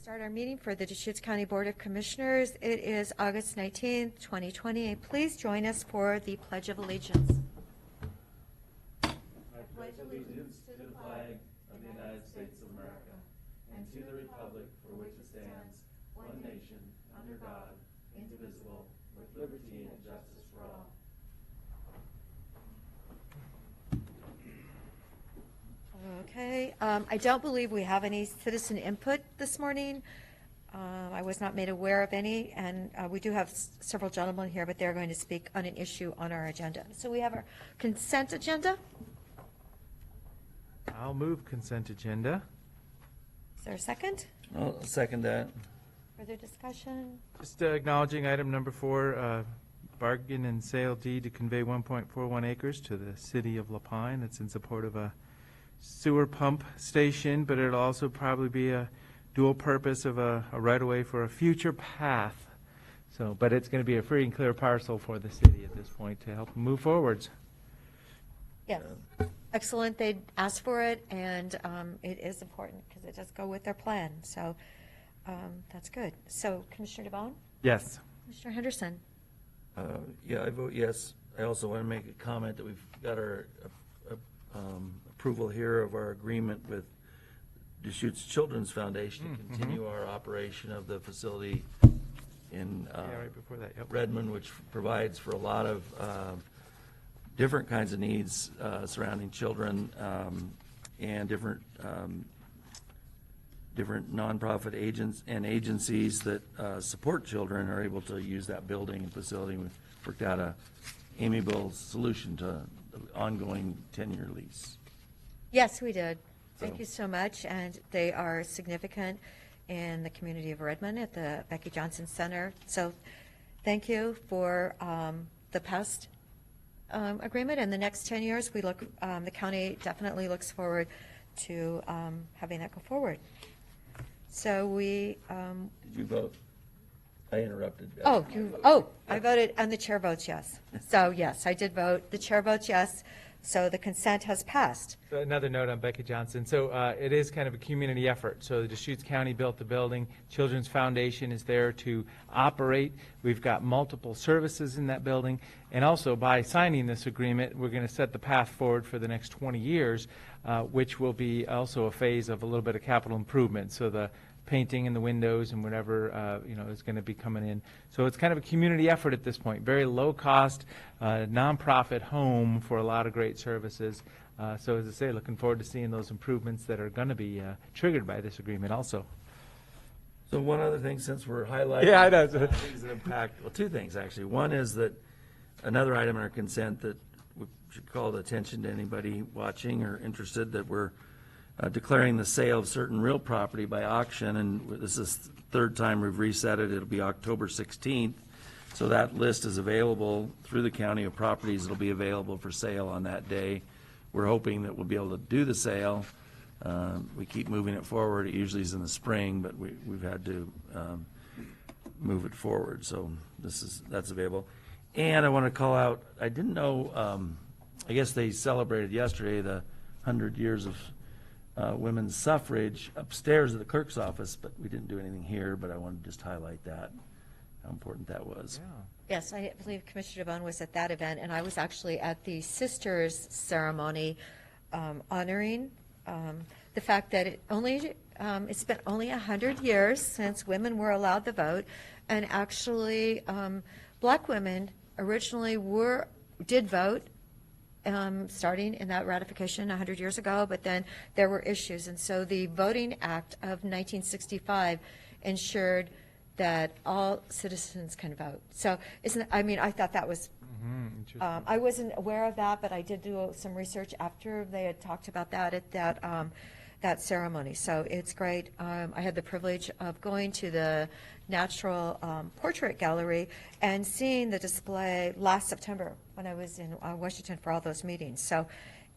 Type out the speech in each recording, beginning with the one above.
Start our meeting for the Deschutes County Board of Commissioners. It is August 19th, 2020, and please join us for the Pledge of Allegiance. I pledge allegiance to the flag of the United States of America and to the republic for which it stands, one nation, under God, indivisible, with liberty and justice for all. Okay, I don't believe we have any citizen input this morning. I was not made aware of any, and we do have several gentlemen here, but they're going to speak on an issue on our agenda. So we have our consent agenda. I'll move consent agenda. Is there a second? I'll second that. Further discussion? Just acknowledging item number 4, bargain and sale deed to convey 1.41 acres to the city of La Pine. That's in support of a sewer pump station, but it'll also probably be a dual purpose of a right-of-way for a future path. So, but it's going to be a free and clear parcel for the city at this point to help move forwards. Yes. Excellent. They asked for it, and it is important because it does go with their plan. So that's good. So, Commissioner DeBonne? Yes. Commissioner Henderson? Yeah, I vote yes. I also want to make a comment that we've got our approval here of our agreement with Deschutes Children's Foundation to continue our operation of the facility in Right before that. Yep. Redmond, which provides for a lot of different kinds of needs surrounding children, and different nonprofit agents and agencies that support children are able to use that building and facility. We've worked out a amiable solution to the ongoing 10-year lease. Yes, we did. Thank So- you so much. And they are significant in the community of Redmond at the Becky Johnson Center. So thank you for the past agreement. And the next 10 years, we look, the county definitely looks forward to having that go forward. So we, Did you vote? I interrupted. I voted, and the chair votes yes. So yes, I did vote. The chair votes yes. So the consent has passed. So another note on Becky Johnson. So it is kind of a community effort. So the Deschutes County built the building. Children's Foundation is there to operate. We've got multiple services in that building. And also by signing this agreement, we're going to set the path forward for the next 20 years, which will be also a phase of a little bit of capital improvement. So the painting in the windows and whatever is going to be coming in. So it's kind of a community effort at this point. Very low cost, nonprofit home for a lot of great services. So as I say, looking forward to seeing those improvements that are going to be triggered by this agreement also. So one other thing, since we're highlighting Yeah, I know. things that impact, well, two things actually. One is that another item in our consent that we should call the attention to anybody watching or interested, that we're declaring the sale of certain real property by auction, and this is the third time we've reset it. It'll be October 16th. So that list is available through the county of properties. It'll be available for sale on that day. We're hoping that we'll be able to do the sale. We keep moving it forward. It usually is in the spring, but we've had to move it forward. So that's available. And I want to call out, I didn't know, I guess they celebrated yesterday the 100 years of women's suffrage upstairs at the clerk's office, but we didn't do anything here, but I wanted to just highlight that, how important that was. Yeah. Yes, I believe Commissioner DeBonne was at that event, and I was actually at the sisters ceremony honoring the fact that it's been only 100 years since women were allowed the vote, and actually black women originally did vote starting in that ratification 100 years ago, but then there were issues. And so the Voting Act of 1965 ensured that all citizens can vote. So I thought that was, I wasn't aware of that, but I did do some research after they had talked about that at that ceremony. So it's great. I had the privilege of going to the Natural Portrait Gallery and seeing the display last September when I was in Washington for all those meetings. So,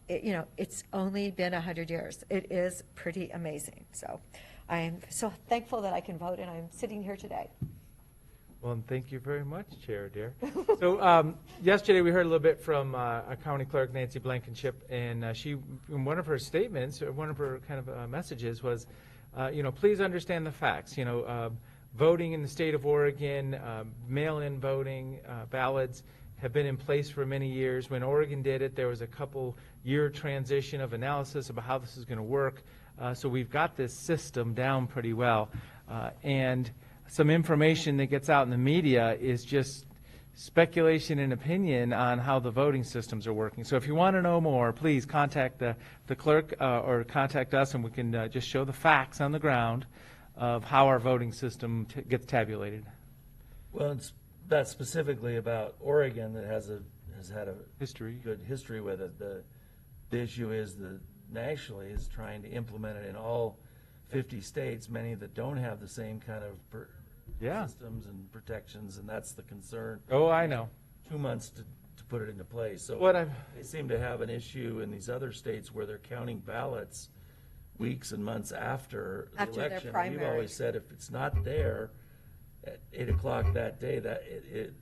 it's only been 100 years. It is pretty amazing. So I am so thankful that I can vote, and I'm sitting here today. Well, and thank you very much, Chair, dear. So yesterday we heard a little bit from our County Clerk, Nancy Blankenship, and she, in one of her statements, or one of her kind of messages was, please understand the facts. Voting in the state of Oregon, mail-in voting, ballots have been in place for many years. When Oregon did it, there was a couple-year transition of analysis about how this is going to work. So we've got this system down pretty well. And some information that gets out in the media is just speculation and opinion on how the voting systems are working. So if you want to know more, please contact the clerk or contact us, and we can just show the facts on the ground of how our voting system gets tabulated. Well, that's specifically about Oregon that has had a History. good history with it. The issue is that nationally is trying to implement it in all 50 states, many that don't have the same kind of Yeah. systems and protections, and that's the concern. Oh, I know. 2 months to put it into place. So What I've- they seem to have an issue in these other states where they're counting ballots weeks and months after the After their election. We've primary. always said if it's not there at 8 o'clock that day, that it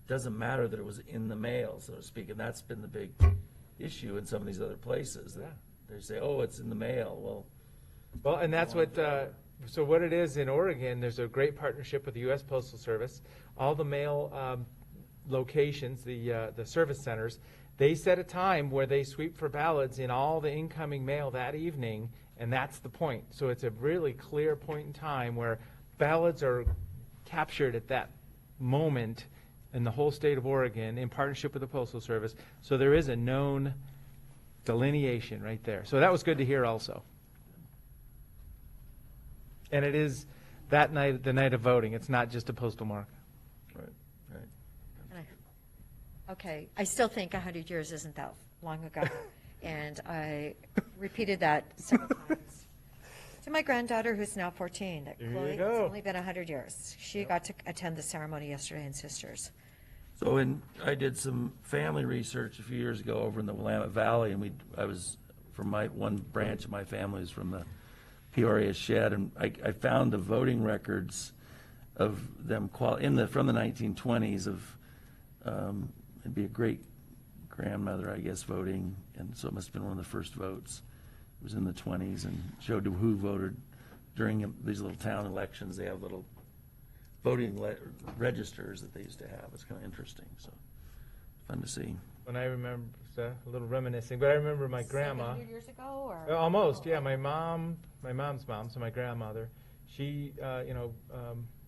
doesn't matter that it was in the mail, so to speak, and that's been the big issue in some of these other places. That they say, oh, it's in the mail. Well, and that's what, so what it is in Oregon, there's a great partnership with the U.S. Postal Service. All the mail locations, the service centers, they set a time where they sweep for ballots in all the incoming mail that evening, and that's the point. So it's a really clear point in time where ballots are captured at that moment in the whole state of Oregon in partnership with the Postal Service. So there is a known delineation right there. So that was good to hear also. And it is that night, the night of voting. It's not just a postal mark. Right, right. Okay, I still think 100 years isn't that long ago, and I repeated that several times to my granddaughter, who's now 14, that There you Chloe, it's go. only been 100 years. She got to attend the ceremony yesterday in Sisters. So I did some family research a few years ago over in the Willamette Valley, and I was from one branch of my family is from the Peoria Shed, and I found the voting records of them from the 1920s of it'd be a great grandmother, I guess, voting, and so it must have been one of the first votes. It was in the 20s and showed who voted during these little town elections. They have little voting registers that they used to have. It's kind of interesting, so fun to see. When I remember, it's a little reminiscing, but I remember my grandma. 700 years ago, or? Almost, yeah. My mom's mom, so my grandmother, she,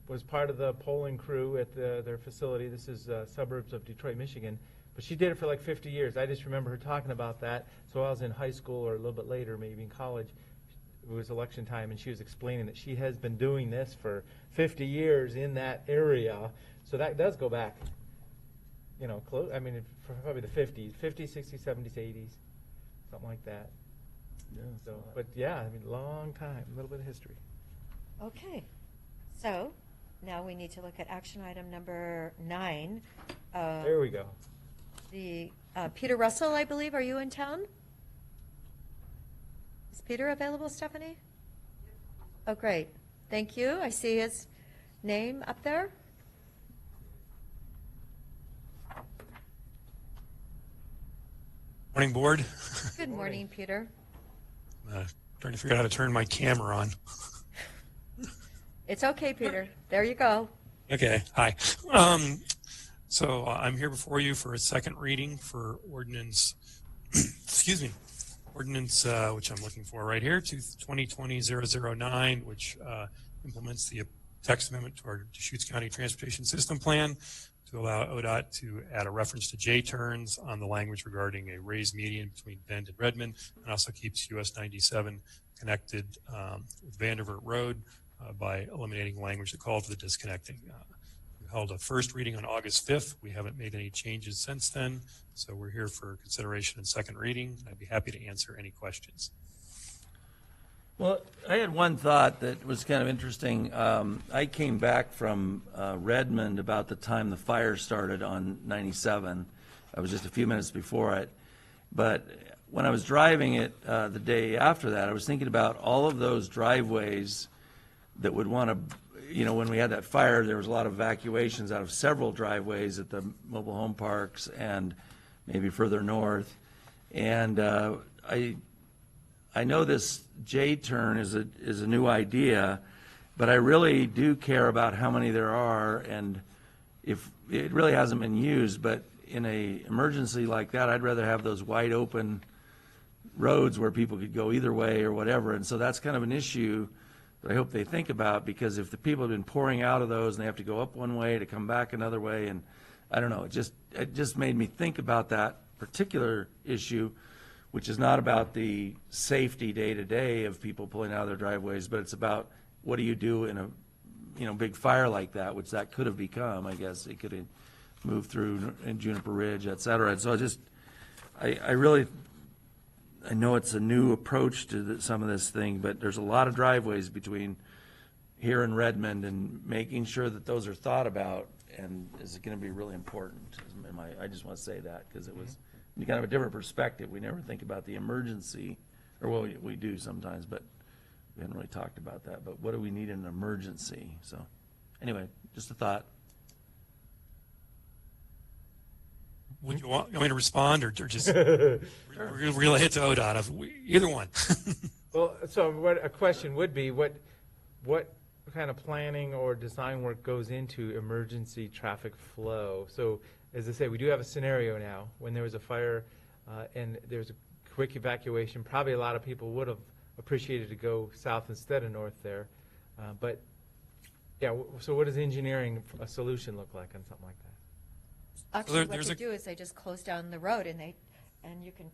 was part of the polling crew at their facility. This is suburbs of Detroit, Michigan. But she did it for like 50 years. I just remember her talking about that. So I was in high school or a little bit later, maybe in college. It was election time, and she was explaining that she has been doing this for 50 years in that area. So that does go back, close. I mean, for probably the 50s, 60s, 70s, 80s, something like that. Yeah. So, but yeah, I mean, long time, a little bit of history. Okay, so now we need to look at action item number 9. There we go. The Peter Russell, I believe, are you in town? Is Peter available, Stephanie? Oh, great. Thank you. I see his name up there. Morning, Board. Good morning, Peter. Trying to figure out how to turn my camera on. It's okay, Peter. There you go. Okay, hi. So I'm here before you for a second reading for ordinance, excuse me, ordinance, which I'm looking for right here, 2020-009, which implements the text amendment to our Deschutes County Transportation System Plan to allow ODOT to add a reference to J-turns on the language regarding a raised median between Bend and Redmond, and also keeps US 97 connected with Vanderbilt Road by eliminating language that called for the disconnecting. We held a first reading on August 5th. We haven't made any changes since then, so we're here for consideration and second reading. I'd be happy to answer any questions. Well, I had one thought that was kind of interesting. I came back from Redmond about the time the fire started on 97. I was just a few minutes before it. But when I was driving it the day after that, I was thinking about all of those driveways that would want to, when we had that fire, there was a lot of evacuations out of several driveways at the mobile home parks and maybe further north. And I I know this J-turn is a new idea, but I really do care about how many there are, and if it really hasn't been used, but in a emergency like that, I'd rather have those wide open roads where people could go either way or whatever. And so that's kind of an issue that I hope they think about, because if the people have been pouring out of those and they have to go up one way to come back another way, and I don't know, it just made me think about that particular issue, which is not about the safety day to day of people pulling out of their driveways, but it's about what do you do in a big fire like that, which that could have become. I guess it could have moved through in Juniper Ridge, et cetera. And so I know it's a new approach to some of this thing, but there's a lot of driveways between here and Redmond, and making sure that those are thought about and is going to be really important. I just want to say that because it was kind of a different perspective. We never think about the emergency, or well, we do sometimes, but we haven't really talked about that. But what do we need in an emergency? So anyway, just a thought. Would you want me to respond or just relay it to ODOT? Either one. Well, so what a question would be, what kind of planning or design work goes into emergency traffic flow? So as I say, we do have a scenario now when there was a fire and there's a quick evacuation. Probably a lot of people would have appreciated to go south instead of north there. But yeah, so what does engineering a solution look like on something like that? Actually, what they do is they just close down the road, and you can,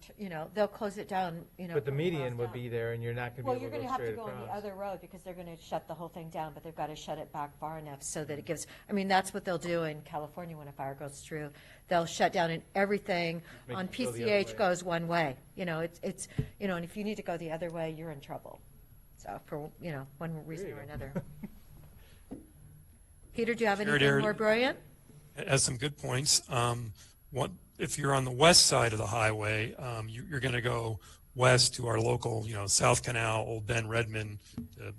they'll close it down, But the median would be there, and you're not going Well, to be you're able going to to go have to straight go on the across. other road because they're going to shut the whole thing down, but they've got to shut it back far enough so that it gives, that's what they'll do in California when a fire goes through. They'll shut down and everything Make on it go the other PCH way. goes one way. And if you need to go the other way, you're in trouble. So for, one reason you or go. another. Peter, do you have Sure, anything Darren. more brilliant? It has some good points. If you're on the west side of the highway, you're going to go west to our local, South Canal, Old Bend, Redmond.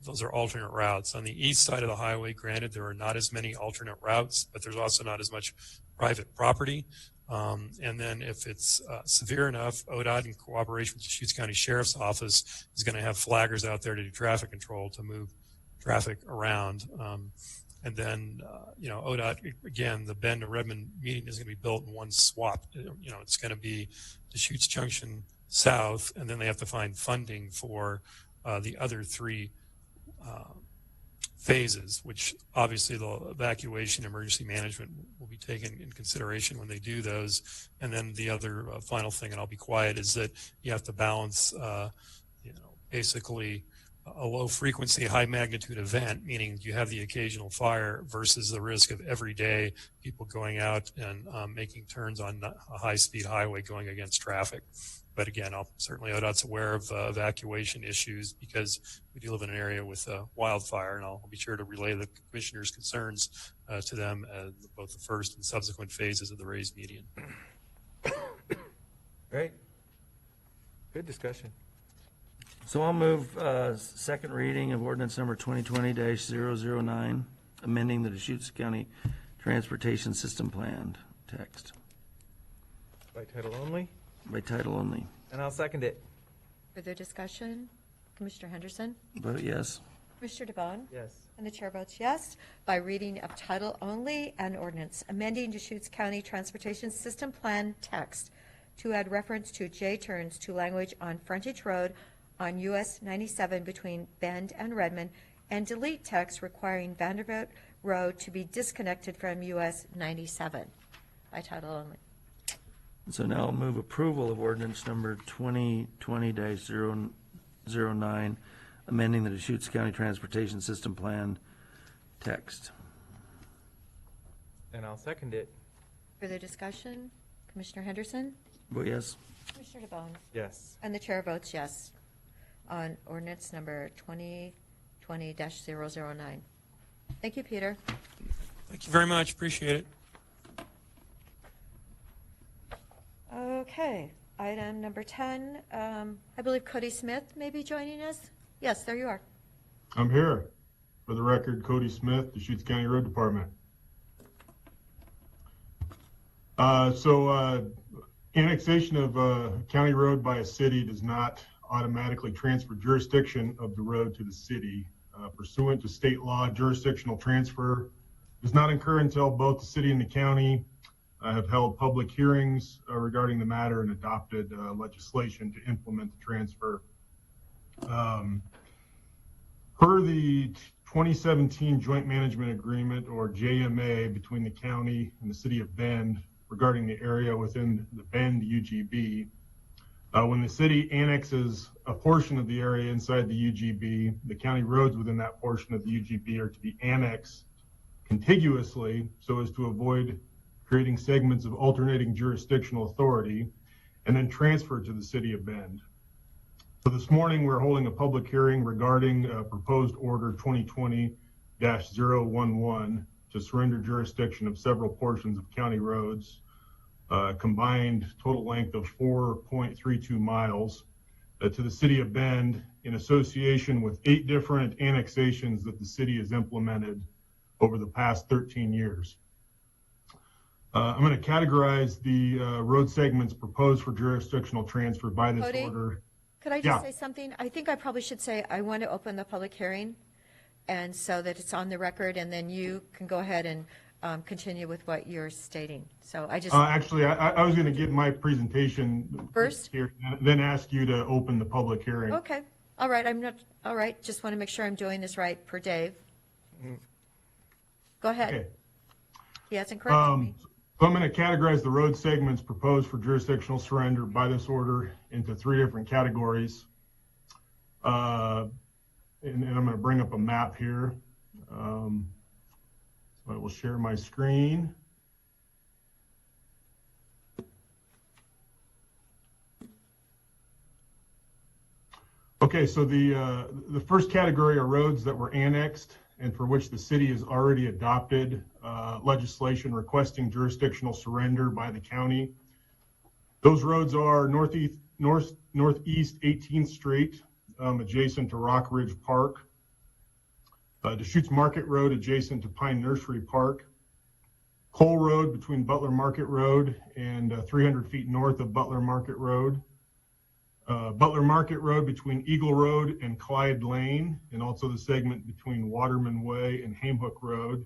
Those are alternate routes. On the east side of the highway, granted, there are not as many alternate routes, but there's also not as much private property. And then if it's severe enough, ODOT, in cooperation with the Deschutes County Sheriff's Office, is going to have flaggers out there to do traffic control to move traffic around. And then, ODOT, again, the Bend to Redmond median is going to be built in one swap. It's going to be Deschutes Junction south, and then they have to find funding for the other three phases, which obviously the evacuation emergency management will be taken in consideration when they do those. And then the other final thing, and I'll be quiet, is that you have to balance, basically a low frequency, high magnitude event, meaning you have the occasional fire versus the risk of every day people going out and making turns on a high speed highway going against traffic. But again, certainly ODOT's aware of evacuation issues because we do live in an area with wildfire, and I'll be sure to relay the commissioner's concerns to them both the first and subsequent phases of the raised median. Great. Good discussion. So I'll move second reading of ordinance number 2020-009, amending the Deschutes County Transportation System Plan text By title only, by title only. and I'll second it. Further discussion? Commissioner Henderson? Vote yes. Commissioner DeBonne? Yes. And the chair votes yes. By reading of title only, an ordinance amending Deschutes County Transportation System Plan text to add reference to J-turns to language on frontage road on US 97 between Bend and Redmond, and delete text requiring Vanderbilt Road to be disconnected from US 97 by title only. So now I'll move approval of ordinance number 2020-009, amending the Deschutes County Transportation System Plan text. And I'll second it. Further discussion? Commissioner Henderson? Vote yes. Commissioner DeBonne? Yes. And the chair votes yes on ordinance number 2020-009. Thank you, Peter. Thank you very much. Appreciate it. Okay, item number 10, I believe Cody Smith may be joining us. Yes, there you are. I'm here. For the record, Cody Smith, Deschutes County Road Department. Annexation of a county road by a city does not automatically transfer jurisdiction of the road to the city. Pursuant to state law, jurisdictional transfer does not occur until both the city and the county have held public hearings regarding the matter and adopted legislation to implement the transfer. Per the 2017 Joint Management Agreement, or JMA, between the county and the city of Bend regarding the area within the Bend UGB, when the city annexes a portion of the area inside the UGB, the county roads within that portion of the UGB are to be annexed contiguously so as to avoid creating segments of alternating jurisdictional authority, and then transferred to the city of Bend. So this morning, we're holding a public hearing regarding proposed order 2020-011 to surrender jurisdiction of several portions of county roads, combined total length of 4.32 miles, to the city of Bend in association with 8 different annexations that the city has implemented over the past 13 years. I'm going to categorize the road segments proposed for jurisdictional transfer by this Cody? order. Could I Yeah. just say something? I think I probably should say, I want to open the public hearing, and so that it's on the record, and then you can go ahead and continue with what you're stating. So I just, Actually, I was going to give my presentation First? here, then ask you to open the public hearing. okay, all right, I'm not, all right, just want to make sure I'm doing this right per Dave. Go ahead. Okay. He hasn't corrected me. So I'm going to categorize the road segments proposed for jurisdictional surrender by this order into 3 different categories. And I'm going to bring up a map here. So I will share my screen. Okay, so the first category are roads that were annexed and for which the city has already adopted legislation requesting jurisdictional surrender by the county. Those roads are northeast 18th Street, adjacent to Rock Ridge Park, Deschutes Market Road adjacent to Pine Nursery Park, Cole Road between Butler Market Road and 300 feet north of Butler Market Road, Butler Market Road between Eagle Road and Clyde Lane, and also the segment between Waterman Way and Hamehook Road,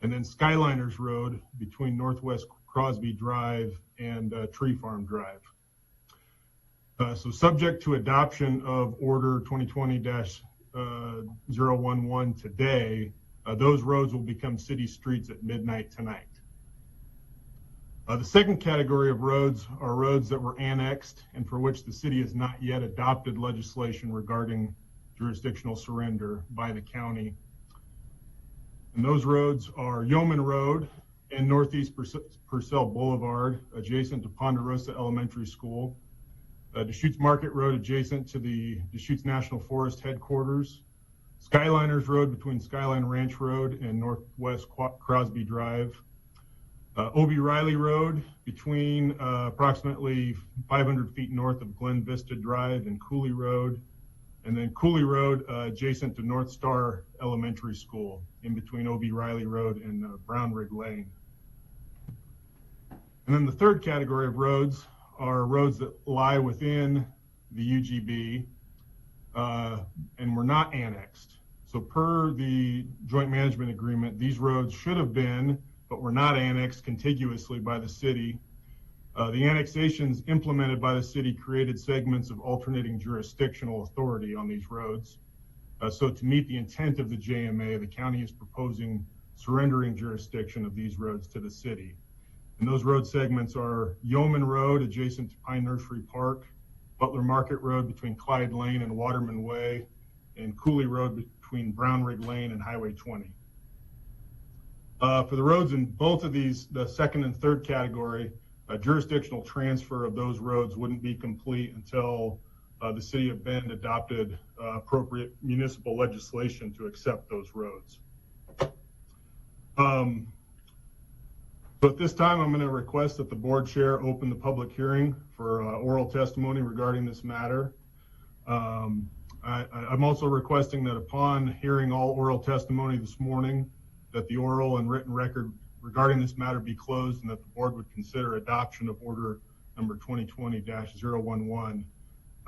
and then Skyliners Road between Northwest Crosby Drive and Tree Farm Drive. So subject to adoption of Order 2020-011 today, those roads will become city streets at midnight tonight. The second category of roads are roads that were annexed and for which the city has not yet adopted legislation regarding jurisdictional surrender by the county. And those roads are Yeoman Road and Northeast Purcell Boulevard, adjacent to Ponderosa Elementary School, Deschutes Market Road adjacent to the Deschutes National Forest headquarters, Skyliners Road between Skyline Ranch Road and Northwest Crosby Drive, Obie Riley Road between approximately 500 feet north of Glen Vista Drive and Cooley Road, and then Cooley Road adjacent to North Star Elementary School in between Obie Riley Road and Brown Rig Lane. And then the third category of roads are roads that lie within the UGB and were not annexed. So per the joint management agreement, these roads should have been, but were not annexed contiguously by the city. The annexations implemented by the city created segments of alternating jurisdictional authority on these roads. So to meet the intent of the JMA, the county is proposing surrendering jurisdiction of these roads to the city. And those road segments are Yeoman Road adjacent to Pine Nursery Park, Butler Market Road between Clyde Lane and Waterman Way, and Cooley Road between Brown Rig Lane and Highway 20. For the roads in both of these, the second and third category, jurisdictional transfer of those roads wouldn't be complete until the city of Bend adopted appropriate municipal legislation to accept those roads. So at this time, I'm going to request that the board chair open the public hearing for oral testimony regarding this matter. I'm also requesting that upon hearing all oral testimony this morning, that the oral and written record regarding this matter be closed and that the board would consider adoption of order number 2020-011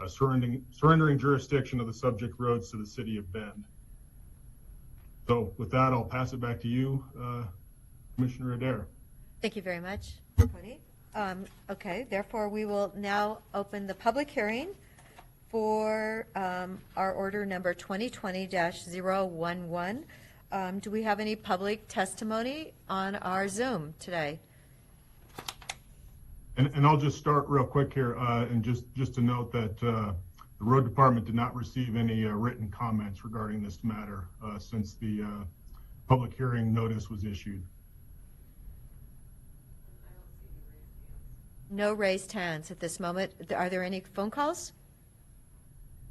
surrendering jurisdiction of the subject roads to the city of Bend. So with that, I'll pass it back to you, Commissioner Adair. Thank you very much, Cody. Okay, therefore, we will now open the public hearing for our order number 2020-011. Do we have any public testimony on our Zoom today? And I'll just start real quick here, and just to note that the road department did not receive any written comments regarding this matter since the public hearing notice was issued. No raised hands at this moment. Are there any phone calls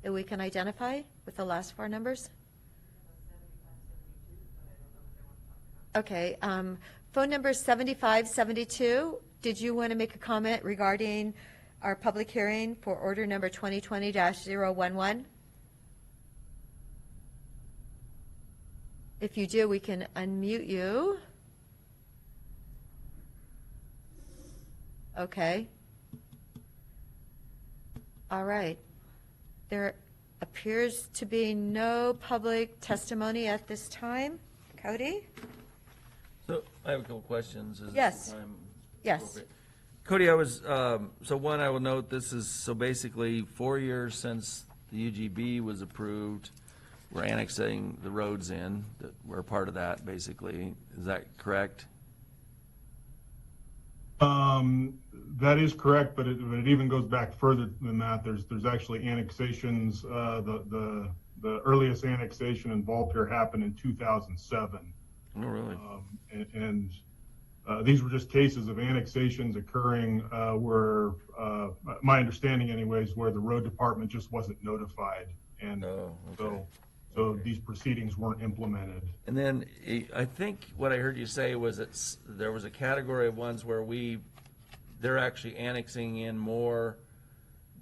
that we can identify with the last four numbers? Okay, phone number 7572. Did you want to make a comment regarding our public hearing for order number 2020-011? If you do, we can unmute you. Okay. All right. There appears to be no public testimony at this time. Cody? So I have a couple questions. Is Yes. time Yes. appropriate? Cody, I was, so one, I will note, this is, so basically 4 years since the UGB was approved, we're annexing the roads in, that we're part of that, basically. Is that correct? That is correct, but it even goes back further than that. There's actually annexations. The earliest annexation in Voltaire happened in 2007. Oh, really? And these were just cases of annexations occurring where, my understanding anyways, where the road department just wasn't notified. And Oh, okay. so Okay. these proceedings weren't implemented. And then I think what I heard you say was that there was a category of ones where they're actually annexing in more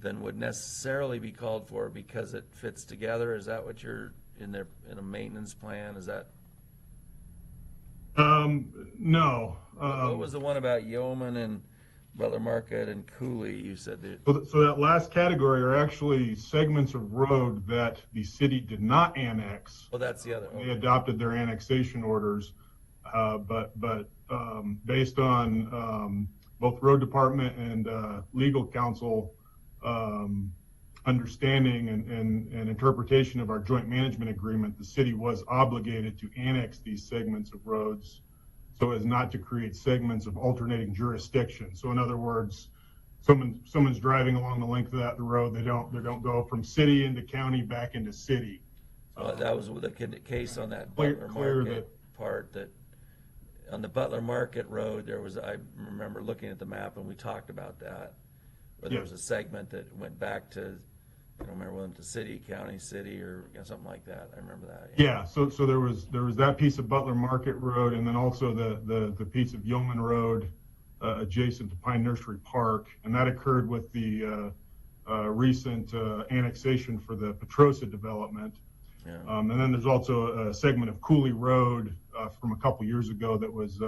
than would necessarily be called for because it fits together. Is that what you're in a maintenance plan? Is that? No. What was the one about Yeoman and Butler Market and Cooley? You said that. So that last category are actually segments of road that the city did not annex. Oh, that's the other. They Okay. adopted their annexation orders, but based on both road department and legal counsel understanding and interpretation of our joint management agreement, the city was obligated to annex these segments of roads so as not to create segments of alternating jurisdiction. So in other words, someone's driving along the length of the road, they don't go from city into county back into city. That was the case on that Clear Butler that- Market part, that on the Butler Market Road, I remember looking at the map and we talked about that. Where there Yeah. was a segment that went back to, I don't remember whether to city, county, city, or something like that. I remember that. Yeah, so there was that piece of Butler Market Road, and then also the piece of Yeoman Road adjacent to Pine Nursery Park, and that occurred with the recent annexation for the Petrosa development. Yeah. And then there's also a segment of Cooley Road from a couple years ago that was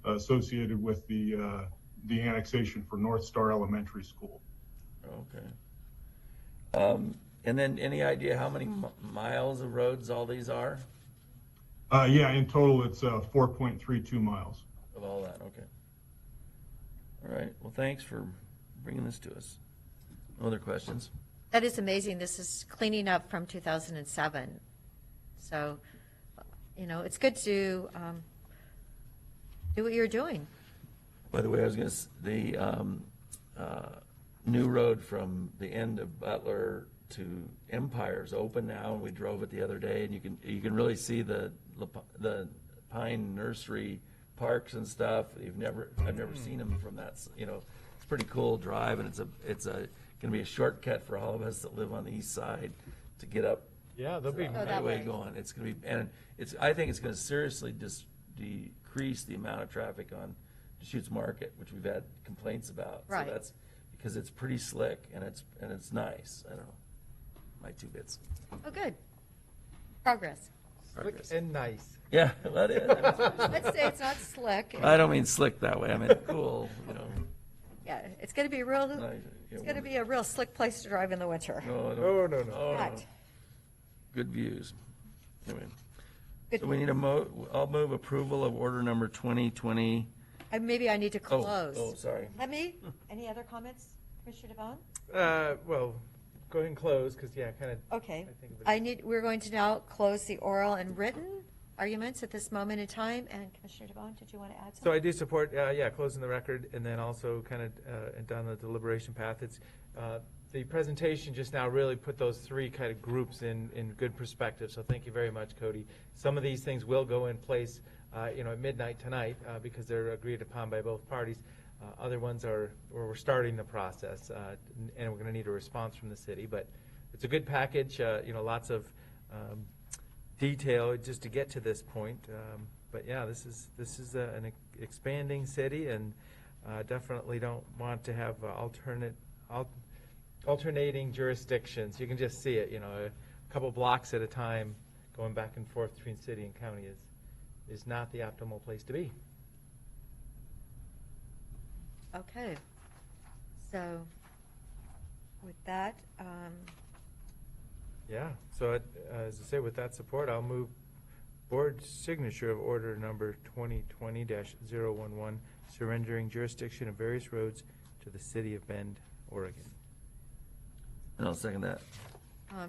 associated with the annexation for North Star Elementary School. Okay. And then any idea how many miles of roads all these are? Yeah, in total it's 4.32 miles. Of all that, okay. All right, well, thanks for bringing this to us. No other questions? That is amazing. This is cleaning up from 2007. So, it's good to do what you're doing. By the way, I was going to, the new road from the end of Butler to Empire is open now, and we drove it the other day, and you can really see the Pine Nursery parks and stuff. I've never seen them from that. It's pretty cool drive, and it's going to be a shortcut for all of us that live on the east side to get up. Yeah, they'll be. Oh, that Highway way. going. It's going to be, and I think it's going to seriously decrease the amount of traffic on Deschutes Market, which we've had complaints about. Right. So that's because it's pretty slick and it's nice. I don't know. My two bits. Oh, good. Progress. Slick and nice. Yeah, that is. Let's say it's not slick. I don't mean slick that way. I mean cool. Yeah, it's going to be real, No, it's going to be a real slick place to drive in the winter. No, I don't- Oh, no, no. oh, no. Right. Good views. Anyway, Good. so we need I'll move approval of order number 2020. Maybe I need to Oh, close. oh, sorry. Let me, any other comments, Commissioner DeBonne? Well, go ahead and close, because, yeah, kind of. Okay. I think of it- We're going to now close the oral and written arguments at this moment in time. And Commissioner DeBonne, did you want to add So something? I do support, closing the record, and then also kind of down the deliberation path. It's, the presentation just now really put those three kind of groups in good perspective, so thank you very much, Cody. Some of these things will go in place, at midnight tonight, because they're agreed upon by both parties. Other ones are, where we're starting the process, and we're going to need a response from the city, but it's a good package, lots of detail just to get to this point. But yeah, this is an expanding city, and definitely don't want to have alternating jurisdictions. You can just see it, a couple blocks at a time going back and forth between city and county is not the optimal place to be. Okay. So with that, Yeah, so as I say, with that support, I'll move board signature of order number 2020-011, surrendering jurisdiction of various roads to the city of Bend, Oregon. And I'll second that.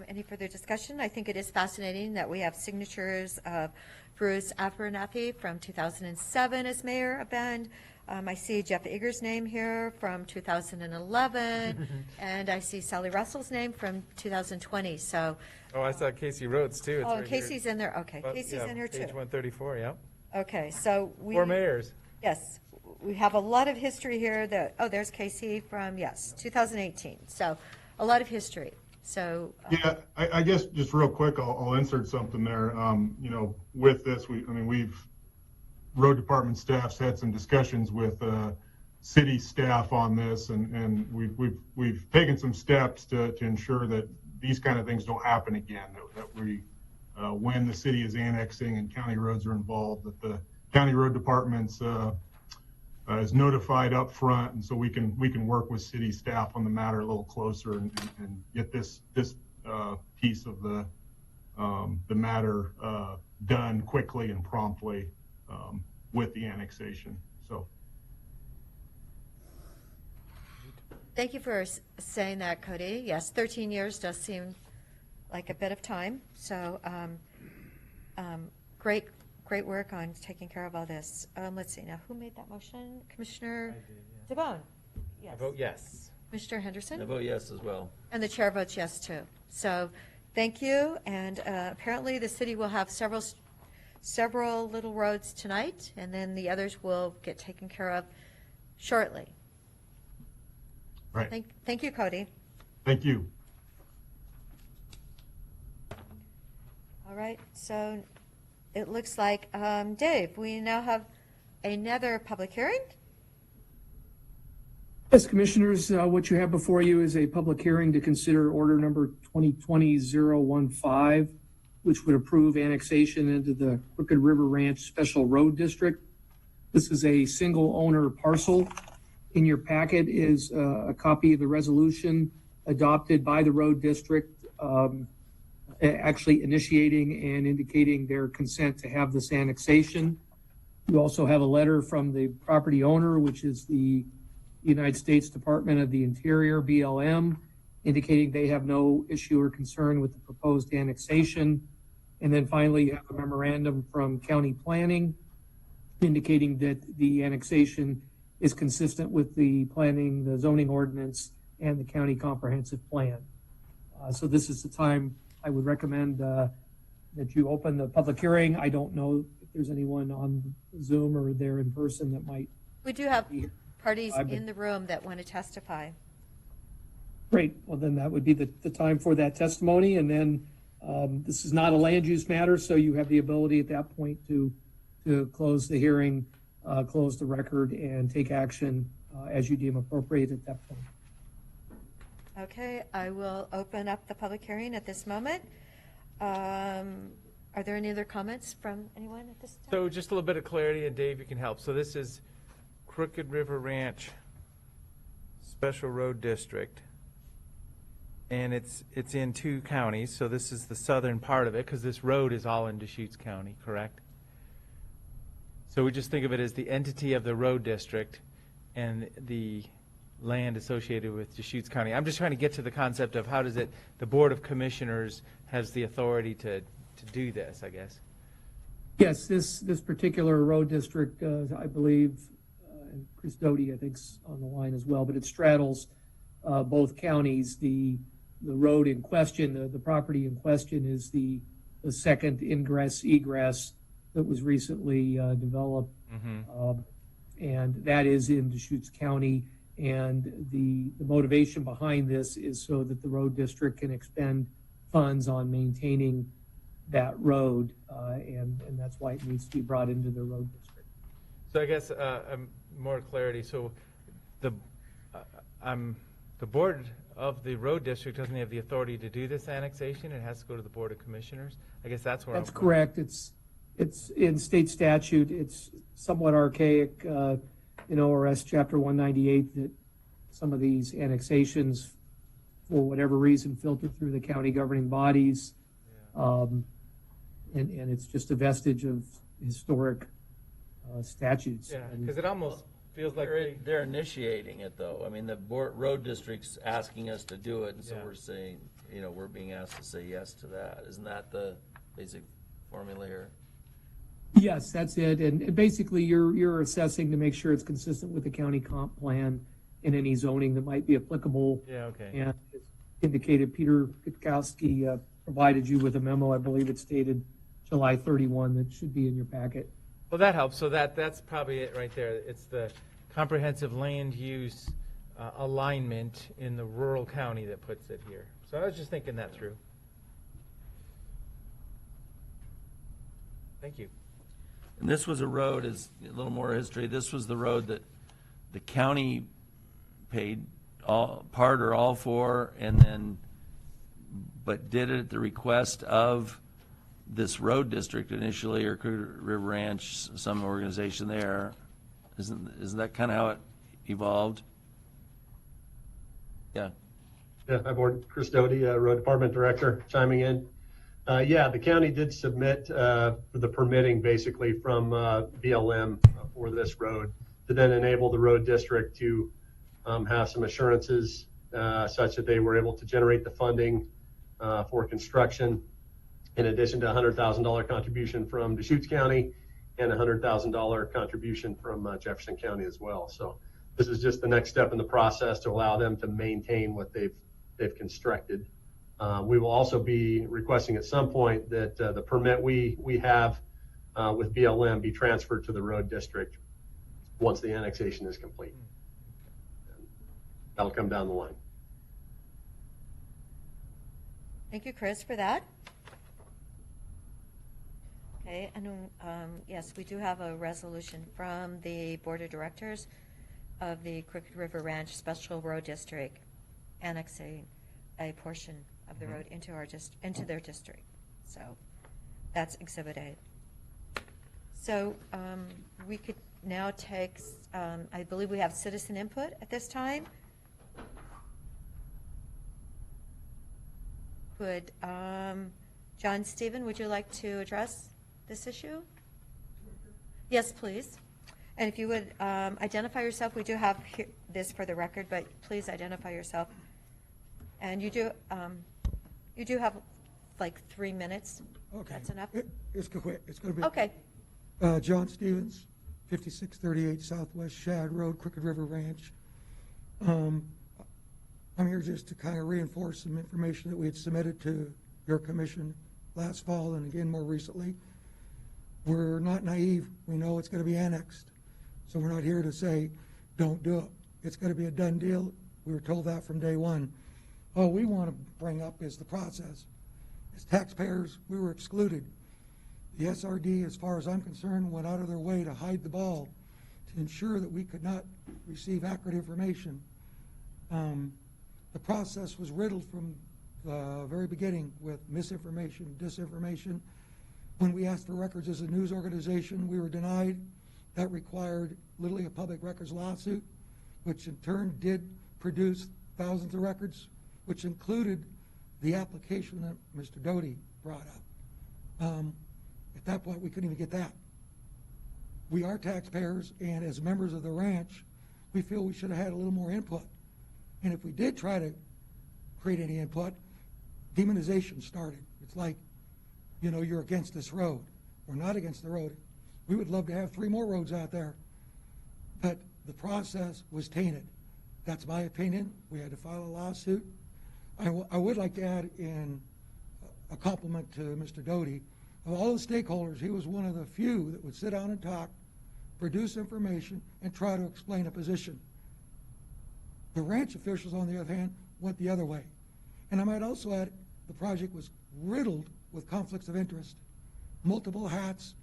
any further discussion? I think it is fascinating that we have signatures of Bruce Abernathy from 2007 as mayor of Bend. I see Jeff Eager's name here from 2011, and I see Sally Russell's name from 2020. So, Oh, I saw Casey Rhodes, too. It's oh, right here. Casey's in there. Okay, But, Casey's yeah, in here too. Page 134, yeah. Okay, so we. 4 mayors. Yes, we have a lot of history here that, oh, there's Casey from, yes, 2018. So a lot of history. So. Yeah, I guess just real quick, I'll insert something there. With this, road department staff's had some discussions with city staff on this, and we've taken some steps to ensure that these kind of things don't happen again. That we, when the city is annexing and county roads are involved, that the county road departments is notified up front, and so we can work with city staff on the matter a little closer and get this piece of the matter done quickly and promptly with the annexation. So. Thank you for saying that, Cody. Yes, 13 years does seem like a bit of time. So great work on taking care of all this. Let's see, now, who made that motion? Commissioner DeBonne? Yes. I vote yes. Commissioner Henderson? I vote yes as well. And the chair votes yes, too. So thank you. And apparently, the city will have several little roads tonight, and then the others will get taken care of shortly. Right. Thank you, Cody. Thank you. All right, so it looks like, Dave, we now have another public hearing? Yes, Commissioners, what you have before you is a public hearing to consider order number 2020-015, which would approve annexation into the Crooked River Ranch Special Road District. This is a single-owner parcel. In your packet is a copy of the resolution adopted by the road district, actually initiating and indicating their consent to have this annexation. You also have a letter from the property owner, which is the United States Department of the Interior, BLM, indicating they have no issue or concern with the proposed annexation. And then finally, you have a memorandum from county planning indicating that the annexation is consistent with the planning, the zoning ordinance, and the county comprehensive plan. So this is the time I would recommend that you open the public hearing. I don't know if there's anyone on Zoom or there in person that might. We do have parties in the room that want to testify. Great. Well, then that would be the time for that testimony. And then this is not a land use matter, so you have the ability at that point to close the hearing, close the record, and take action as you deem appropriate at that point. Okay, I will open up the public hearing at this moment. Are there any other comments from anyone at this time? So just a little bit of clarity, and Dave, you can help. So this is Crooked River Ranch special road district. And it's in 2 counties, so this is the southern part of it, because this road is all in Deschutes County, correct? So we just think of it as the entity of the road district and the land associated with Deschutes County. I'm just trying to get to the concept of how does it, the Board of Commissioners has the authority to do this, I guess. Yes, this particular road district, I believe, and Chris Doty, I think's on the line as well, but it straddles both counties. The road in question, the property in question is the second ingress egress that was recently developed. And that is in Deschutes County. And the motivation behind this is so that the road district can expend funds on maintaining that road, and that's why it needs to be brought into the road district. So I guess more clarity. So the board of the road district doesn't have the authority to do this annexation. It has to go to the Board of Commissioners. I guess that's where That's correct. It's in state statute. It's somewhat archaic, ORS Chapter 198, that some of these annexations, for whatever reason, filter through the county governing bodies. And it's just a vestige of historic statutes. Yeah, because it almost feels like They're initiating it, though. I mean, the road district's asking us to do it, and so Yeah. we're saying, we're being asked to say yes to that. Isn't that the basic formula here? Yes, that's it. And basically, you're assessing to make sure it's consistent with the county comp plan and any zoning that might be applicable. Yeah, okay. And as indicated, Peter Gutkowski provided you with a memo. I believe it's dated July 31. That should be in your packet. Well, that helps. So that's probably it right there. It's the comprehensive land use alignment in the rural county that puts it here. So I was just thinking that through. Thank you. And this was a road, is a little more history, this was the road that the county paid part or all for, and then, but did it at the request of this road district initially, or Crooked River Ranch, some organization there. Isn't that kind of how it evolved? Yeah. Yeah, hi, Board. Chris Doty, Road Department Director, chiming in. Yeah, the county did submit for the permitting basically from BLM for this road to then enable the road district to have some assurances such that they were able to generate the funding for construction, in addition to a $100,000 contribution from Deschutes County and a $100,000 contribution from Jefferson County as well. So this is just the next step in the process to allow them to maintain what they've constructed. We will also be requesting at some point that the permit we have with BLM be transferred to the road district once the annexation is complete. That'll come down the line. Thank you, Chris, for that. Okay, and yes, we do have a resolution from the Board of Directors of the Crooked River Ranch Special Road District annexing a portion of the road into their district. So that's Exhibit A. So we could now take, I believe we have citizen input at this time. Could, John Stephen, would you like to address this issue? Yes, please. And if you would identify yourself, we do have this for the record, but please identify yourself. And you do have like 3 minutes. Okay. That's enough? It's quick. It's going to be. Okay. John Stevens, 5638 Southwest Shad Road, Crooked River Ranch. I'm here just to kind of reinforce some information that we had submitted to your commission last fall and again more recently. We're not naive. We know it's going to be annexed. So we're not here to say, don't do it. It's going to be a done deal. We were told that from day one. All we want to bring up is the process. As taxpayers, we were excluded. The SRD, as far as I'm concerned, went out of their way to hide the ball to ensure that we could not receive accurate information. The process was riddled from the very beginning with misinformation, disinformation. When we asked for records as a news organization, we were denied. That required literally a public records lawsuit, which in turn did produced thousands of records, which included the application that Mr. Doty brought up. At that point, we couldn't even get that. We are taxpayers, and as members of the ranch, we feel we should have had a little more input. And if we did try to create any input, demonization started. It's like, you know, you're against this road. We're not against the road. We would love to have 3 more roads out there. But the process was tainted. That's my opinion. We had to file a lawsuit. I would like to add in a compliment to Mr. Doty. Of all the stakeholders, he was one of the few that would sit down and talk, produce information, and try to explain a position. The ranch officials, on the other hand, went the other way. And I might also add, the project was riddled with conflicts of interest. Multiple hats.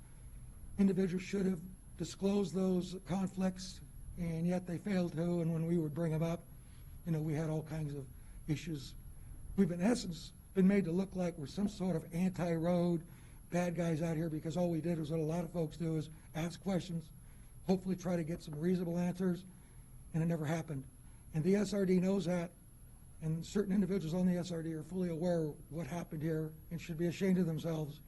Individuals should have disclosed those conflicts, and yet they failed to, and when we would bring them up, you know, we had all kinds of issues. We've, in essence, been made to look like we're some sort of anti-road, bad guys out here, because all we did was what a lot of folks do is ask questions, hopefully try to get some reasonable answers, and it never happened. And the SRD knows that, and certain individuals on the SRD are fully aware of what happened here and should be ashamed of themselves.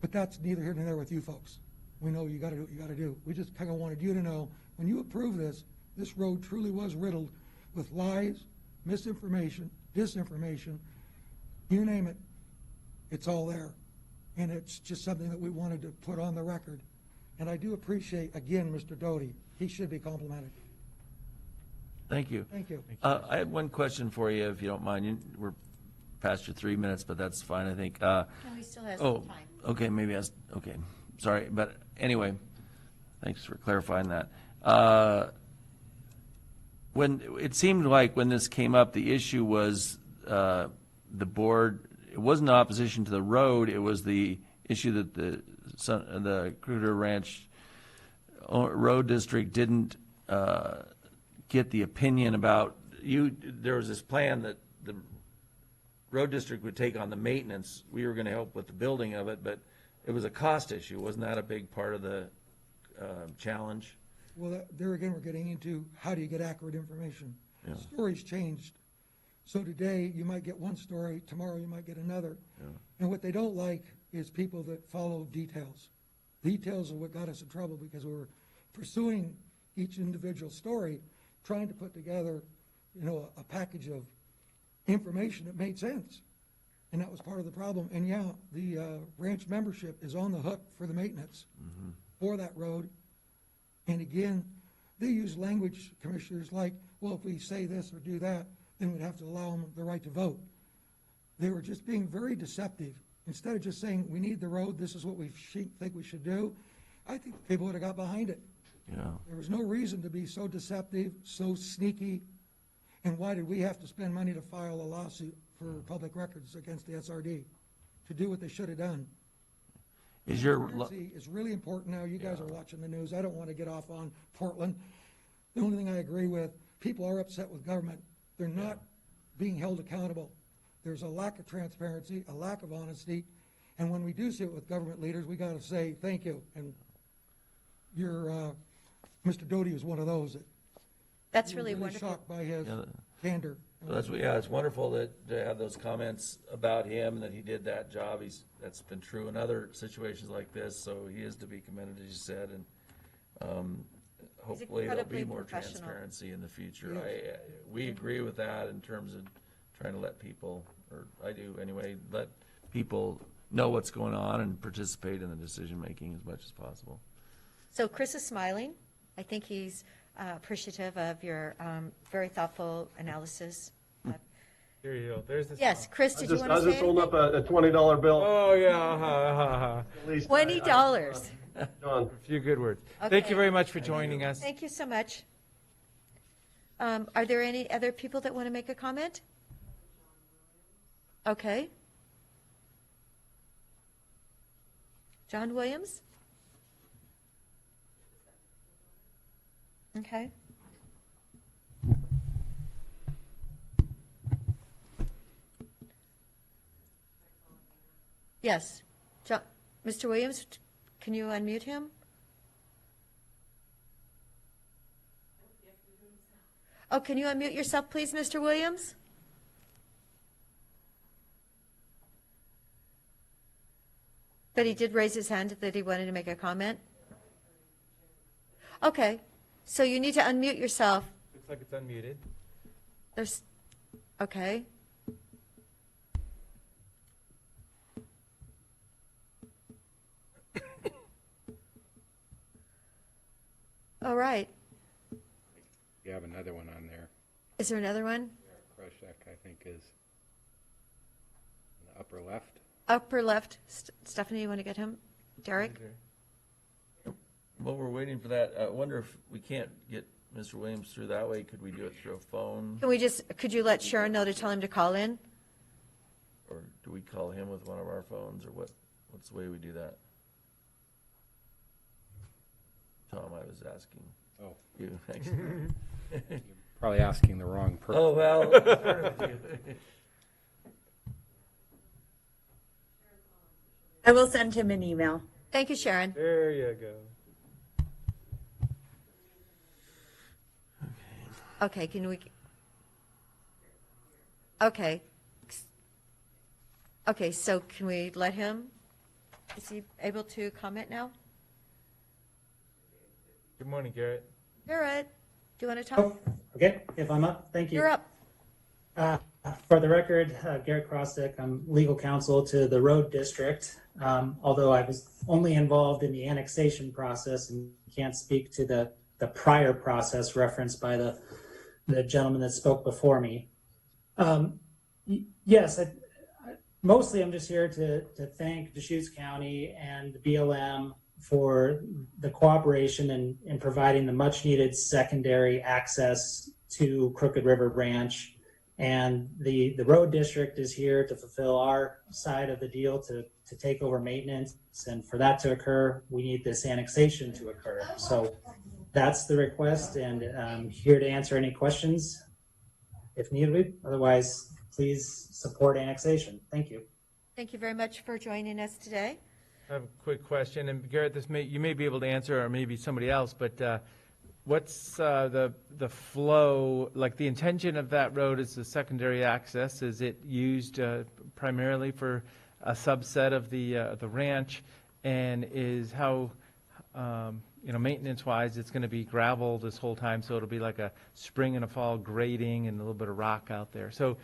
But that's neither here nor there with you folks. We know you got to do what you got to do. We just kind of wanted you to know, when you approve this, this road truly was riddled with lies, misinformation, disinformation, you name it, it's all there. And it's just something that we wanted to put on the record. And I do appreciate, again, Mr. Doty. He should be complimented. Thank you. Thank you. I have one question for you, if you don't mind. We're past your 3 minutes, but that's fine, I think. No, he still has some time. Okay, maybe okay, sorry. But anyway, thanks for clarifying that. When it seemed like when this came up, the issue was the board, it wasn't opposition to the road, it was the issue that the Cruder Ranch Road District didn't get the opinion about you. There was this plan that the road district would take on the maintenance. We were going to help with the building of it, but it was a cost issue. Wasn't that a big part of the challenge? Well, there again, we're getting into how do you get accurate information. Yeah. Stories changed. So today, you might get one story, tomorrow you might get another. Yeah. And what they don't like is people that follow details. Details are what got us in trouble, because we were pursuing each individual story, trying to put together, you know, a package of information that made sense. And that was part of the problem. And yeah, the ranch membership is on the hook for the maintenance for that road. And again, they use language, commissioners, like, well, if we say this or do that, then we'd have to allow them the right to vote. They were just being very deceptive. Instead of just saying, we need the road, this is what we think we should do, I think people would have got behind it. Yeah. There was no reason to be so deceptive, so sneaky. And why did we have to spend money to file a lawsuit for public records against the SRD to do what they should have done? Is your Transparency is really important now. You guys are watching the news. I don't want to get off on Portland. The only thing I agree with, people are upset with government. They're not being held accountable. There's a lack of transparency, a lack of honesty. And when we do sit with government leaders, we got to say thank you. And Mr. Doty was one of those that That's really wonderful. shocked by his Yeah. candor. So it's wonderful to have those comments about him and that he did that job. That's been true in other situations like this, so he is to be commended, as you said, and hopefully there'll be incredibly more professional. transparency in the future. We agree with that in terms of trying to let people, or I do anyway, let people know what's going on and participate in the decision-making as much as possible. So Chris is smiling. I think he's appreciative of your very thoughtful analysis. Here you go. There's this. Yes, Chris, did you I want to was say just holding anything? up a $20 bill. Oh, yeah. At least $20. John. A few good words. Thank Okay. you very much for joining us. Thank you so much. Are there any other people that want to make a comment? Okay. John Williams? Okay. Yes. Mr. Williams, can you unmute him? Oh, can you unmute yourself, please, Mr. Williams? But he did raise his hand that he wanted to make a comment. Okay, so you need to unmute yourself. Looks like it's unmuted. There's, okay. All right. You have another one on there. Is there another one? Kreshek, I think, is in the upper left. Upper left. Stephanie, you want to get him? Derek? While we're waiting for that, I wonder if we can't get Mr. Williams through that way, could we do it through a phone? Could you let Sharon know to tell him to call in? Or do we call him with one of our phones, or what's the way we do that? Tom, I was asking Oh, you. probably asking the wrong person. Oh, well. I will send him an email. Thank you, Sharon. There you go. Okay, can we? Okay. Okay, so can we let him? Is he able to comment now? Good morning, Garrett. Garrett, do you want to talk? Oh, okay, if I'm up, thank you. You're up. For the record, Garrett Krosick, I'm legal counsel to the road district. Although I was only involved in the annexation process and can't speak to the prior process referenced by the gentleman that spoke before me. Yes, mostly I'm just here to thank Deschutes County and the BLM for the cooperation in providing the much needed secondary access to Crooked River Ranch. And the road district is here to fulfill our side of the deal to take over maintenance. And for that to occur, we need this annexation to occur. So that's the request, and I'm here to answer any questions if needed. Otherwise, please support annexation. Thank you. Thank you very much for joining us today. I have a quick question, and Garrett, you may be able to answer, or maybe somebody else, but what's the flow, like the intention of that road is the secondary access? Is it used primarily for a subset of the ranch? And is how, maintenance-wise, it's going to be gravel this whole time, so it'll be like a spring and a fall grading and a little bit of rock out there. So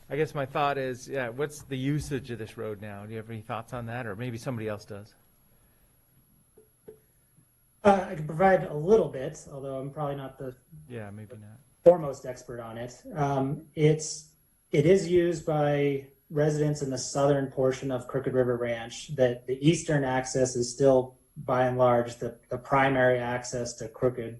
I guess my thought is, what's the usage of this road now? Do you have any thoughts on that, or maybe somebody else does? I can provide a little bit, although I'm probably not the Maybe not. foremost expert on it. It is used by residents in the southern portion of Crooked River Ranch. That the eastern access is still, by and large, the primary access to Crooked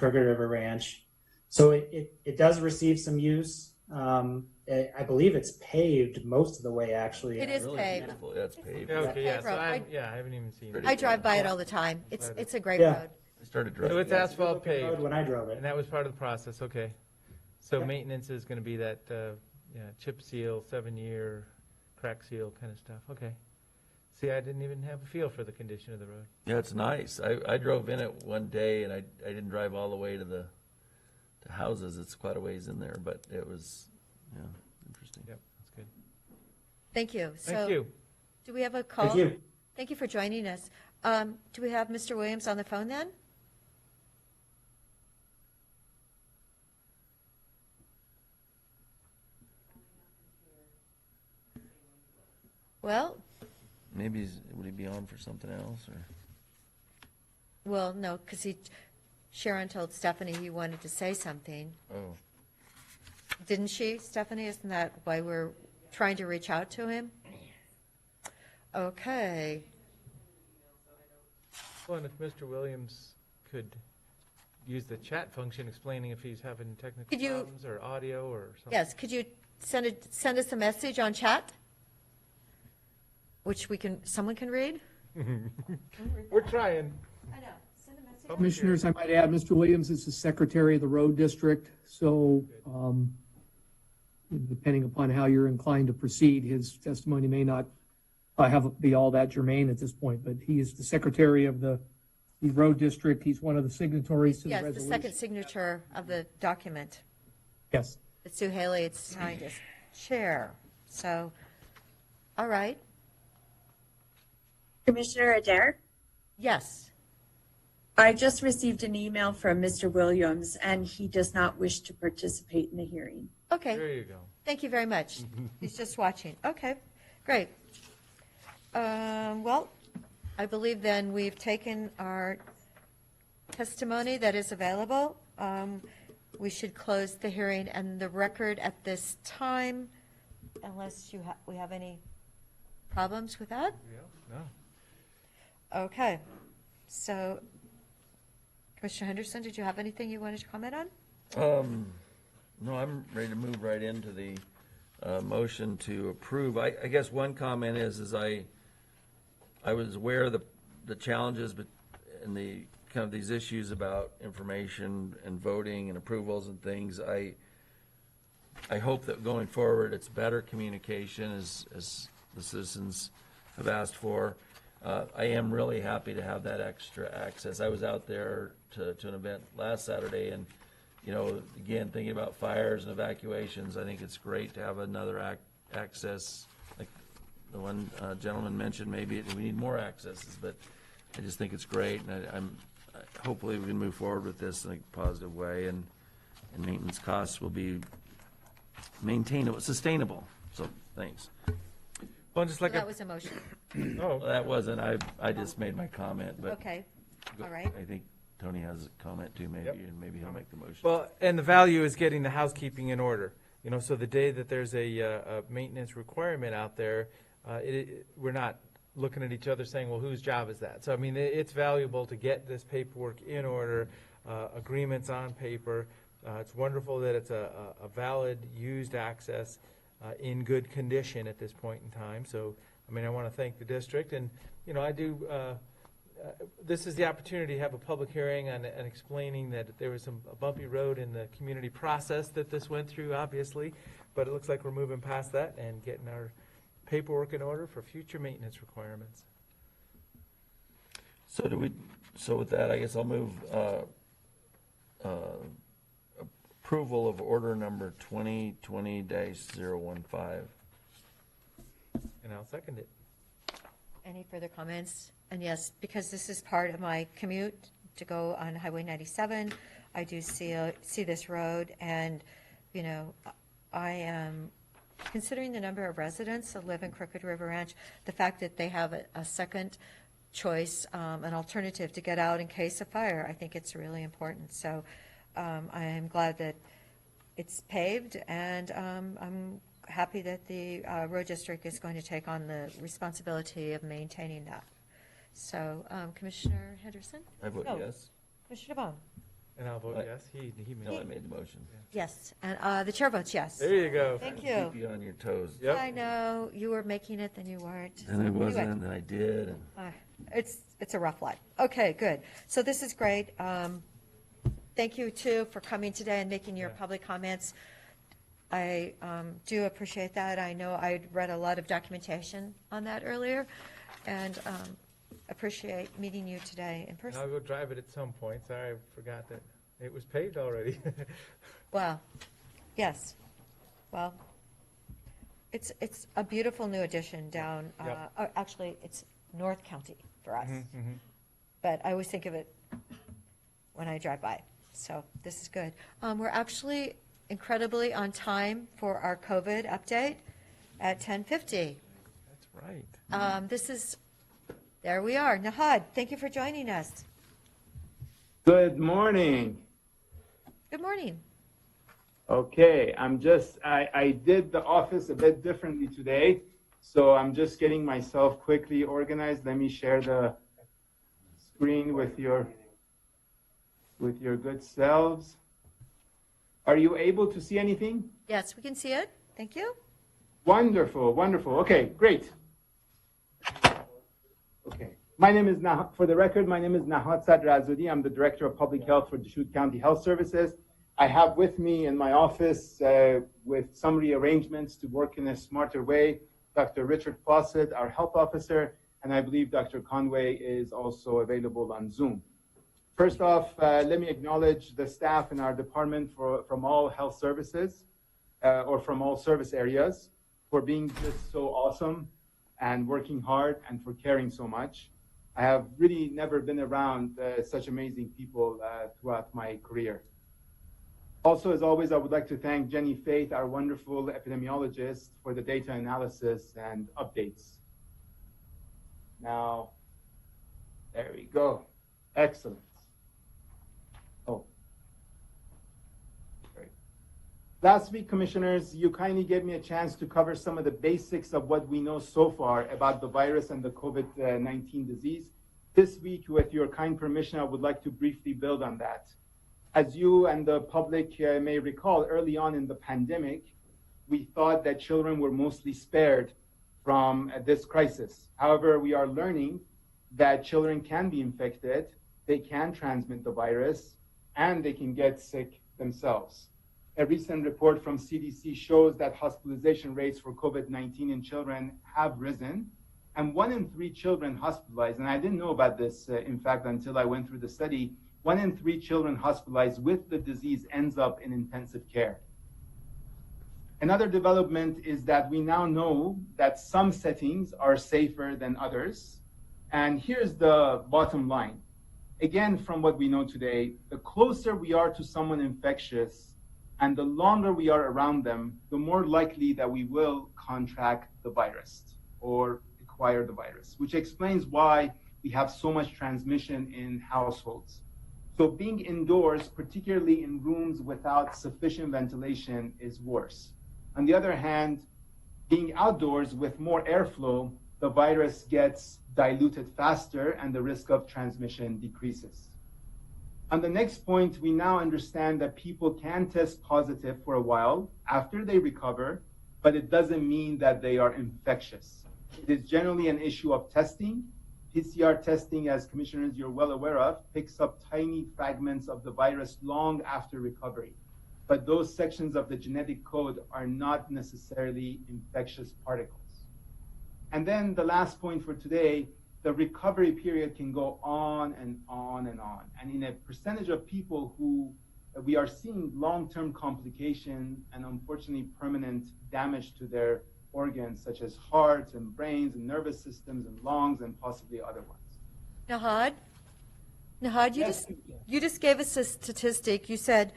River Ranch. So it does receive some use. I believe it's paved most of the way, actually. It is Really paved. beautiful. Yeah, it's paved. Okay, yeah, paved so road. I haven't even seen it. I drive by it all the time. It's a great Yeah. road. I started So driving. it's asphalt Road paved, when I drove it. and that was part of the process, okay. So Yeah. maintenance is going to be that, chip seal, 7-year, crack seal kind of stuff, okay. See, I didn't even have a feel for the condition of the road. Yeah, it's nice. I drove in it one day, and I didn't drive all the way to the houses. It's quite a ways in there, but it was, interesting. Yep, that's good. Thank you. Thank you. Do we have a call? Thank you. Thank you for joining us. Do we have Mr. Williams on the phone then? Well, Maybe would he be on for something else, or? well, no, because Sharon told Stephanie he wanted to say something. Oh, Didn't she, Stephanie? Isn't that why we're trying to reach out to him? Okay. Well, and if Mr. Williams could use the chat function explaining if he's having technical Could you- problems or audio or something. Yes, could you send us a message on chat? Which someone can read? We're trying. I know. Send a message. Commissioners, I might add, Mr. Williams is the secretary of the road district, so depending upon how you're inclined to proceed, his testimony may not be all that germane at this point, but he is the secretary of the road district. He's one of the signatories to the Yes, the resolution. second signature of the document. Yes. But Sue Haley had signed as chair. So, all right. Commissioner Adair, Yes. I just received an email from Mr. Williams, and he does not wish to participate in the hearing. Okay. There you go. Thank you very much. He's just watching. Okay, great. Well, I believe then we've taken our testimony that is available. We should close the hearing and the record at this time, unless we have any problems with that? Yeah, no. Okay, so Commissioner Henderson, did you have anything you wanted to comment on? No, I'm ready to move right into the motion to approve. I guess one comment is I was aware of the challenges and the kind of these issues about information and voting and approvals and things. I hope that going forward, it's better communication as the citizens have asked for. I am really happy to have that extra access. I was out there to an event last Saturday, and again, thinking about fires and evacuations, I think it's great to have another access. Like the one gentleman mentioned, maybe we need more accesses, but I just think it's great, and hopefully we can move forward with this in a positive way, and maintenance costs will be maintainable, sustainable. So thanks. Well, just like That was a motion. oh, Well, that wasn't. I just made my comment, but Okay, all right. I think Tony has a comment too, maybe, Yep. and maybe he'll make the motion. well, and the value is getting the housekeeping in order. So the day that there's a maintenance requirement out there, we're not looking at each other saying, well, whose job is that? So, I mean, it's valuable to get this paperwork in order, agreements on paper. It's wonderful that it's a valid, used access in good condition at this point in time. So, I mean, I want to thank the district, and, I do, this is the opportunity to have a public hearing and explaining that there was a bumpy road in the community process that this went through, obviously, but it looks like we're moving past that and getting our paperwork in order for future maintenance requirements. So with that, I guess I'll move approval of order number 2020-015. And I'll second it. Any further comments? And yes, because this is part of my commute to go on Highway 97, I do see this road, and, I am considering the number of residents that live in Crooked River Ranch, the fact that they have a second choice, an alternative to get out in case of fire, I think it's really important. So I am glad that it's paved, and I'm happy that the road district is going to take on the responsibility of maintaining that. So Commissioner Henderson? I vote No. yes. Commissioner Vaughn? And I'll vote Aye. yes. He No, I made made the motion. Yes, and the chair votes yes. There you go. Thank you. Keep you on your toes. Yep. I know, you were making it, then you weren't. And I wasn't, Anyway. and I did. It's a rough life. Okay, good. So this is great. Thank you, too, for coming today and making your Yeah. public comments. I do appreciate that. I know I'd read a lot of documentation on that earlier, and appreciate meeting you today in And person. I'll go drive it at some point. Sorry, I forgot that it was paved already. Well, yes. Well, it's a beautiful new addition down, Yep. actually, it's North County for us. Mm-hmm. But I always think of it when I drive by. So this is good. We're actually incredibly on time for our COVID update at 10:50. That's right. There we are. Nahad, thank you for joining us. Good morning. Good morning. Okay, I did the office a bit differently today, so I'm just getting myself quickly organized. Let me share the screen with your good selves. Are you able to see anything? Yes, we can see it. Thank you. Wonderful, wonderful. Okay, great. Okay. For the record, my name is Nahat Sadrazudi. I'm the Director of Public Health for Deschutes County Health Services. I have with me in my office, with some rearrangements to work in a smarter way, Dr. Richard Fawcett, our health officer, and I believe Dr. Conway is also available on Zoom. First off, let me acknowledge the staff in our department from all health services or from all service areas for being just so awesome and working hard and for caring so much. I have really never been around such amazing people throughout my career. Also, as always, I would like to thank Jenny Faith, our wonderful epidemiologist, for the data analysis and updates. Now, there we go. Excellent. Oh, great. Last week, commissioners, you kindly gave me a chance to cover some of the basics of what we know so far about the virus and the COVID-19 disease. This week, with your kind permission, I would like to briefly build on that. As you and the public may recall, early on in the pandemic, we thought that children were mostly spared from this crisis. However, we are learning that children can be infected, they can transmit the virus, and they can get sick themselves. A recent report from CDC shows that hospitalization rates for COVID-19 in children have risen, and 1 in 3 children hospitalized, and I didn't know about this, in fact, until I went through the study, 1 in 3 children hospitalized with the disease ends up in intensive care. Another development is that we now know that some settings are safer than others. And here's the bottom line. Again, from what we know today, the closer we are to someone infectious and the longer we are around them, the more likely that we will contract the virus or acquire the virus, which explains why we have so much transmission in households. So being indoors, particularly in rooms without sufficient ventilation, is worse. On the other hand, being outdoors with more airflow, the virus gets diluted faster and the risk of transmission decreases. On the next point, we now understand that people can test positive for a while after they recover, but it doesn't mean that they are infectious. It is generally an issue of testing. PCR testing, as commissioners you're well aware of, picks up tiny fragments of the virus long after recovery. But those sections of the genetic code are not necessarily infectious particles. And then the last point for today, the recovery period can go on and on and on. And in a percentage of people who we are seeing long-term complication and unfortunately permanent damage to their organs, such as hearts and brains and nervous systems and lungs and possibly other ones. Nahad, Yes. you just gave us a statistic. You said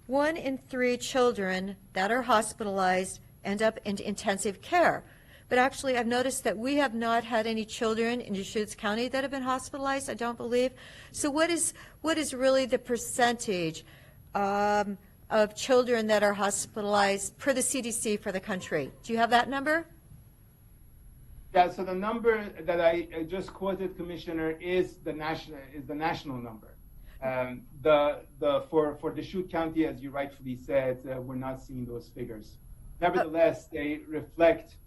1 in 3 children that are hospitalized end up in intensive care. But actually, I've noticed that we have not had any children in Deschutes County that have been hospitalized, I don't believe. So what is really the percentage of children that are hospitalized per the CDC for the country? Do you have that number? Yeah, so the number that I just quoted, Commissioner, is the national number. For Deschutes County, as you rightfully said, we're not seeing those figures. Nevertheless, they reflect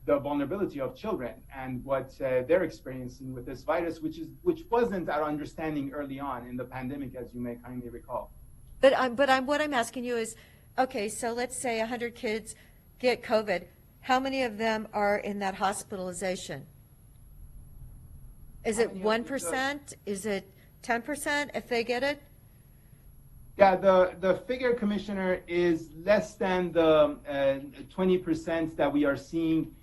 the vulnerability of children and what they're experiencing with this virus, which wasn't our understanding early on in the pandemic, as you may kindly recall. But what I'm asking you is, okay, so let's say 100 kids get COVID. How many of them are in that hospitalization? Is it 1%? Is it 10% if they get it? Yeah, the figure, Commissioner, is less than the 20% that we are seeing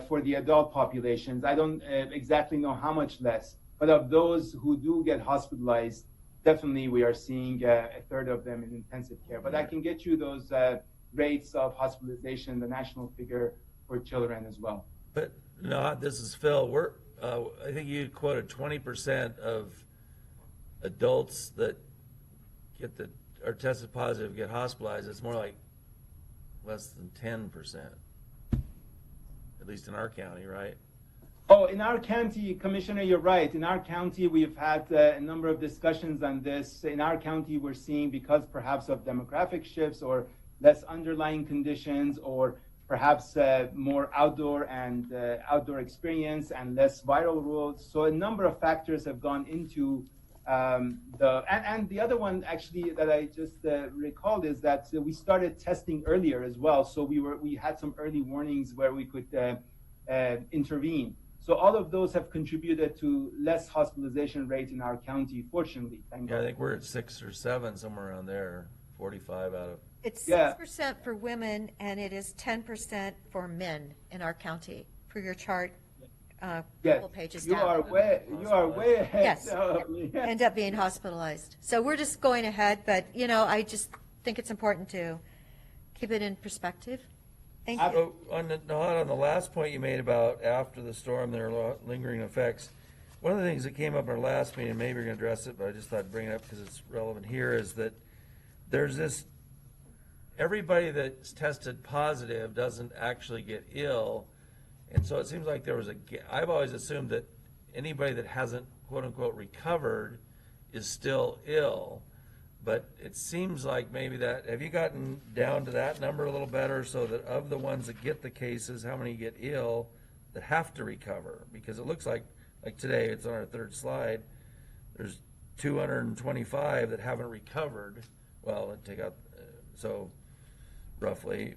for the adult populations. I don't exactly know how much less, but of those who do get hospitalized, definitely we are seeing a third of them in intensive care. But I can get you those rates of hospitalization, the national figure for children as well. But no, this is Phil. I think you quoted 20% of adults that are tested positive get hospitalized. It's more like less than 10%, at least in our county, right? Oh, in our county, Commissioner, you're right. In our county, we've had a number of discussions on this. In our county, we're seeing, because perhaps of demographic shifts or less underlying conditions, or perhaps more outdoor experience and less viral loads. So a number of factors have gone into and the other one actually that I just recalled is that we started testing earlier as well. So we had some early warnings where we could intervene. So all of those have contributed to less hospitalization rate in our county, fortunately. Thank Yeah, I God. think we're at 6 or 7, somewhere around there, 45 out of, It's Yeah. 6% for women, and it is 10% for men in our county, for your chart, Yes, couple pages you down. are way ahead Yes, of me. end up being hospitalized. So we're just going ahead, but, I just think it's important to keep it in perspective. Thank you. so on the last point you made about after the storm, there are lingering effects. One of the things that came up in our last meeting, maybe we're gonna address it, but I just thought I'd bring it up because it's relevant here, is that there's this, everybody that's tested positive doesn't actually get ill. And so it seems like there was I've always assumed that anybody that hasn't quote unquote recovered is still ill. But it seems like maybe have you gotten down to that number a little better so that of the ones that get the cases, how many get ill that have to recover? Because it looks like today, it's on our third slide, there's 225 that haven't recovered. Well, take out, so roughly,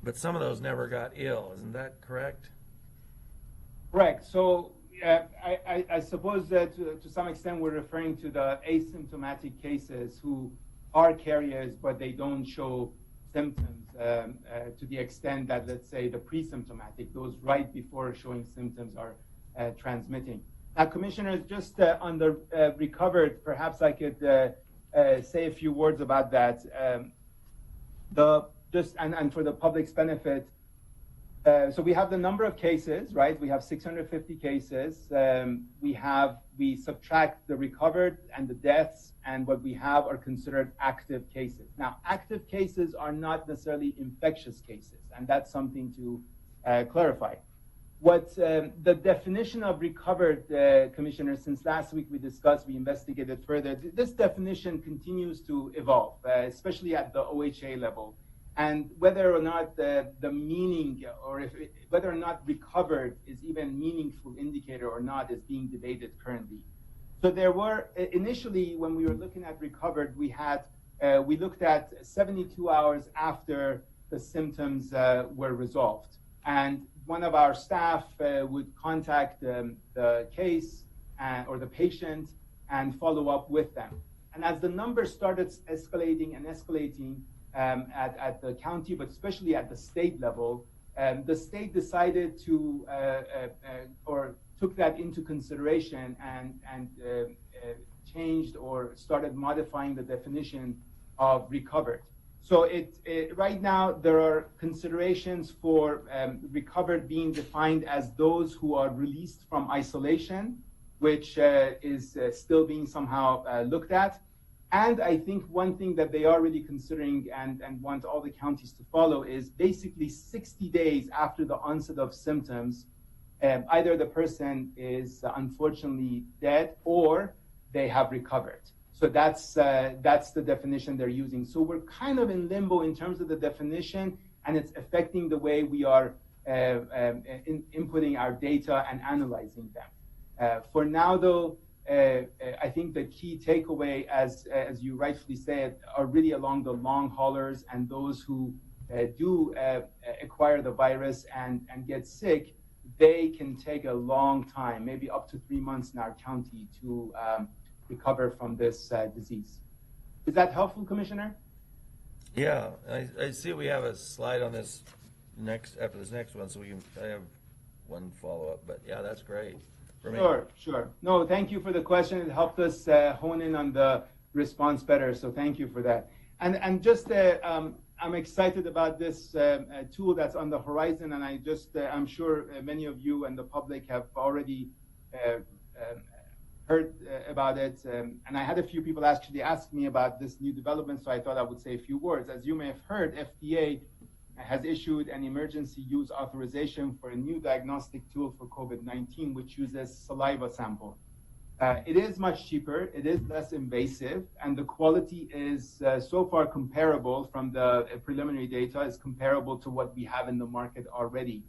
but some of those never got ill. Isn't that correct? Correct. So I suppose that to some extent we're referring to the asymptomatic cases who are carriers, but they don't show symptoms to the extent that, let's say, the pre-symptomatic, those right before showing symptoms are transmitting. Now, Commissioners, just on the recovered, perhaps I could say a few words about that. And for the public's benefit, so we have the number of cases, right? We have 650 cases. We subtract the recovered and the deaths, and what we have are considered active cases. Now, active cases are not necessarily infectious cases, and that's something to clarify. What the definition of recovered, Commissioner, since last week we investigated further, this definition continues to evolve, especially at the OHA level. And whether or not the meaning, or whether or not recovered is even meaningful indicator or not, is being debated currently. So there were, initially when we were looking at recovered, we looked at 72 hours after the symptoms were resolved. And one of our staff would contact the case or the patient and follow up with them. And as the numbers started escalating at the county, but especially at the state level, the state decided to or took that into consideration and changed or started modifying the definition of recovered. So right now there are considerations for recovered being defined as those who are released from isolation, which is still being somehow looked at. And I think one thing that they are really considering and want all the counties to follow is basically 60 days after the onset of symptoms, either the person is unfortunately dead or they have recovered. So that's the definition they're using. So we're kind of in limbo in terms of the definition, and it's affecting the way we are inputting our data and analyzing them. For now, though, I think the key takeaway, as you rightfully said, are really along the long haulers and those who do acquire the virus and get sick. They can take a long time, maybe up to 3 months in our county to recover from this disease. Is that helpful, Commissioner? Yeah, I see we have a slide on this after this next one, so I have one follow-up, but yeah, that's great. Sure. No, thank you for the question. It helped us hone in on the response better, so thank you for that. And just, I'm excited about this tool that's on the horizon, and I'm sure many of you and the public have already heard about it. And I had a few people actually ask me about this new development, so I thought I would say a few words. As you may have heard, FDA has issued an emergency use authorization for a new diagnostic tool for COVID-19, which uses saliva sample. It is much cheaper, it is less invasive, and the quality is so far comparable from the preliminary data, is comparable to what we have in the market already.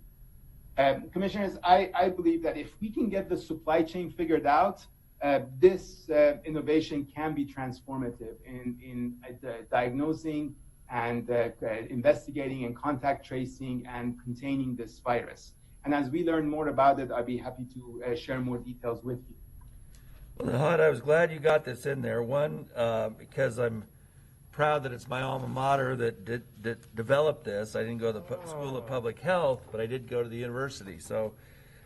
Commissioners, I believe that if we can get the supply chain figured out, this innovation can be transformative in diagnosing and investigating and contact tracing and containing this virus. And as we learn more about it, I'd be happy to share more details with you. Well, Nahad, I was glad you got this in there. One, because I'm proud that it's my alma mater that developed this. I didn't go to the School of Public Health, but I did go to the university. So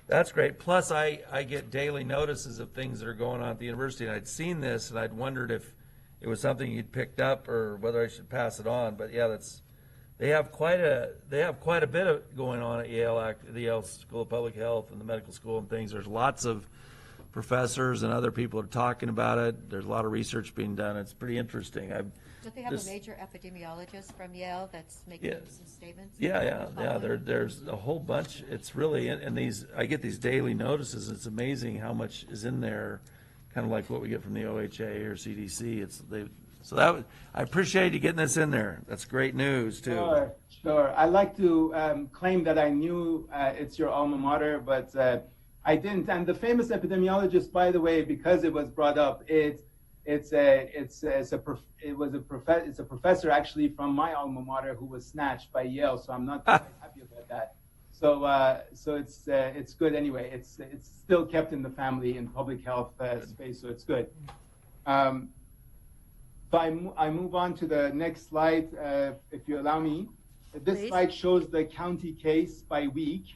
that's great. Plus, I get daily notices of things that are going on at the university, and I'd seen this, and I'd wondered if it was something you'd picked up or whether I should pass it on. But yeah, they have quite a bit of going on at the Yale School of Public Health and the medical school and things. There's lots of professors and other people are talking about it. There's a lot of research being done. It's pretty interesting. Don't they have a major epidemiologist from Yale that's making some statements? Yeah. There's a whole bunch. It's really, and I get these daily notices. It's amazing how much is in there, kind of like what we get from the OHA or CDC. I appreciate you getting this in there. That's great news too. Sure. I like to claim that I knew it's your alma mater, but I didn't. And the famous epidemiologist, by the way, because it was brought up, it's a professor actually from my alma mater who was snatched by Yale. So I'm not very happy about that. So it's good anyway. It's still kept in the family in public health space, so it's good. So I move on to the next slide, if you allow me. This Please. slide shows the county case by week.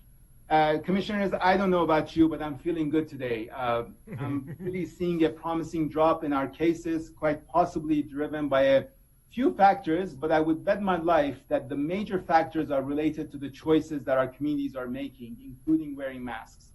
Commissioners, I don't know about you, but I'm feeling good today. I'm really seeing a promising drop in our cases, quite possibly driven by a few factors, but I would bet my life that the major factors are related to the choices that our communities are making, including wearing masks.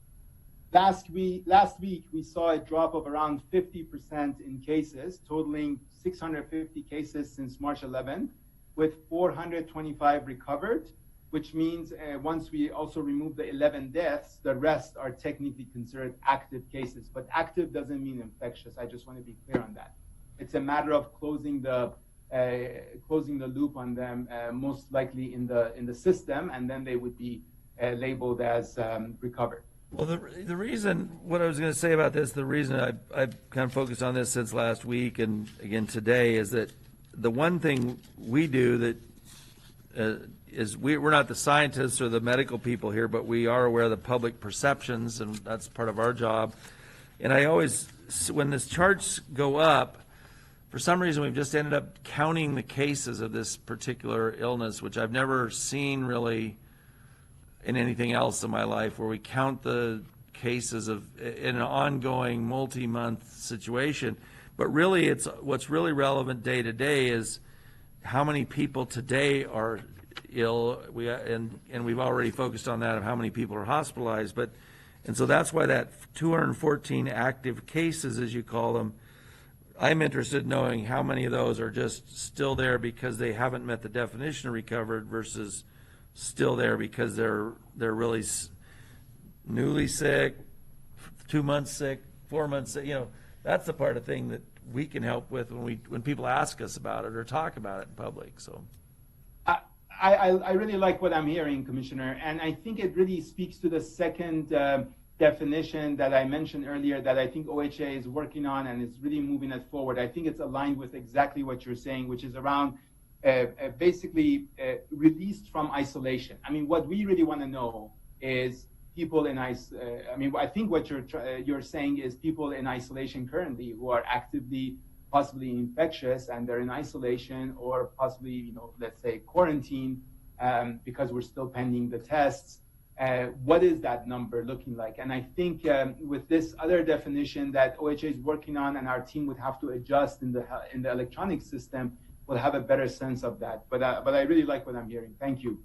Last week, we saw a drop of around 50% in cases, totaling 650 cases since March 11, with 425 recovered, which means once we also remove the 11 deaths, the rest are technically considered active cases. But active doesn't mean infectious. I just want to be clear on that. It's a matter of closing the loop on them, most likely in the system, and then they would be labeled as recovered. Well, the reason, what I was going to say about this, the reason I've kind of focused on this since last week and again today is that the one thing we do that is we're not the scientists or the medical people here, but we are aware of the public perceptions, and that's part of our job. And I always, when these charts go up, for some reason we've just ended up counting the cases of this particular illness, which I've never seen really in anything else in my life, where we count the cases in an ongoing multi-month situation. But really, what's really relevant day to day is how many people today are ill. And we've already focused on that of how many people are hospitalized. And so that's why that 214 active cases, as you call them, I'm interested in knowing how many of those are just still there because they haven't met the definition of recovered versus still there because they're really newly sick, 2 months sick, 4 months sick. That's the part of thing that we can help with when people ask us about it or talk about it in public. So I really like what I'm hearing, Commissioner, and I think it really speaks to the second definition that I mentioned earlier that I think OHA is working on and is really moving it forward. I think it's aligned with exactly what you're saying, which is around basically released from isolation. I mean, what we really want to know is people in I think what you're saying is people in isolation currently who are actively possibly infectious and they're in isolation or possibly, let's say quarantine because we're still pending the tests. What is that number looking like? And I think with this other definition that OHA is working on and our team would have to adjust in the electronic system, we'll have a better sense of that. But I really like what I'm hearing. Thank you.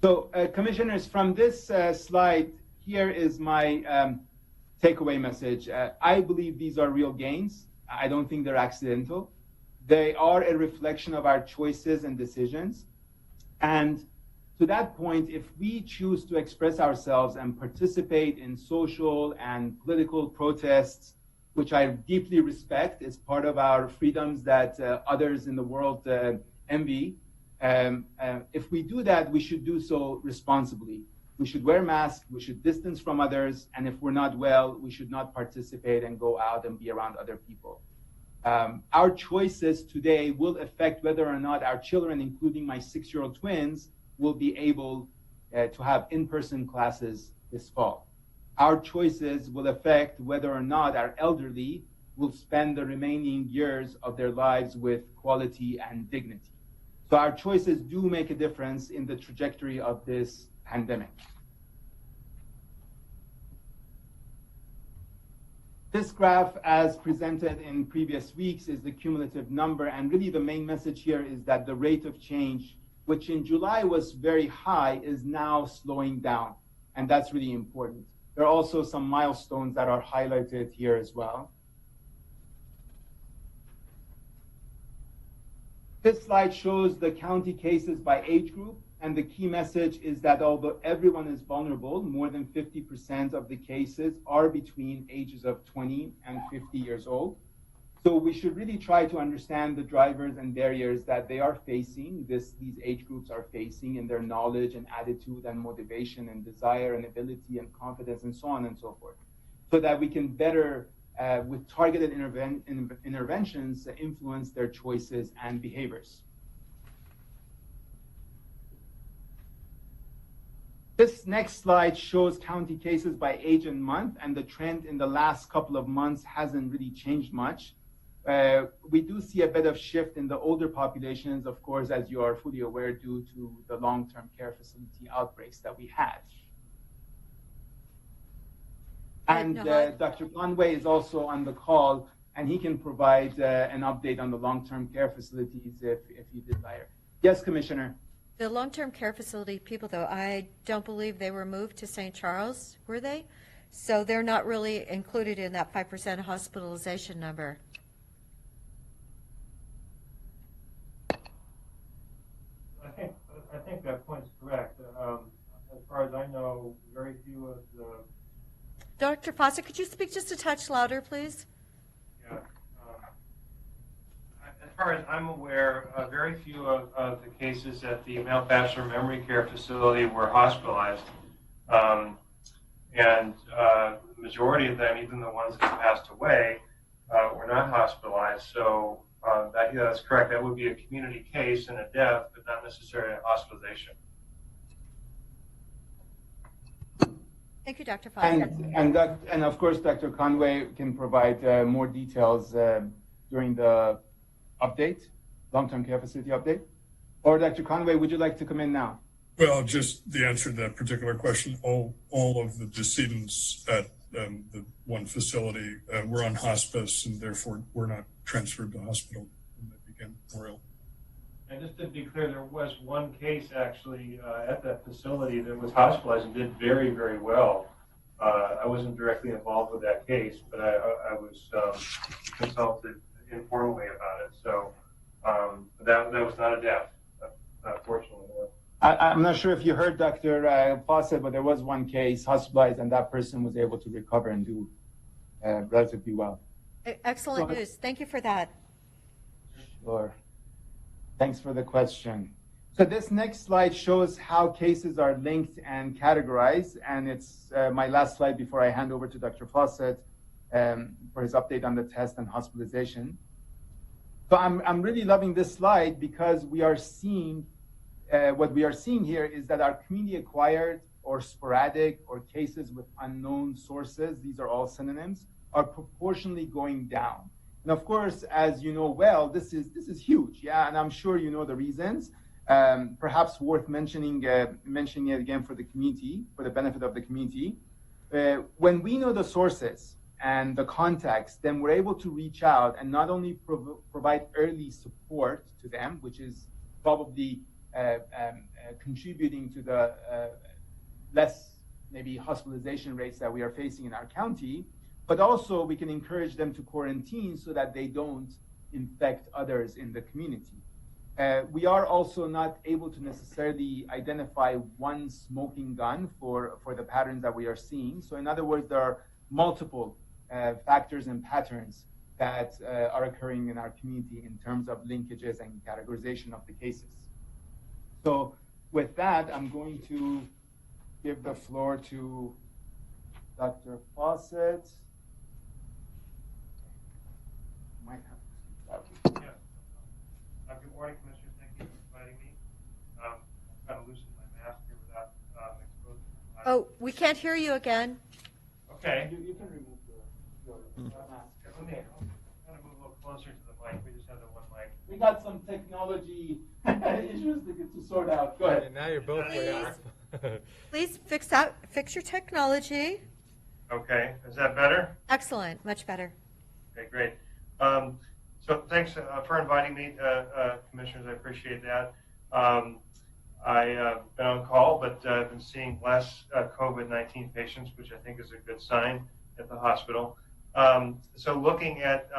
So, commissioners, from this slide, here is my takeaway message. I believe these are real gains. I don't think they're accidental. They are a reflection of our choices and decisions. And to that point, if we choose to express ourselves and participate in social and political protests, which I deeply respect, is part of our freedoms that others in the world envy. If we do that, we should do so responsibly. We should wear masks, we should distance from others, and if we're not well, we should not participate and go out and be around other people. Our choices today will affect whether or not our children, including my 6-year-old twins, will be able to have in-person classes this fall. Our choices will affect whether or not our elderly will spend the remaining years of their lives with quality and dignity. So our choices do make a difference in the trajectory of this pandemic. This graph, as presented in previous weeks, is the cumulative number, and really the main message here is that the rate of change, which in July was very high, is now slowing down, and that's really important. There are also some milestones that are highlighted here as well. This slide shows the county cases by age group, and the key message is that although everyone is vulnerable, more than 50% of the cases are between ages of 20 and 50 years old. So we should really try to understand the drivers and barriers that they are facing, these age groups are facing in their knowledge and attitude and motivation and desire and ability and confidence and so on and so forth, so that we can better, with targeted interventions, influence their choices and behaviors. This next slide shows county cases by age and month, and the trend in the last couple of months hasn't really changed much. We do see a bit of shift in the older populations, of course, as you are fully aware, due to the long-term care facility outbreaks that we had. And Dr. Conway is also on the call, and he can provide an update on the long-term care facilities if you desire. Yes, Commissioner. The long-term care facility people, though, I don't believe they were moved to St. Charles, were they? So they're not really included in that 5% hospitalization number. I think that point's correct. As far as I know, very few of the... Dr. Fawcett, could you speak just a touch louder, please? Yeah. As far as I'm aware, very few of the cases at the Mount Bachelor Memory Care Facility were hospitalized. And the majority of them, even the ones that passed away, were not hospitalized. So that's correct. That would be a community case and a death, but not necessarily a hospitalization. Thank you, Dr. Fawcett. And of course, Dr. Conway can provide more details during the update, long-term care facility update. Or Dr. Conway, would you like to come in now? Well, just the answer to that particular question, all of the decedents at the one facility were on hospice and therefore were not transferred to hospital when they became more ill. And just to be clear, there was one case actually at that facility that was hospitalized and did very, very well. I wasn't directly involved with that case, but I was consulted informally about it. So that was not a death, unfortunately. I'm not sure if you heard Dr. Fawcett, but there was one case hospitalized and that person was able to recover and do relatively well. Excellent news. Thank you for that. Sure. Thanks for the question. So this next slide shows how cases are linked and categorized, and it's my last slide before I hand over to Dr. Fawcett for his update on the test and hospitalization. So I'm really loving this slide because we are seeing, what we are seeing here is that our community acquired or sporadic or cases with unknown sources, these are all synonyms, are proportionally going down. And of course, as you know well, this is huge, yeah, and I'm sure you know the reasons. Perhaps worth mentioning it again for the community, for the benefit of the community. When we know the sources and the context, then we're able to reach out and not only provide early support to them, which is probably contributing to the less maybe hospitalization rates that we are facing in our county, but also we can encourage them to quarantine so that they don't infect others in the community. We are also not able to necessarily identify one smoking gun for the patterns that we are seeing. So in other words, there are multiple factors and patterns that are occurring in our community in terms of linkages and categorization of the cases. So with that, I'm going to give the floor to Dr. Fawcett. Might have to speak loudly. Good morning, Commissioners. Thank you for inviting me. I'm trying to loosen my mask here without Oh, we can't hear you again. Okay. You can remove the mask. Let me kind of move a little closer to the mic. We just have the one mic. We got some technology issues to sort out. Go ahead. And now you're both way off. Please fix your technology. Okay, is that better? Excellent, much better. Okay, great. So thanks for inviting me, commissioners. I appreciate that. I've been on call, but I've been seeing less COVID-19 patients, which I think is a good sign at the hospital. So looking at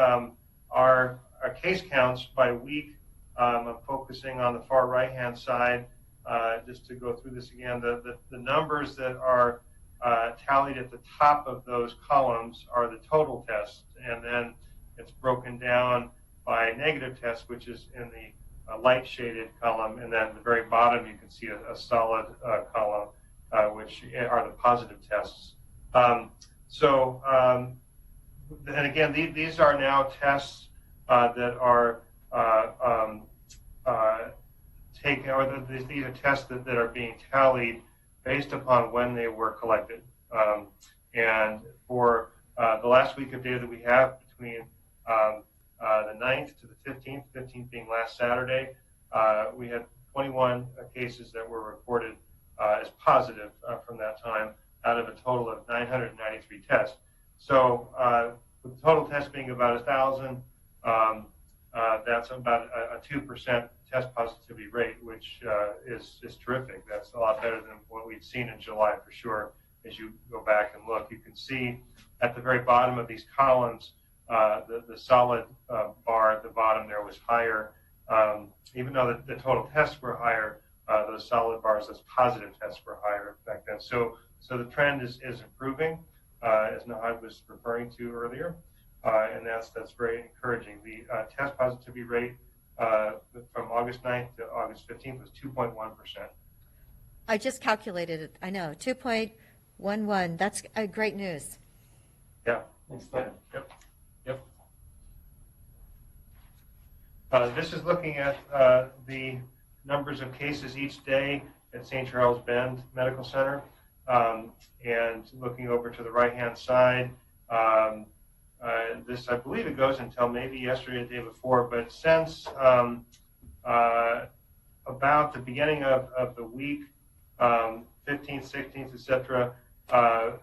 our case counts by week, I'm focusing on the far right-hand side. Just to go through this again, the numbers that are tallied at the top of those columns are the total tests, and then it's broken down by negative tests, which is in the light shaded column, and then at the very bottom you can see a solid column, which are the positive tests. And again, these are now tests that are taken, or these are tests that are being tallied based upon when they were collected. And for the last week of data that we have between the 9th to the 15th, 15th being last Saturday, we had 21 cases that were reported as positive from that time out of a total of 993 tests. So with the total test being about 1,000, that's about a 2% test positivity rate, which is terrific. That's a lot better than what we've seen in July for sure. As you go back and look, you can see at the very bottom of these columns, the solid bar at the bottom there was higher. Even though the total tests were higher, those solid bars, those positive tests were higher back then. So the trend is improving, as Nahad was referring to earlier, and that's very encouraging. The test positivity rate from August 9th to August 15th was 2.1%. I just calculated it. I know, 2.11. That's great news. Yeah. Next slide. Yep. This is looking at the numbers of cases each day at St. Charles Bend Medical Center, and looking over to the right-hand side. This, I believe it goes until maybe yesterday or the day before, but since about the beginning of the week, 15th, 16th, etc.,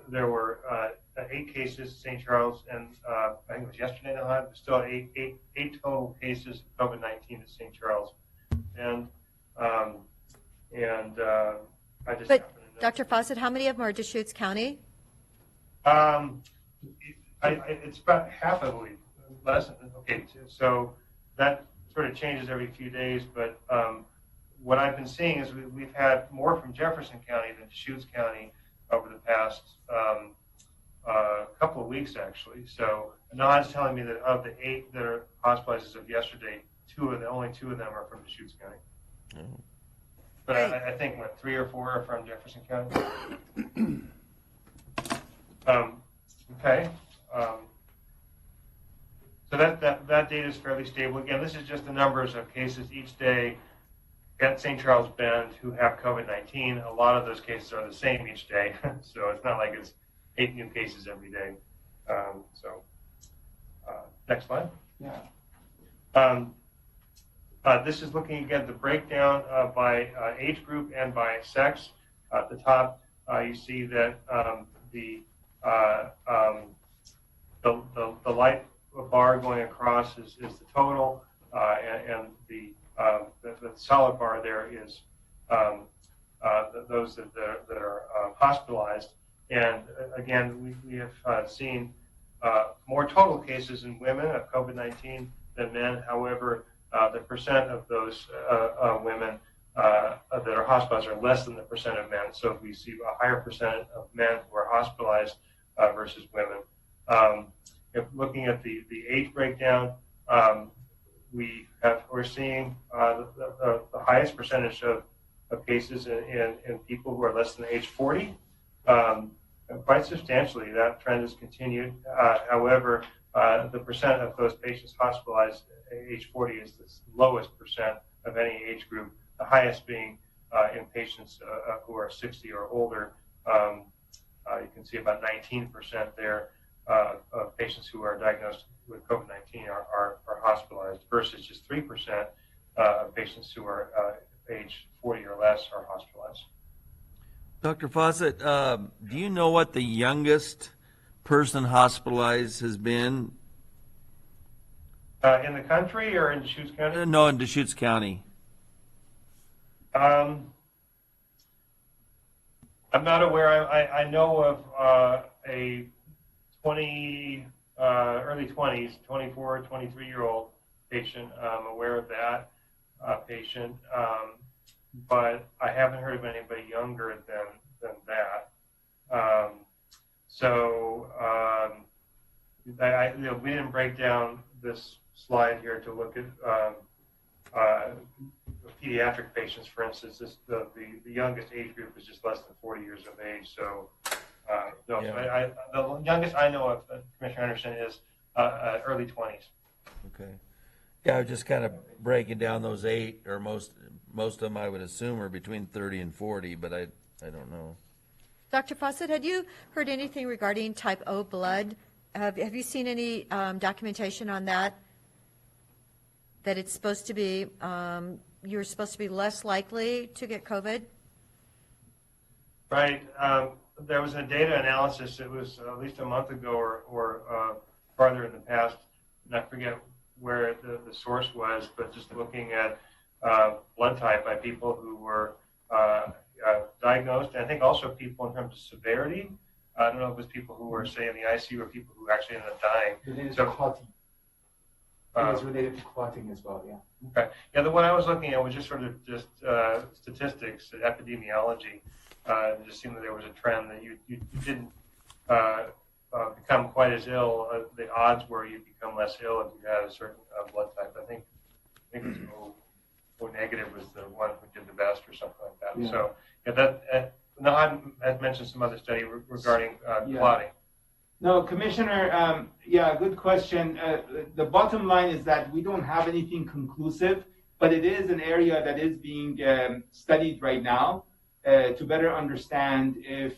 there were 8 cases at St. Charles, and I think it was yesterday, there was still eight total cases of COVID-19 at St. Charles. And I just But Dr. Fawcett, how many of them are Deschutes County? It's about half, I believe, less than, okay, so that sort of changes every few days, but what I've been seeing is we've had more from Jefferson County than Deschutes County over the past couple of weeks, actually. So Nahad's telling me that of the 8 that are hospitalized as of yesterday, only two of them are from Deschutes County. Oh. But I think, 3 or 4 are from Jefferson County? Okay. So that data is fairly stable. Again, this is just the numbers of cases each day at St. Charles Bend who have COVID-19. A lot of those cases are the same each day, so it's not like it's 8 new cases every day. Next slide. Yeah. This is looking again at the breakdown by age group and by sex. At the top, you see that the light bar going across is the total, and the solid bar there is those that are hospitalized. And again, we have seen more total cases in women of COVID-19 than men. However, the percent of those women that are hospitalized are less than the percent of men. So we see a higher percent of men who are hospitalized versus women. If looking at the age breakdown, we're seeing the highest percentage of cases in people who are less than age 40. Quite substantially, that trend has continued. However, the percent of those patients hospitalized at age 40 is the lowest percent of any age group, the highest being in patients who are 60 or older. You can see about 19% there of patients who are diagnosed with COVID-19 are hospitalized versus just 3% of patients who are age 40 or less are hospitalized. Dr. Fawcett, do you know what the youngest person hospitalized has been? In the country or in Deschutes County? No, in Deschutes County. I'm not aware. I know of a early 20s, 24, 23-year-old patient. I'm aware of that patient, but I haven't heard of anybody younger than that. We didn't break down this slide here to look at pediatric patients, for instance. The youngest age group is just less than 40 years of age. So, no, Yeah. the youngest I know of, Commissioner Anderson, is early 20s. Okay. Yeah, I was just kind of breaking down those 8, or most of them I would assume are between 30 and 40, but I don't know. Dr. Fawcett, had you heard anything regarding type O blood? Have you seen any documentation on that? That it's supposed to be, you're supposed to be less likely to get COVID? Right. There was a data analysis. It was at least a month ago or farther in the past, and I forget where the source was, but just looking at blood type by people who were diagnosed, and I think also people in terms of severity. I don't know if it was people who were, say, in the ICU or people who actually ended up dying. Related to clotting. It was related to clotting as well, yeah. Okay. Yeah, the one I was looking at was just sort of statistics, epidemiology. It just seemed that there was a trend that you didn't become quite as ill. The odds were you'd become less ill if you had a certain blood type. I think it was O negative was the one who did the best or something like that. Yeah. So yeah, that Nahad had mentioned some other study regarding clotting. No, Commissioner, yeah, good question. The bottom line is that we don't have anything conclusive, but it is an area that is being studied right now to better understand if,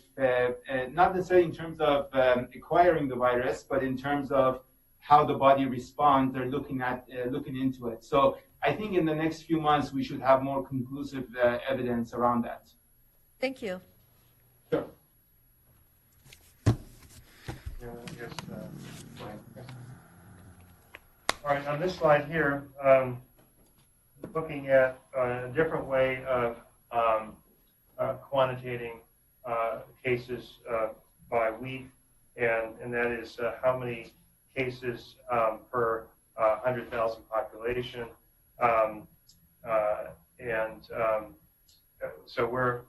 not necessarily in terms of acquiring the virus, but in terms of how the body responds. They're looking into it. So I think in the next few months we should have more conclusive evidence around that. Thank you. Sure. All right, on this slide here, looking at a different way of quantitating cases by week, and that is how many cases per 100,000 population. So we're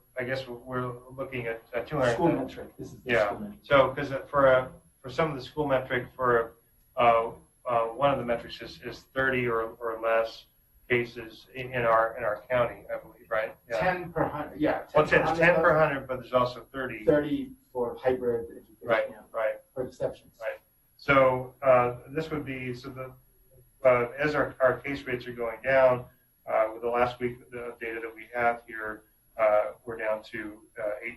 looking at 200. School metric. This is the school metric. So because for some of the school metric, for one of the metrics is 30 or less cases in our county, I believe, right? Yeah. 10 per 100. Yeah. 10 it's 10 per 100, but there's also 30. 30 for hybrid education. Right. Yeah. Right. For exceptions. Right. So this would be as our case rates are going down. With the last week the data that we have here, we're down to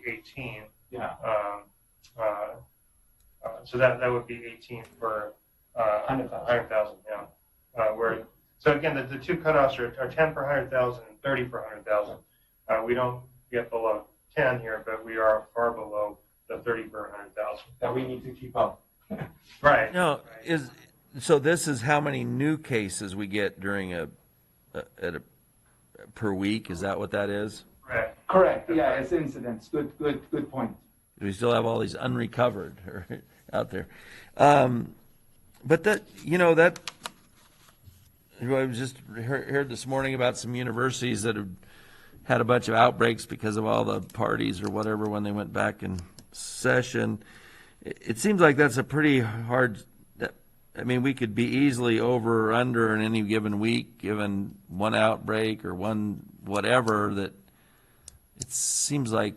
18. Yeah. So that would be 18 per 100,000. Yeah. So again, the two cutoffs are 10 per 100,000 and 30 per 100,000. We don't get below 10 here, but we are far below the 30 per 100,000. That we need to keep up. Right. No, so this is how many new cases we get during per week? Is that what that is? Correct. Yeah, it's incidents. Good point. We still have all these unrecovered out there. But that I just heard this morning about some universities that have had a bunch of outbreaks because of all the parties or whatever when they went back in session. It seems like that's a pretty hard. I mean, we could be easily over or under in any given week, given one outbreak or one whatever. That it seems like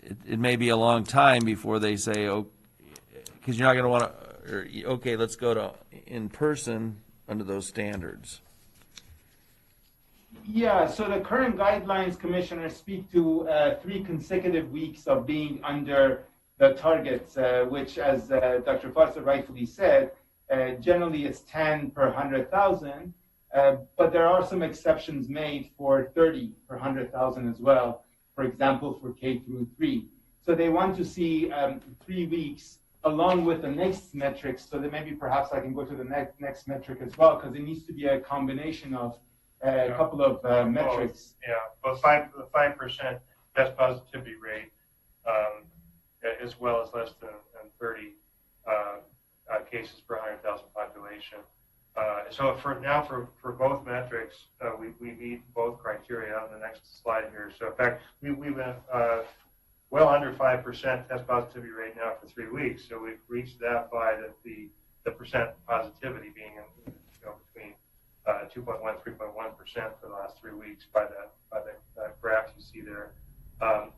it may be a long time before they say, oh, because you're not going to want to. Okay, let's go to in person under those standards. Yeah, so the current guidelines, Commissioner, speak to 3 consecutive weeks of being under the targets, which, as Dr. Foster rightfully said, generally it's 10 per 100,000, but there are some exceptions made for 30 per 100,000 as well, for example, for K through 3. So they want to see 3 weeks along with the next metrics, so that maybe perhaps I can go to the next metric as well, because it needs to be a combination of a couple of metrics. But 5% test positivity rate, as well as less than 30 cases per 100,000 population. So for both metrics, we meet both criteria on the next slide here. So in fact, we went well under 5% test positivity rate now for 3 weeks. So we've reached that by the percent positivity being between 2.1, 3.1% for the last 3 weeks by that graph you see there.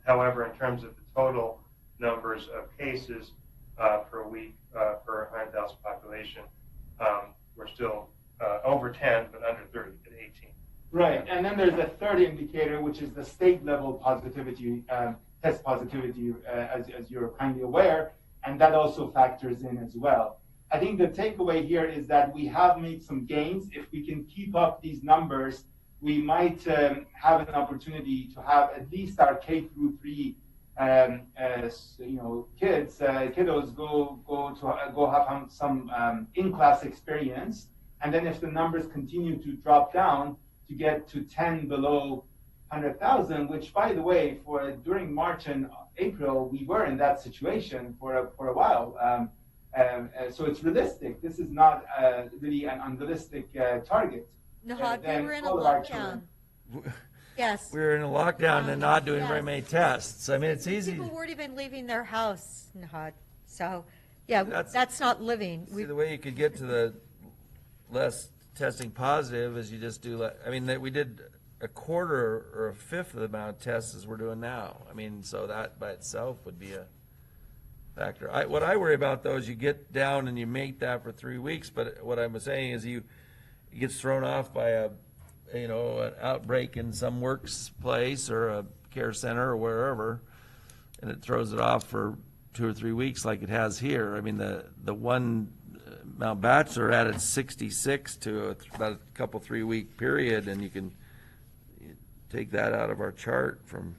However, in terms of the total numbers of cases per week per 100,000 population, we're still over 10, but under 30 at 18. Right, and then there's a third indicator, which is the state level positivity, test positivity, as you're kindly aware, and that also factors in as well. I think the takeaway here is that we have made some gains. If we can keep up these numbers, we might have an opportunity to have at least our K through 3 kiddos go have some in-class experience, and then if the numbers continue to drop down to get to 10 below 100,000, which, by the way, during March and April we were in that situation for a while. So it's realistic. This is not really an unrealistic target. Nahad, we were in a lockdown. Yes. We were in a lockdown and not doing very many tests. I mean, it's easy. People weren't even leaving their house, Nahad. So, yeah, that's not living. See, the way you could get to the less testing positive is you just do, I mean, we did a quarter or a fifth of the amount of tests as we're doing now. I mean, so that by itself would be a factor. What I worry about, though, is you get down and you make that for 3 weeks, but what I'm saying is it gets thrown off by an outbreak in some workplace or a care center or wherever, and it throws it off for 2 or 3 weeks like it has here. I mean, the one Mount Bachelor added 66 to about a couple 3 week period, and you can take that out of our chart from.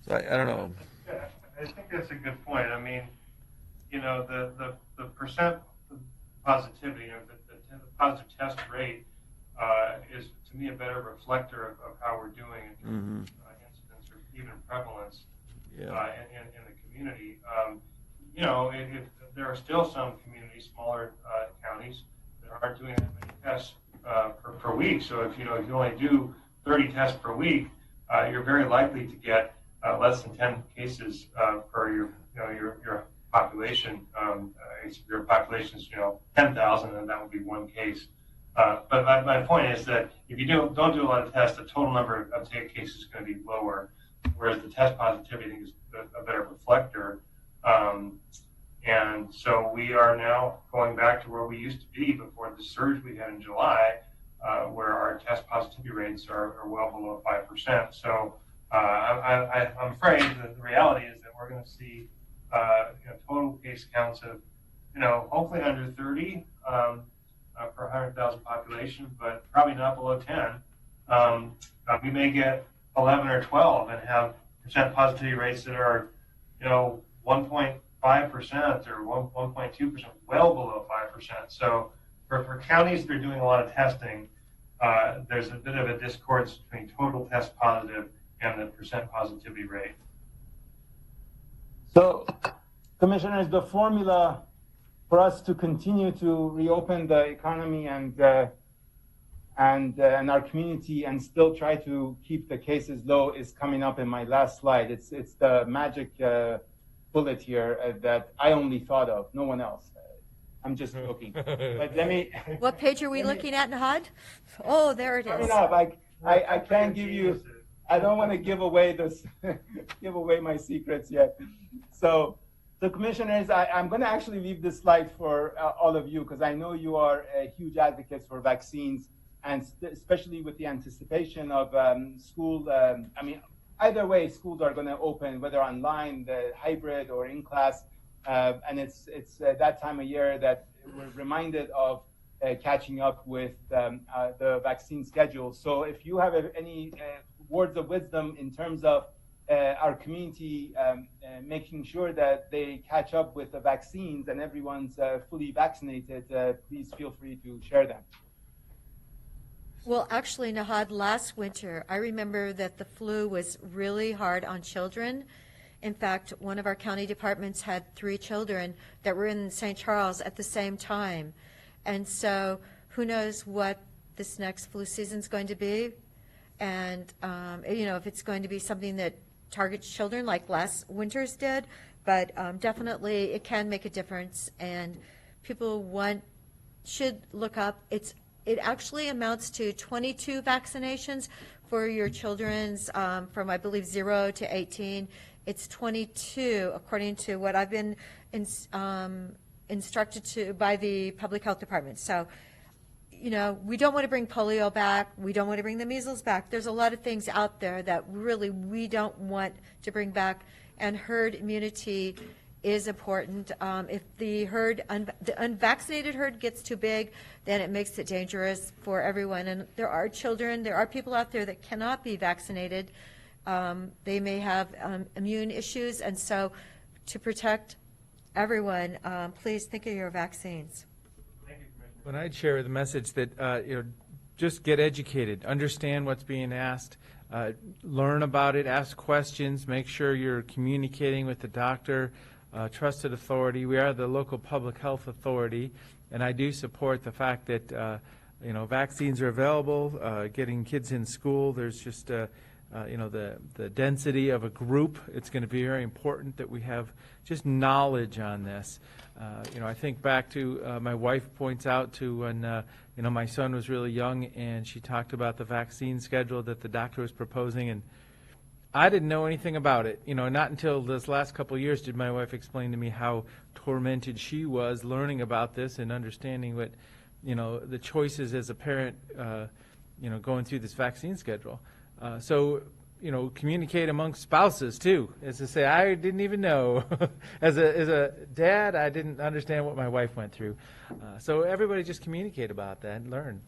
So I don't know. I think that's a good point. I mean, the percent positivity or the positive test rate is, to me, a better reflector of how we're doing in terms of incidence or even prevalence in the community. If there are still some communities, smaller counties, that aren't doing that many tests per week. So if you only do 30 tests per week, you're very likely to get less than 10 cases per your population. If your population is 10,000, then that would be 1 case. But my point is that if you don't do a lot of tests, the total number of cases is going to be lower, whereas the test positivity is a better reflector. And so we are now going back to where we used to be before the surge we had in July, where our test positivity rates are well below 5%. So I'm afraid that the reality is that we're going to see total case counts of hopefully under 30 per 100,000 population, but probably not below 10. We may get 11 or 12 and have percent positivity rates that are 1.5% or 1.2%, well below 5%. So for counties that are doing a lot of testing, there's a bit of a discordance between total test positive and the percent positivity rate. So, Commissioners, the formula for us to continue to reopen the economy and our community and still try to keep the cases low is coming up in my last slide. It's the magic bullet here that I only thought of, no one else. I'm just joking. But let me. What page are we looking at, Nahad? Oh, there it is. I can't give you. I don't want to give away give away my secrets yet. So, Commissioners, I'm going to actually leave this slide for all of you because I know you are huge advocates for vaccines and especially with the anticipation of school. I mean, either way, schools are going to open, whether online, the hybrid, or in class. And it's that time of year that we're reminded of catching up with the vaccine schedule. So if you have any words of wisdom in terms of our community making sure that they catch up with the vaccines and everyone's fully vaccinated, please feel free to share them. Well, actually, Nahad, last winter, I remember that the flu was really hard on children. In fact, one of our county departments had 3 children that were in St. Charles at the same time. And so who knows what this next flu season's going to be. And, if it's going to be something that targets children like last winter's did. But definitely it can make a difference. And people should look up. It actually amounts to 22 vaccinations for your children's from, I believe, 0 to 18. It's 22, according to what I've been instructed to by the public health department. So, we don't want to bring polio back. We don't want to bring the measles back. There's a lot of things out there that really we don't want to bring back. And herd immunity is important. If the unvaccinated herd gets too big, then it makes it dangerous for everyone. And there are people out there that cannot be vaccinated. They may have immune issues, and so to protect everyone, please think of your vaccines. When I'd share the message that just get educated, understand what's being asked, learn about it, ask questions, make sure you're communicating with the doctor, trusted authority. We are the local public health authority, and I do support the fact that vaccines are available, getting kids in school. There's just the density of a group. It's going to be very important that we have just knowledge on this. I think back to my wife points out to when my son was really young, and she talked about the vaccine schedule that the doctor was proposing, and I didn't know anything about it. Not until this last couple of years did my wife explain to me how tormented she was learning about this and understanding what the choices as a parent going through this vaccine schedule. So communicate amongst spouses too, as to say, I didn't even know. as a dad, I didn't understand what my wife went through. So everybody just communicate about that and learn.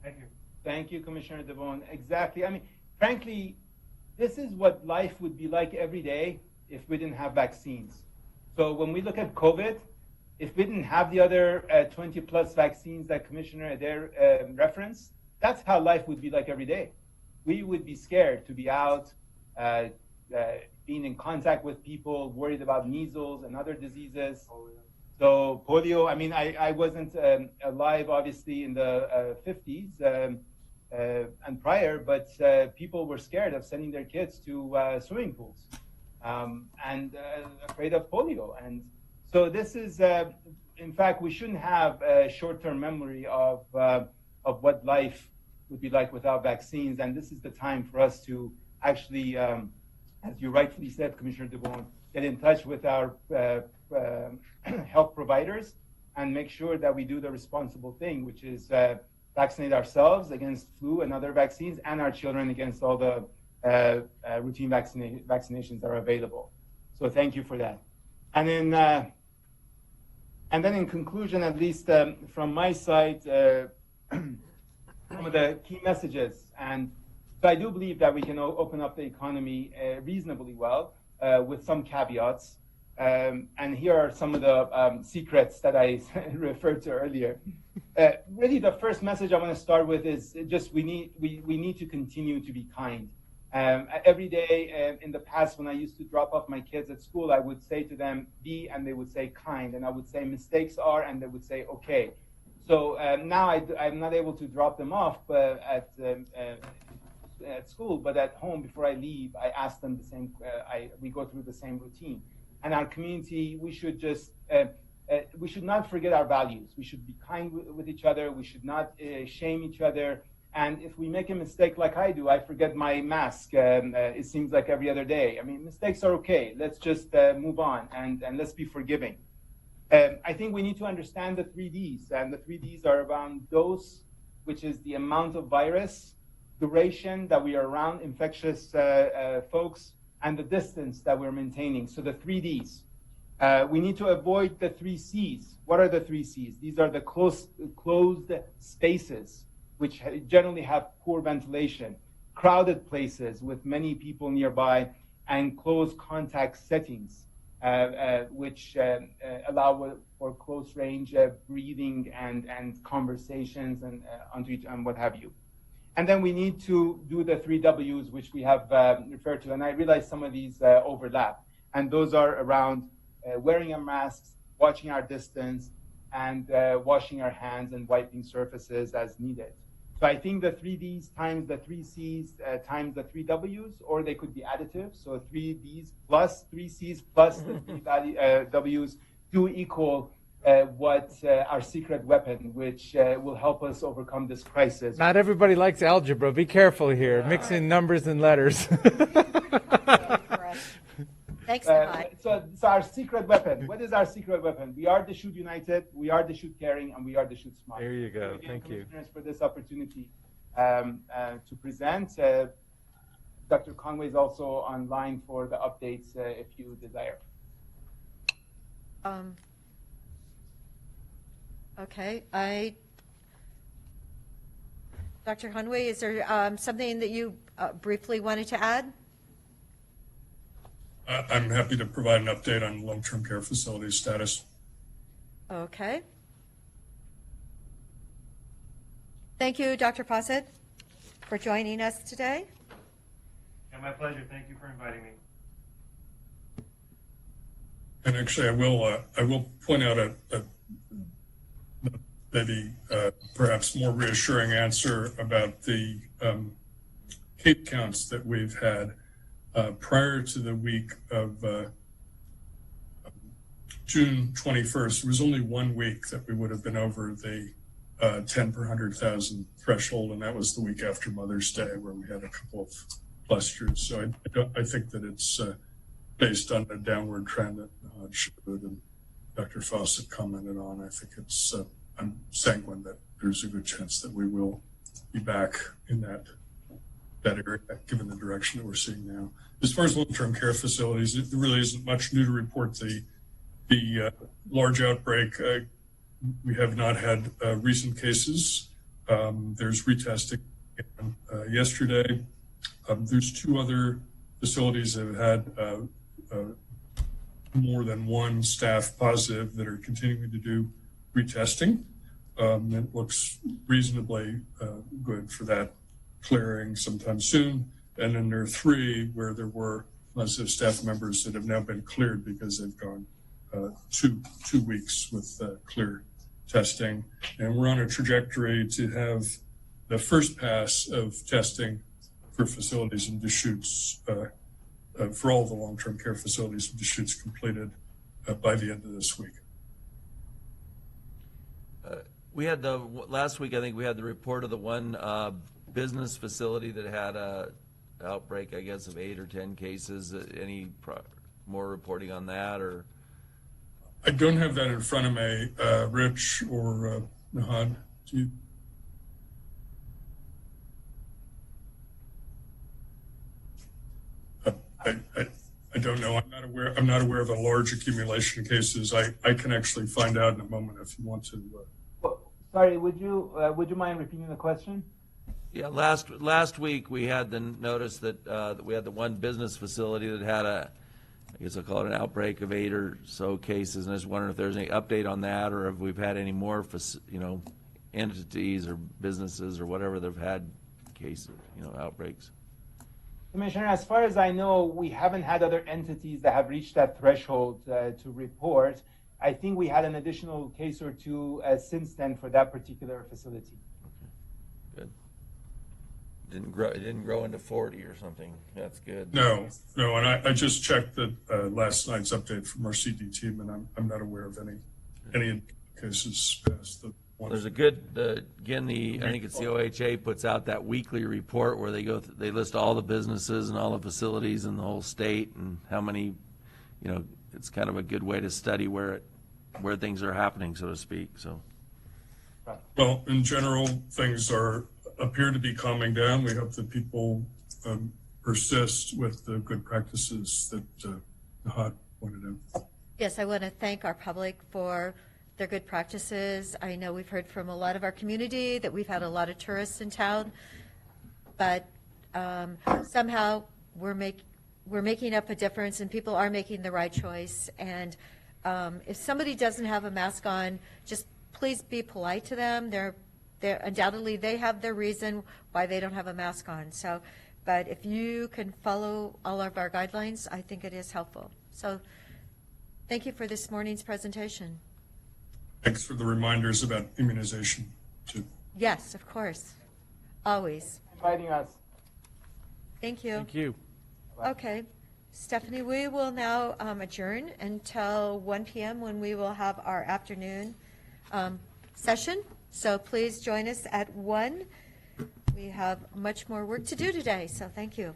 Thank you. Thank you, Commissioner DeBone. Exactly. I mean, frankly, this is what life would be like every day if we didn't have vaccines. So when we look at COVID, if we didn't have the other 20 plus vaccines that Commissioner Adair referenced, that's how life would be like every day. We would be scared to be out, being in contact with people, worried about measles and other diseases. So polio, I mean, I wasn't alive, obviously, in the 50s and prior, but people were scared of sending their kids to swimming pools and afraid of polio. And so this is, in fact, we shouldn't have a short-term memory of what life would be like without vaccines. And this is the time for us to actually, as you rightfully said, Commissioner DeBone, get in touch with our health providers and make sure that we do the responsible thing, which is vaccinate ourselves against flu and other vaccines, and our children against all the routine vaccinations that are available. So thank you for that. And then in conclusion, at least from my side, some of the key messages. And so I do believe that we can open up the economy reasonably well with some caveats. And here are some of the secrets that I referred to earlier. Really, the first message I want to start with is just we need to continue to be kind. Every day in the past, when I used to drop off my kids at school, I would say to them, be, and they would say kind. And I would say mistakes are, and they would say, okay. So now I'm not able to drop them off at school, but at home before I leave, I ask them the same, we go through the same routine. And our community, we should just, we should not forget our values. We should be kind with each other. We should not shame each other. And if we make a mistake like I do, I forget my mask, it seems like every other day. I mean, mistakes are okay. Let's just move on and let's be forgiving. I think we need to understand the 3 Ds, and the 3 Ds are around dose, which is the amount of virus, duration that we are around infectious folks, and the distance that we're maintaining. So the 3Ds. We need to avoid the 3Cs. What are the 3Cs? These are the closed spaces, which generally have poor ventilation, crowded places with many people nearby, and close contact settings, which allow for close range breathing and conversations and what have you. And then we need to do the 3Ws, which we have referred to, and I realize some of these overlap. And those are around wearing our masks, watching our distance, and washing our hands and wiping surfaces as needed. So I think the 3Ds times the 3Cs times the 3Ws, or they could be additive. So 3Ds plus 3Cs plus the 3Ws do equal what our secret weapon, which will help us overcome this crisis. Not everybody likes algebra. Be careful here, mixing numbers and letters. Thanks, so our secret weapon. What is our secret weapon? We are Deschutes United, we are Deschutes Caring, and we are Deschutes Smart. There you go. Thank you. For this opportunity to present. Dr. Conway is also online for the updates if you desire. Okay, Dr. Conway, is there something that you briefly wanted to add? I'm happy to provide an update on long-term care facility status. Okay. Thank you, Dr. Fawcett, for joining us today. Yeah, my pleasure. Thank you for inviting me. And actually, I will point out a maybe perhaps more reassuring answer about the case counts that we've had. Prior to the week of June 21st, there was only 1 week that we would have been over the 10 per 100,000 threshold, and that was the week after Mother's Day, where we had a couple of clusters. So I think that it's based on a downward trend that Nahad showed and Dr. Fawcett commented on. I think it's, I'm sanguine that there's a good chance that we will be back in that area, given the direction that we're seeing now. As far as long-term care facilities, it really isn't much new to report. The large outbreak, we have not had recent cases. There's retesting yesterday. There's 2 other facilities that have had more than 1 staff positive that are continuing to do retesting. It looks reasonably good for that clearing sometime soon. And then there are 3 where there were positive staff members that have now been cleared because they've gone 2 weeks with clear testing. And we're on a trajectory to have the first pass of testing for facilities in Deschutes, for all the long-term care facilities in Deschutes completed by the end of this week. We had last week, I think we had the report of the one business facility that had a outbreak, I guess, of 8 or 10 cases. Any more reporting on that, or? I don't have that in front of me, Rich or Nahad. Do you? I don't know. I'm not aware of a large accumulation of cases. I can actually find out in a moment if you want to. Sorry, would you mind repeating the question? Yeah, last week we had the notice that we had the one business facility that had I guess I'll call it an outbreak of 8 or so cases, and I just wondering if there's any update on that, or if we've had any more, entities or businesses or whatever that have had cases, outbreaks. Commissioner, as far as I know, we haven't had other entities that have reached that threshold to report. I think we had an additional case or 2 since then for that particular facility. Good. It didn't grow into 40 or something. That's good. No, and I just checked the last night's update from our CD team, and I'm not aware of any cases past the. There's a good again. I think it's the OHA puts out that weekly report where they list all the businesses and all the facilities in the whole state and how many. It's kind of a good way to study where things are happening, so to speak. So. Well, in general, things appear to be calming down. We hope that people persist with the good practices that Nahat pointed out. Yes, I want to thank our public for their good practices. I know we've heard from a lot of our community that we've had a lot of tourists in town, but somehow we're making up a difference, and people are making the right choice. And if somebody doesn't have a mask on, just please be polite to them. They're undoubtedly, they have their reason why they don't have a mask on. So, but if you can follow all of our guidelines, I think it is helpful. So thank you for this morning's presentation. Thanks for the reminders about immunization, too. Yes, of course. Always. Inviting us. Thank you. Thank you. Okay. Stephanie, we will now adjourn until 1 p.m. when we will have our afternoon session. So please join us at 1. We have much more work to do today, so thank you.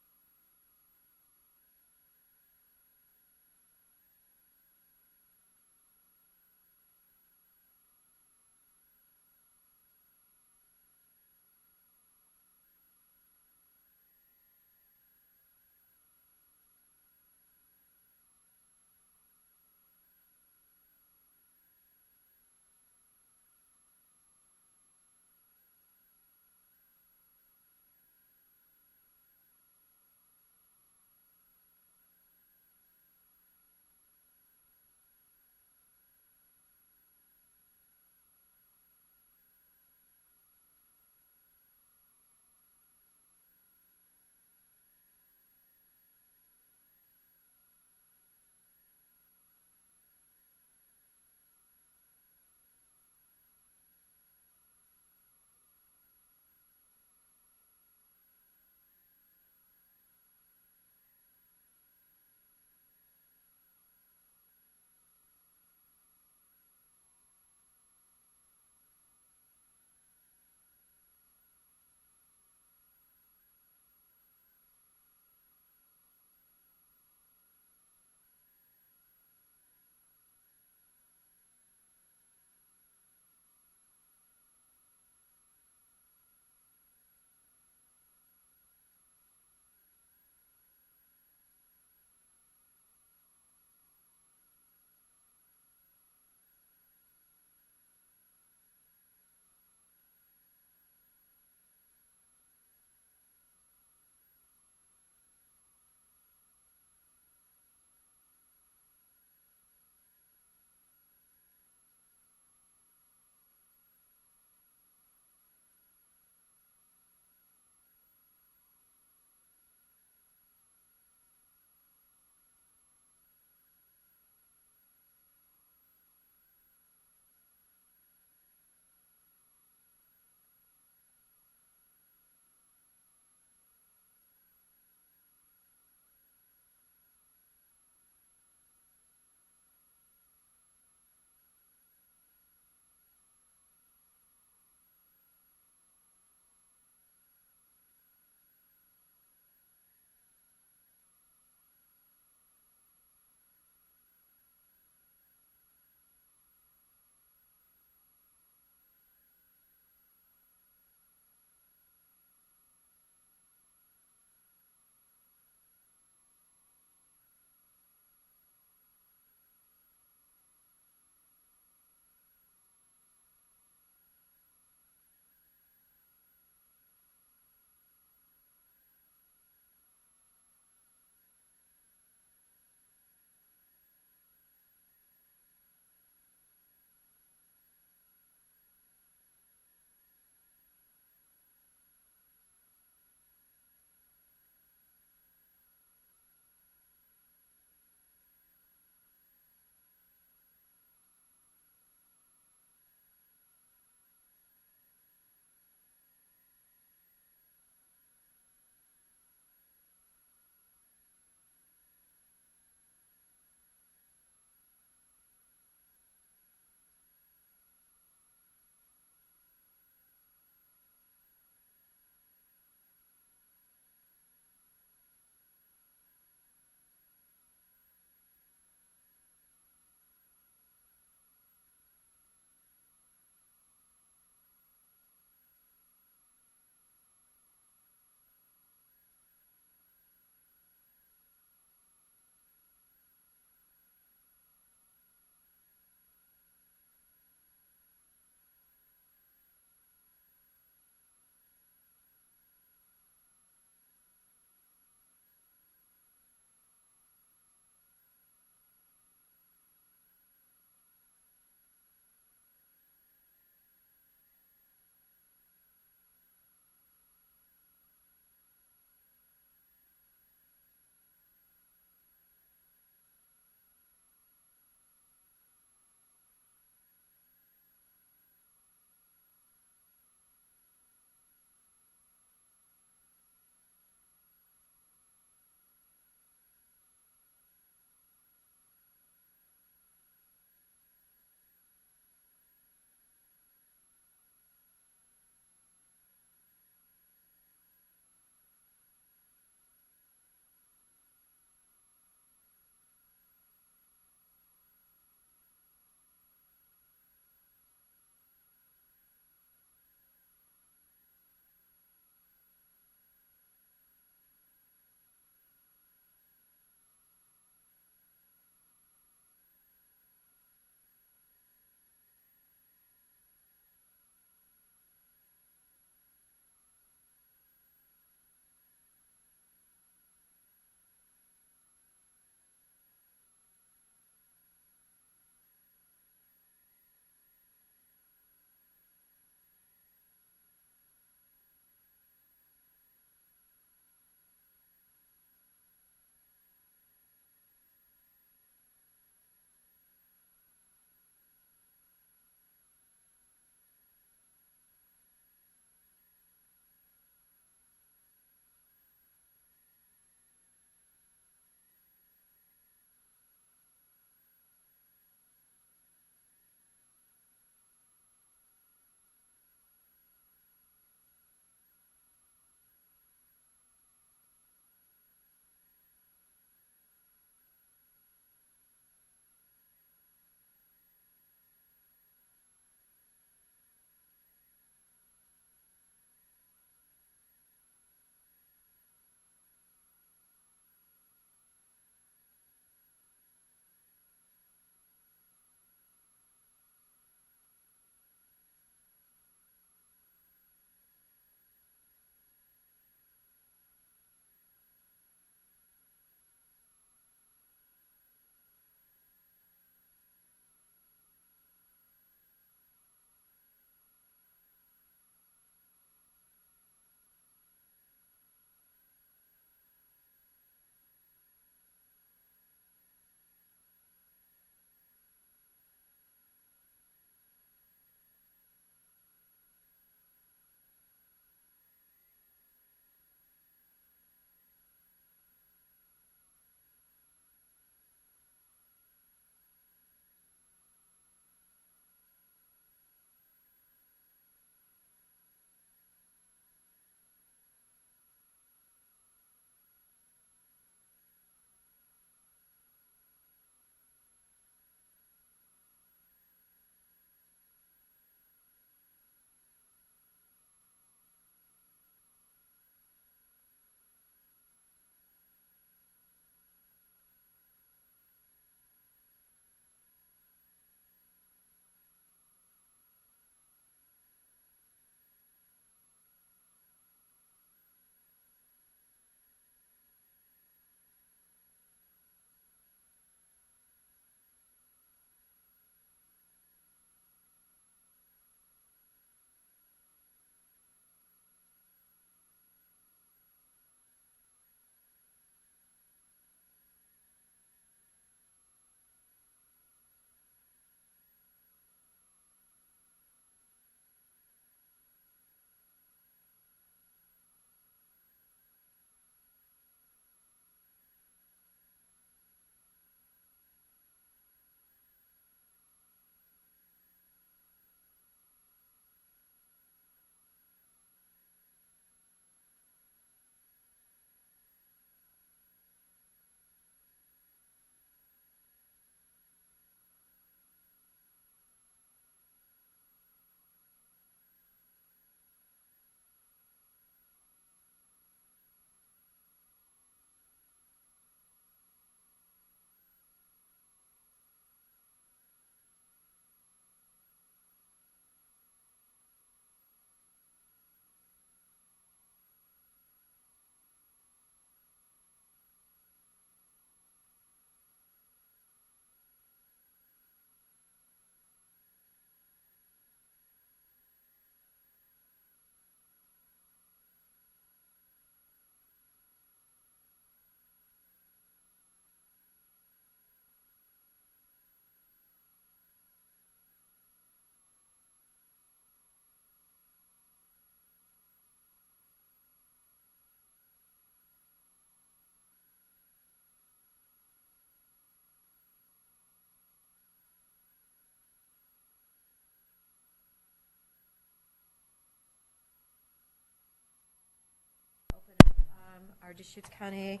our Deschutes County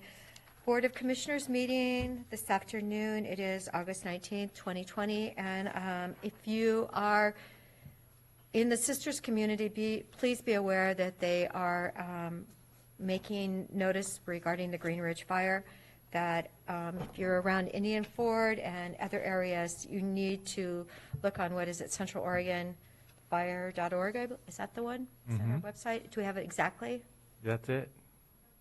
Board of Commissioners meeting this afternoon. It is August 19th, 2020. And if you are in the Sisters community, please be aware that they are making notice regarding the Green Ridge fire, that if you're around Indian Ford and other areas, you need to look on, what is it, Central Oregon Fire.org, is that the one? Is that our website? Do we have it exactly? That's it.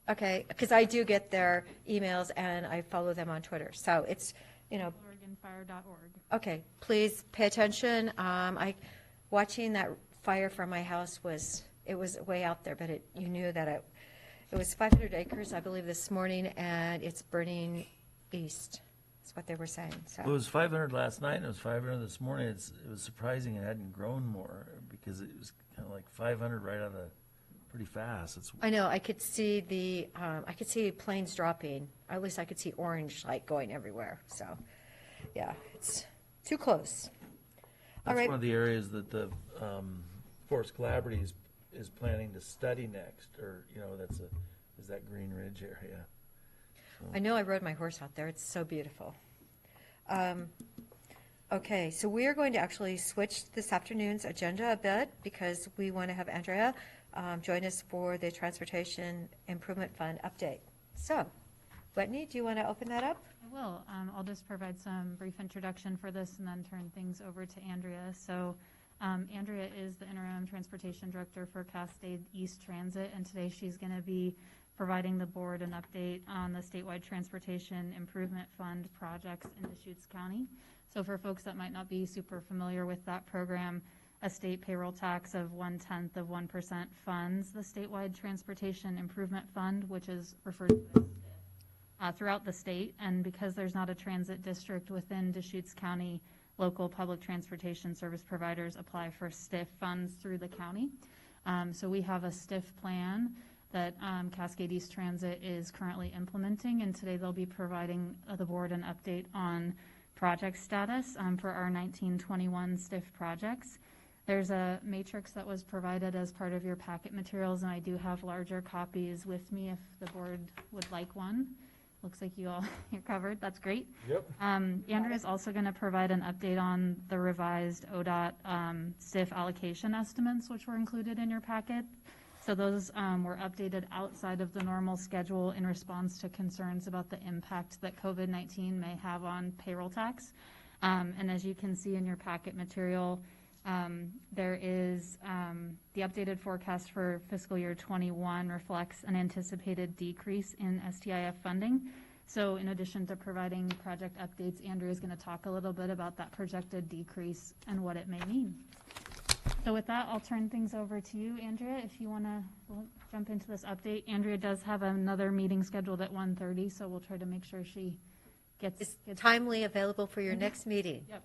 Okay, because I do get their emails and I follow them on Twitter. So it's, OregonFire.org. okay, please pay attention. Watching that fire from my house it was way out there, but you knew that it was 500 acres, I believe, this morning, and it's burning east. That's what they were saying. So. It was 500 last night, and it was 500 this morning. It was surprising it hadn't grown more, because it was kind of like 500 right out of pretty fast. I know. I could see planes dropping. At least I could see orange light going everywhere. So, yeah, it's too close. That's one of the areas that the Forest Collaborative is planning to study next, or is that Green Ridge area. So. I know. I rode my horse out there. It's so beautiful. Okay, so we are going to actually switch this afternoon's agenda a bit, because we want to have Andrea join us for the Transportation Improvement Fund update. So, Whitney, do you want to open that up? I will. I'll just provide some brief introduction for this and then turn things over to Andrea. So Andrea is the Interim Transportation Director for Cascade East Transit, and today she's going to be providing the board an update on the statewide Transportation Improvement Fund projects in Deschutes County. So for folks that might not be super familiar with that program, a state payroll tax of 1/10 of 1% funds the statewide Transportation Improvement Fund, which is referred to as throughout the state. And because there's not a transit district within Deschutes County, local public transportation service providers apply for STIF funds through the county. So we have a STIF plan that Cascade East Transit is currently implementing, and today they'll be providing the board an update on project status for our 1921 STIF projects. There's a matrix that was provided as part of your packet materials, and I do have larger copies with me if the board would like one. Looks like you're covered. That's great. Yep. Andrea is also going to provide an update on the revised ODOT STIF allocation estimates, which were included in your packet. So those were updated outside of the normal schedule in response to concerns about the impact that COVID-19 may have on payroll tax. And as you can see in your packet material, there is the updated forecast for fiscal year 21 reflects an anticipated decrease in STIF funding. So in addition to providing project updates, Andrea is going to talk a little bit about that projected decrease and what it may mean. So with that, I'll turn things over to you, Andrea, if you want to jump into this update. Andrea does have another meeting scheduled at 1:30, so we'll try to make sure she gets timely available for your next meeting. Yep.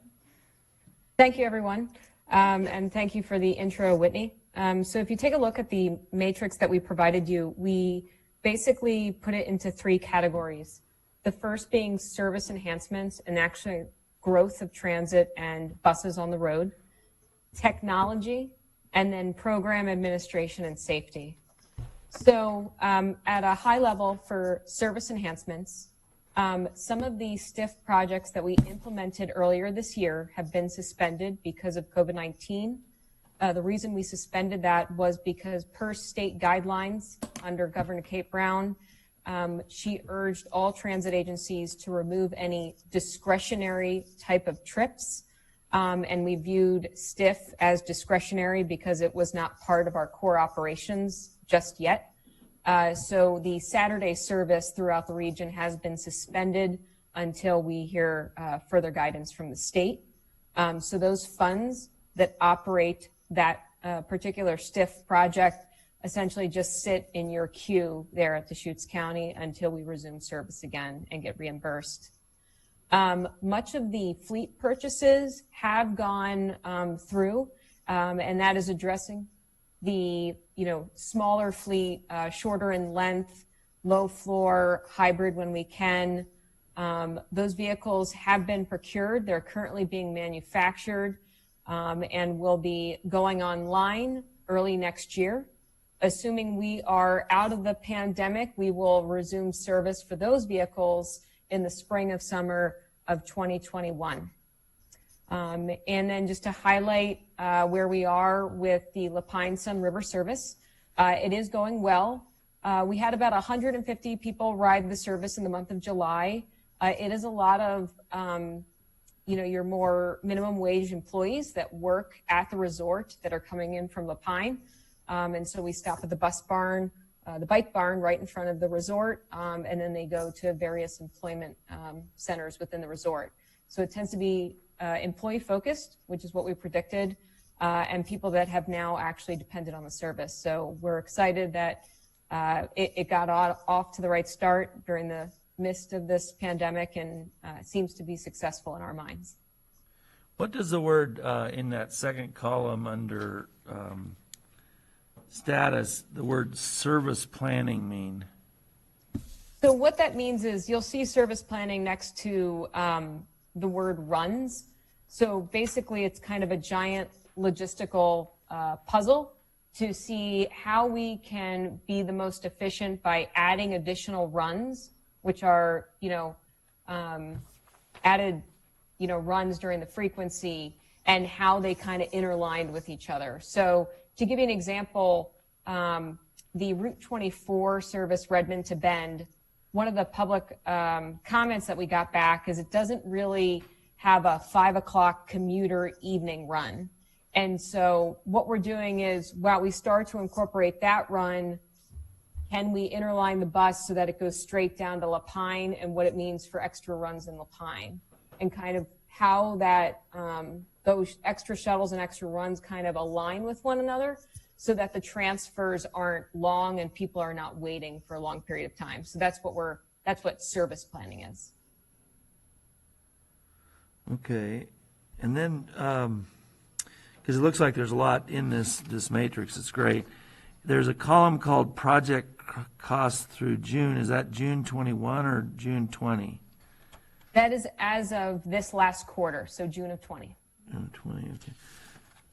Thank you, everyone. And thank you for the intro, Whitney. So if you take a look at the matrix that we provided you, we basically put it into 3 categories. The first being service enhancements and actually growth of transit and buses on the road, technology, and then program administration and safety. So at a high level for service enhancements, some of the STIF projects that we implemented earlier this year have been suspended because of COVID-19. The reason we suspended that was because per state guidelines under Governor Kate Brown, she urged all transit agencies to remove any discretionary type of trips. And we viewed STIF as discretionary because it was not part of our core operations just yet. So the Saturday service throughout the region has been suspended until we hear further guidance from the state. So those funds that operate that particular STIF project essentially just sit in your queue there at Deschutes County until we resume service again and get reimbursed. Much of the fleet purchases have gone through, and that is addressing the smaller fleet, shorter in length, low floor, hybrid when we can. Those vehicles have been procured. They're currently being manufactured and will be going online early next year. assuming we are out of the pandemic, we will resume service for those vehicles in the spring of summer of 2021. And then just to highlight where we are with the Lapine Sun River service, it is going well. We had about 150 people ride the service in the month of July. It is a lot of, your more minimum wage employees that work at the resort that are coming in from Lapine. And so we stop at the bike barn right in front of the resort, and then they go to various employment centers within the resort. So it tends to be employee focused, which is what we predicted, and people that have now actually depended on the service. So we're excited that it got off to the right start during the midst of this pandemic, and seems to be successful in our minds. What does the word in that second column under status, the word service planning mean? So what that means is you'll see service planning next to the word runs. So basically it's kind of a giant logistical puzzle to see how we can be the most efficient by adding additional runs, which are, added, runs during the frequency, and how they kind of interlined with each other. So to give you an example, the Route 24 service Redmond to Bend, one of the public comments that we got back is it doesn't really have a 5 o'clock commuter evening run. And so what we're doing is, while we start to incorporate that run, can we interline the bus so that it goes straight down to Lapine, and what it means for extra runs in Lapine, and kind of how that those extra shuttles and extra runs kind of align with one another, so that the transfers aren't long and people are not waiting for a long period of time. So that's what service planning is. Okay, and then because it looks like there's a lot in this matrix, it's great. There's a column called project cost through June. Is that June 21 or June 20? That is as of this last quarter, so June of 20. June 20, okay.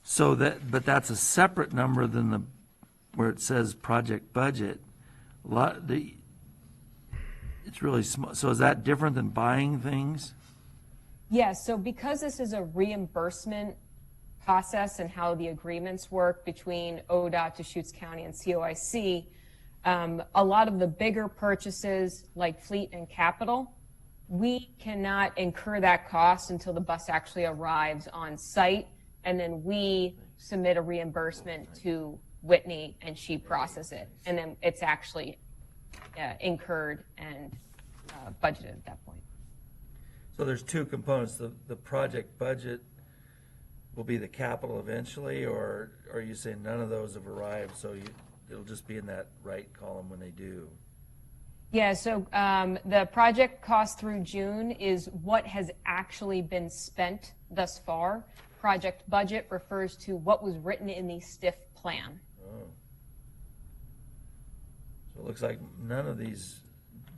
So but that's a separate number than where it says project budget. It's really small. So is that different than buying things? Yes, so because this is a reimbursement process and how the agreements work between ODOT, Deschutes County, and COIC, a lot of the bigger purchases like fleet and capital, we cannot incur that cost until the bus actually arrives on site, and then we submit a reimbursement to Whitney and she processes it, and then it's actually incurred and budgeted at that point. So there's two components. The project budget will be the capital eventually, or are you saying none of those have arrived, so it'll just be in that right column when they do? Yeah, so the project cost through June is what has actually been spent thus far. Project budget refers to what was written in the STIF plan. Oh. So it looks like none of these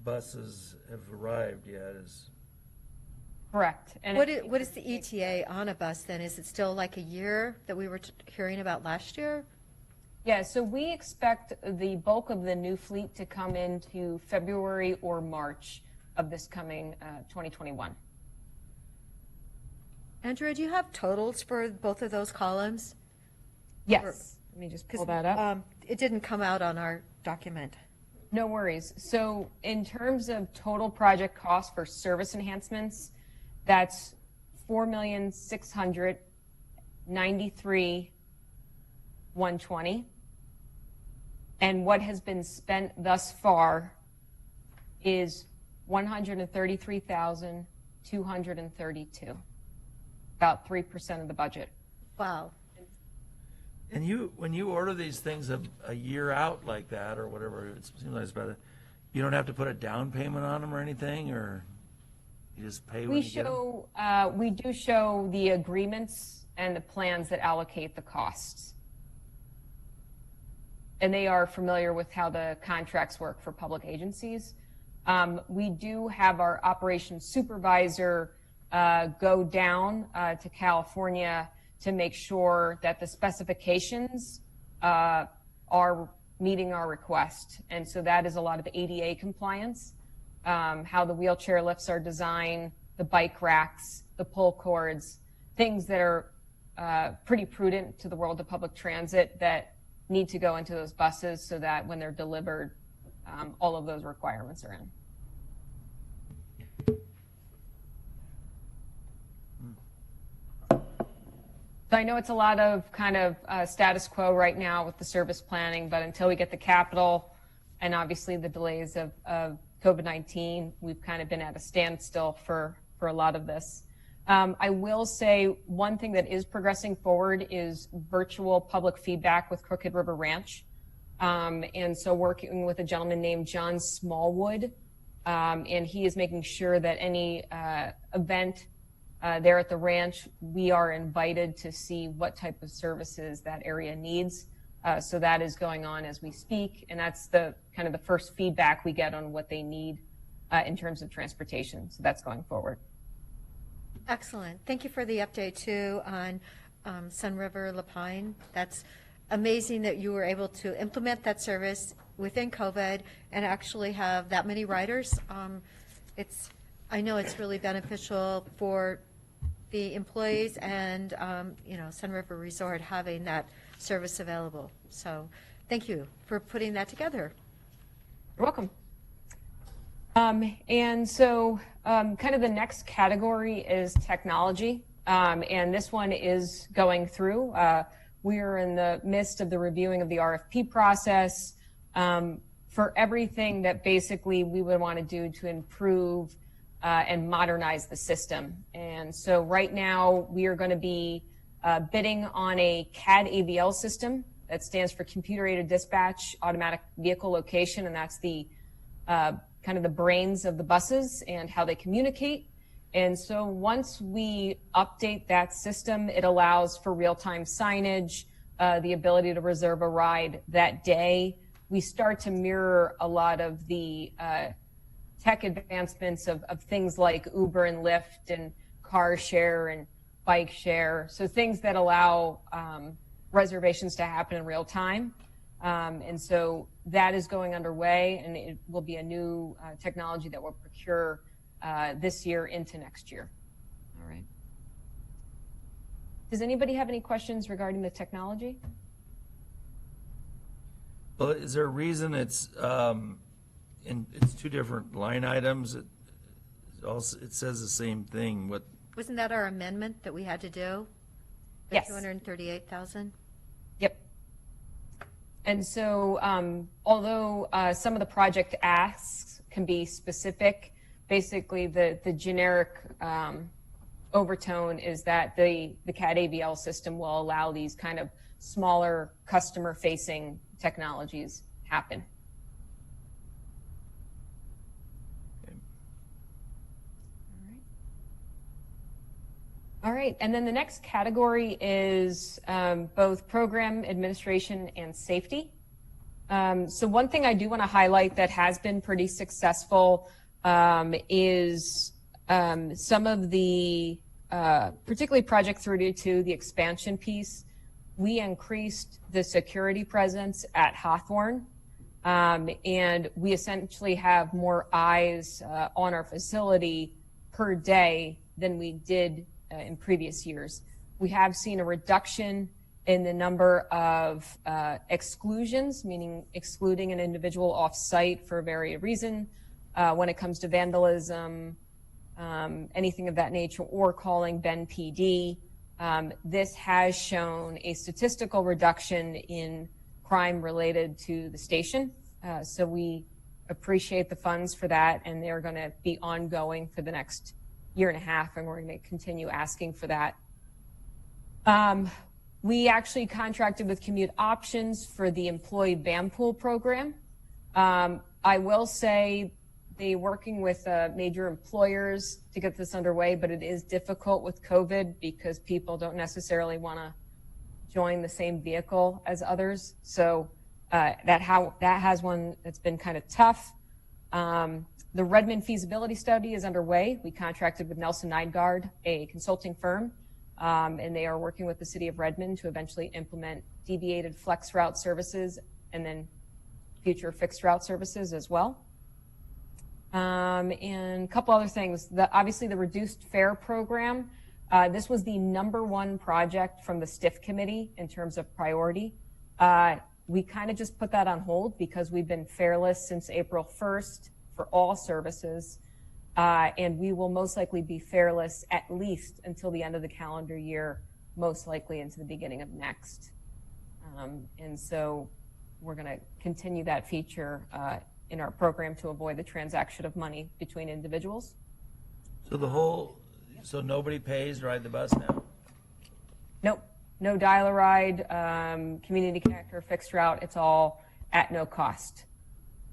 buses have arrived yet. Correct. And What is the ETA on a bus then? Is it still like a year that we were hearing about last year? Yeah, so we expect the bulk of the new fleet to come into February or March of this coming 2021. Andrea, do you have totals for both of those columns? Yes. Let me just pull that up. It didn't come out on our document. No worries. So in terms of total project cost for service enhancements, that's $4,693,120. And what has been spent thus far is $133,232, about 3% of the budget. Wow. And when you order these things a year out like that, or whatever, it seems like it's about you don't have to put a down payment on them or anything, or you just pay when you get them? We do show the agreements and the plans that allocate the costs. And they are familiar with how the contracts work for public agencies. We do have our operations supervisor go down to California to make sure that the specifications are meeting our request. And so that is a lot of ADA compliance, how the wheelchair lifts are designed, the bike racks, the pull cords, things that are pretty prudent to the world of public transit that need to go into those buses so that when they're delivered, all of those requirements are in. So I know it's a lot of kind of status quo right now with the service planning, but until we get the capital and obviously the delays of COVID-19, we've kind of been at a standstill for a lot of this. I will say one thing that is progressing forward is virtual public feedback with Crooked River Ranch. And so working with a gentleman named John Smallwood, and he is making sure that any event there at the ranch, we are invited to see what type of services that area needs. So that is going on as we speak, and that's the kind of the first feedback we get on what they need in terms of transportation. So that's going forward. Excellent. Thank you for the update too on Sun River Lapine. That's amazing that you were able to implement that service within COVID and actually have that many riders. I know it's really beneficial for the employees and Sun River Resort having that service available. So thank you for putting that together. You're welcome. And so kind of the next category is technology. And this one is going through. We are in the midst of the reviewing of the RFP process for everything that basically we would want to do to improve and modernize the system. And so right now we are going to be bidding on a CAD AVL system that stands for Computer Aided Dispatch Automatic Vehicle Location, and that's the kind of the brains of the buses and how they communicate. And so once we update that system, it allows for real-time signage, the ability to reserve a ride that day. We start to mirror a lot of the tech advancements of things like Uber and Lyft and car share and bike share. So things that allow reservations to happen in real time. And so that is going underway, and it will be a new technology that we'll procure this year into next year. All right. Does anybody have any questions regarding the technology? Well, is there a reason it's it's two different line items? It says the same thing. Wasn't that our amendment that we had to do? The Yes. 238,000? Yep. And so although some of the project asks can be specific, basically the generic overtone is that the CAD AVL system will allow these kind of smaller customer-facing technologies happen. All right, and then the next category is both program administration and safety. So one thing I do want to highlight that has been pretty successful is some of the, particularly Project 32, the expansion piece. We increased the security presence at Hawthorne, and we essentially have more eyes on our facility per day than we did in previous years. We have seen a reduction in the number of exclusions, meaning excluding an individual off-site for a very reason, when it comes to vandalism, anything of that nature, or calling Ben PD. This has shown a statistical reduction in crime related to the station. So we appreciate the funds for that, and they're going to be ongoing for the next year and a half, and we're going to continue asking for that. We actually contracted with Commute Options for the employee van pool program. I will say they're working with major employers to get this underway, but it is difficult with COVID because people don't necessarily want to join the same vehicle as others. So that has one that's been kind of tough. The Redmond feasibility study is underway. We contracted with Nelson Nygaard, a consulting firm, and they are working with the city of Redmond to eventually implement deviated flex route services and then future fixed route services as well. And a couple other things. Obviously, the reduced fare program. This was the #1 project from the STIF committee in terms of priority. We kind of just put that on hold because we've been fareless since April 1st for all services. And we will most likely be fareless at least until the end of the calendar year, most likely into the beginning of next. And so we're going to continue that feature in our program to avoid the transaction of money between individuals. So nobody pays to ride the bus now? Nope. No dial-a-ride, community connector, fixed route. It's all at no cost.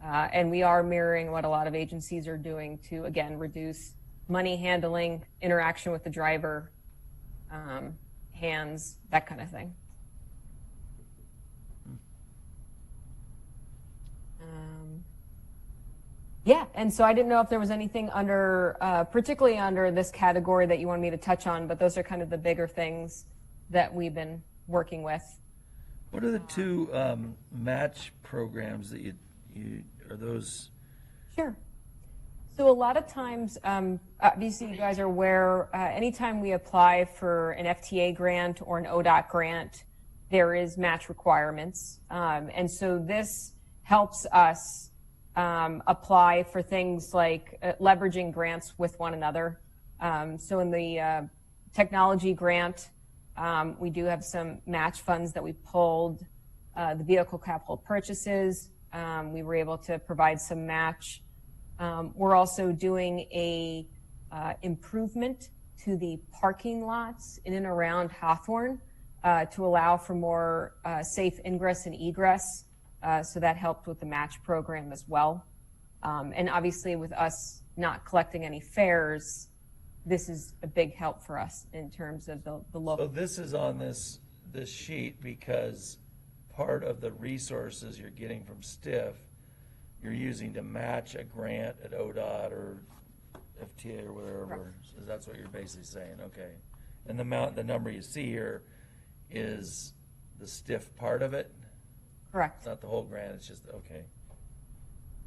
And we are mirroring what a lot of agencies are doing to, again, reduce money handling, interaction with the driver, hands, that kind of thing. Yeah, and so I didn't know if there was anything under, particularly under this category that you wanted me to touch on, but those are kind of the bigger things that we've been working with. What are the two match programs that you are those? Sure. So a lot of times, obviously you guys are aware, anytime we apply for an FTA grant or an ODOT grant, there is match requirements. And so this helps us apply for things like leveraging grants with one another. So in the technology grant, we do have some match funds that we pulled. The vehicle capital purchases, we were able to provide some match. We're also doing a improvement to the parking lots in and around Hawthorne to allow for more safe ingress and egress. So that helped with the match program as well. And obviously with us not collecting any fares, this is a big help for us in terms of the local. So this is on this sheet because part of the resources you're getting from STIF, you're using to match a grant at ODOT or FTA or whatever. Correct. So that's what you're basically saying, okay. And the number you see here is the STIF part of it? Correct. It's not the whole grant, it's just, okay.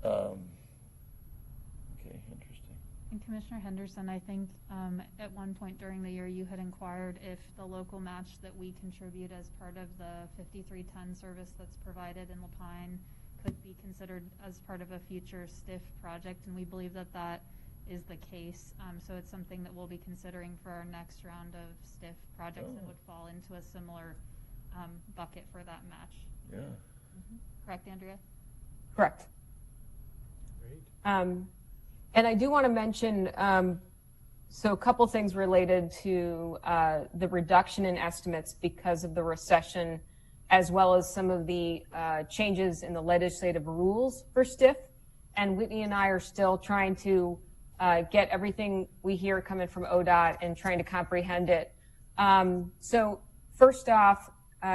Okay, interesting. And Commissioner Henderson, I think at one point during the year you had inquired if the local match that we contribute as part of the 5310 service that's provided in Lapine could be considered as part of a future STIF project, and we believe that that is the case. So it's something that we'll be considering for our next round of STIF projects and would fall into a similar bucket for that match. Yeah. Mm-hmm. Correct, Andrea? Correct. Great. And I do want to mention, so a couple things related to the reduction in estimates because of the recession, as well as some of the changes in the legislative rules for STIF. And Whitney and I are still trying to get everything we hear coming from ODOT and trying to comprehend it. So first off,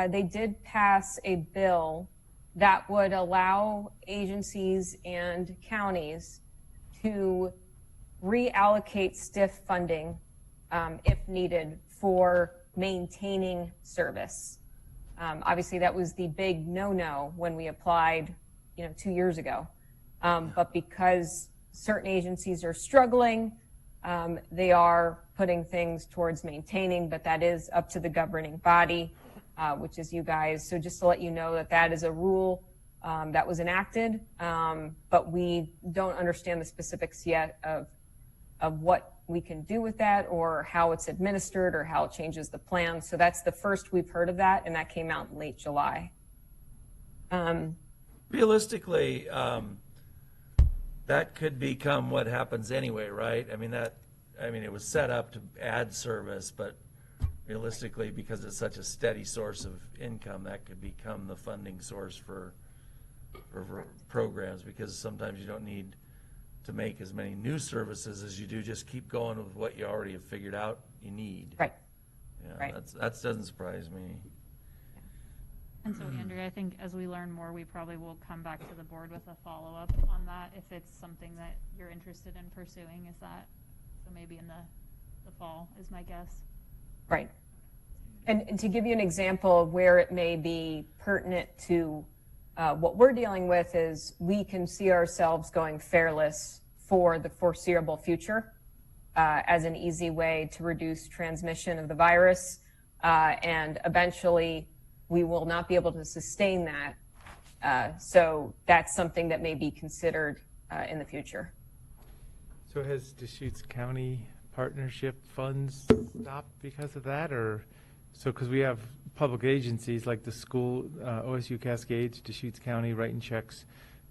they did pass a bill that would allow agencies and counties to reallocate STIF funding if needed for maintaining service. Obviously, that was the big no-no when we applied, 2 years ago. But because certain agencies are struggling, they are putting things towards maintaining, but that is up to the governing body, which is you guys. So just to let you know that that is a rule that was enacted, but we don't understand the specifics yet of what we can do with that or how it's administered or how it changes the plan. So that's the first we've heard of that, and that came out in late July. Realistically, that could become what happens anyway, right? I mean, it was set up to add service, but realistically, because it's such a steady source of income, that could become the funding source for programs, because sometimes you don't need to make as many new services as you do just keep going with what you already have figured out you need. Right. Yeah, Right. that doesn't surprise me. And so, Andrea, I think as we learn more, we probably will come back to the board with a follow-up on that if it's something that you're interested in pursuing. Is that, so maybe in the fall is my guess. Right. And to give you an example of where it may be pertinent to What we're dealing with is we can see ourselves going fareless for the foreseeable future as an easy way to reduce transmission of the virus, and eventually we will not be able to sustain that. So that's something that may be considered in the future. So has Deschutes County partnership funds stopped because of that, or so? Because we have public agencies like the school, OSU Cascades, Deschutes County writing checks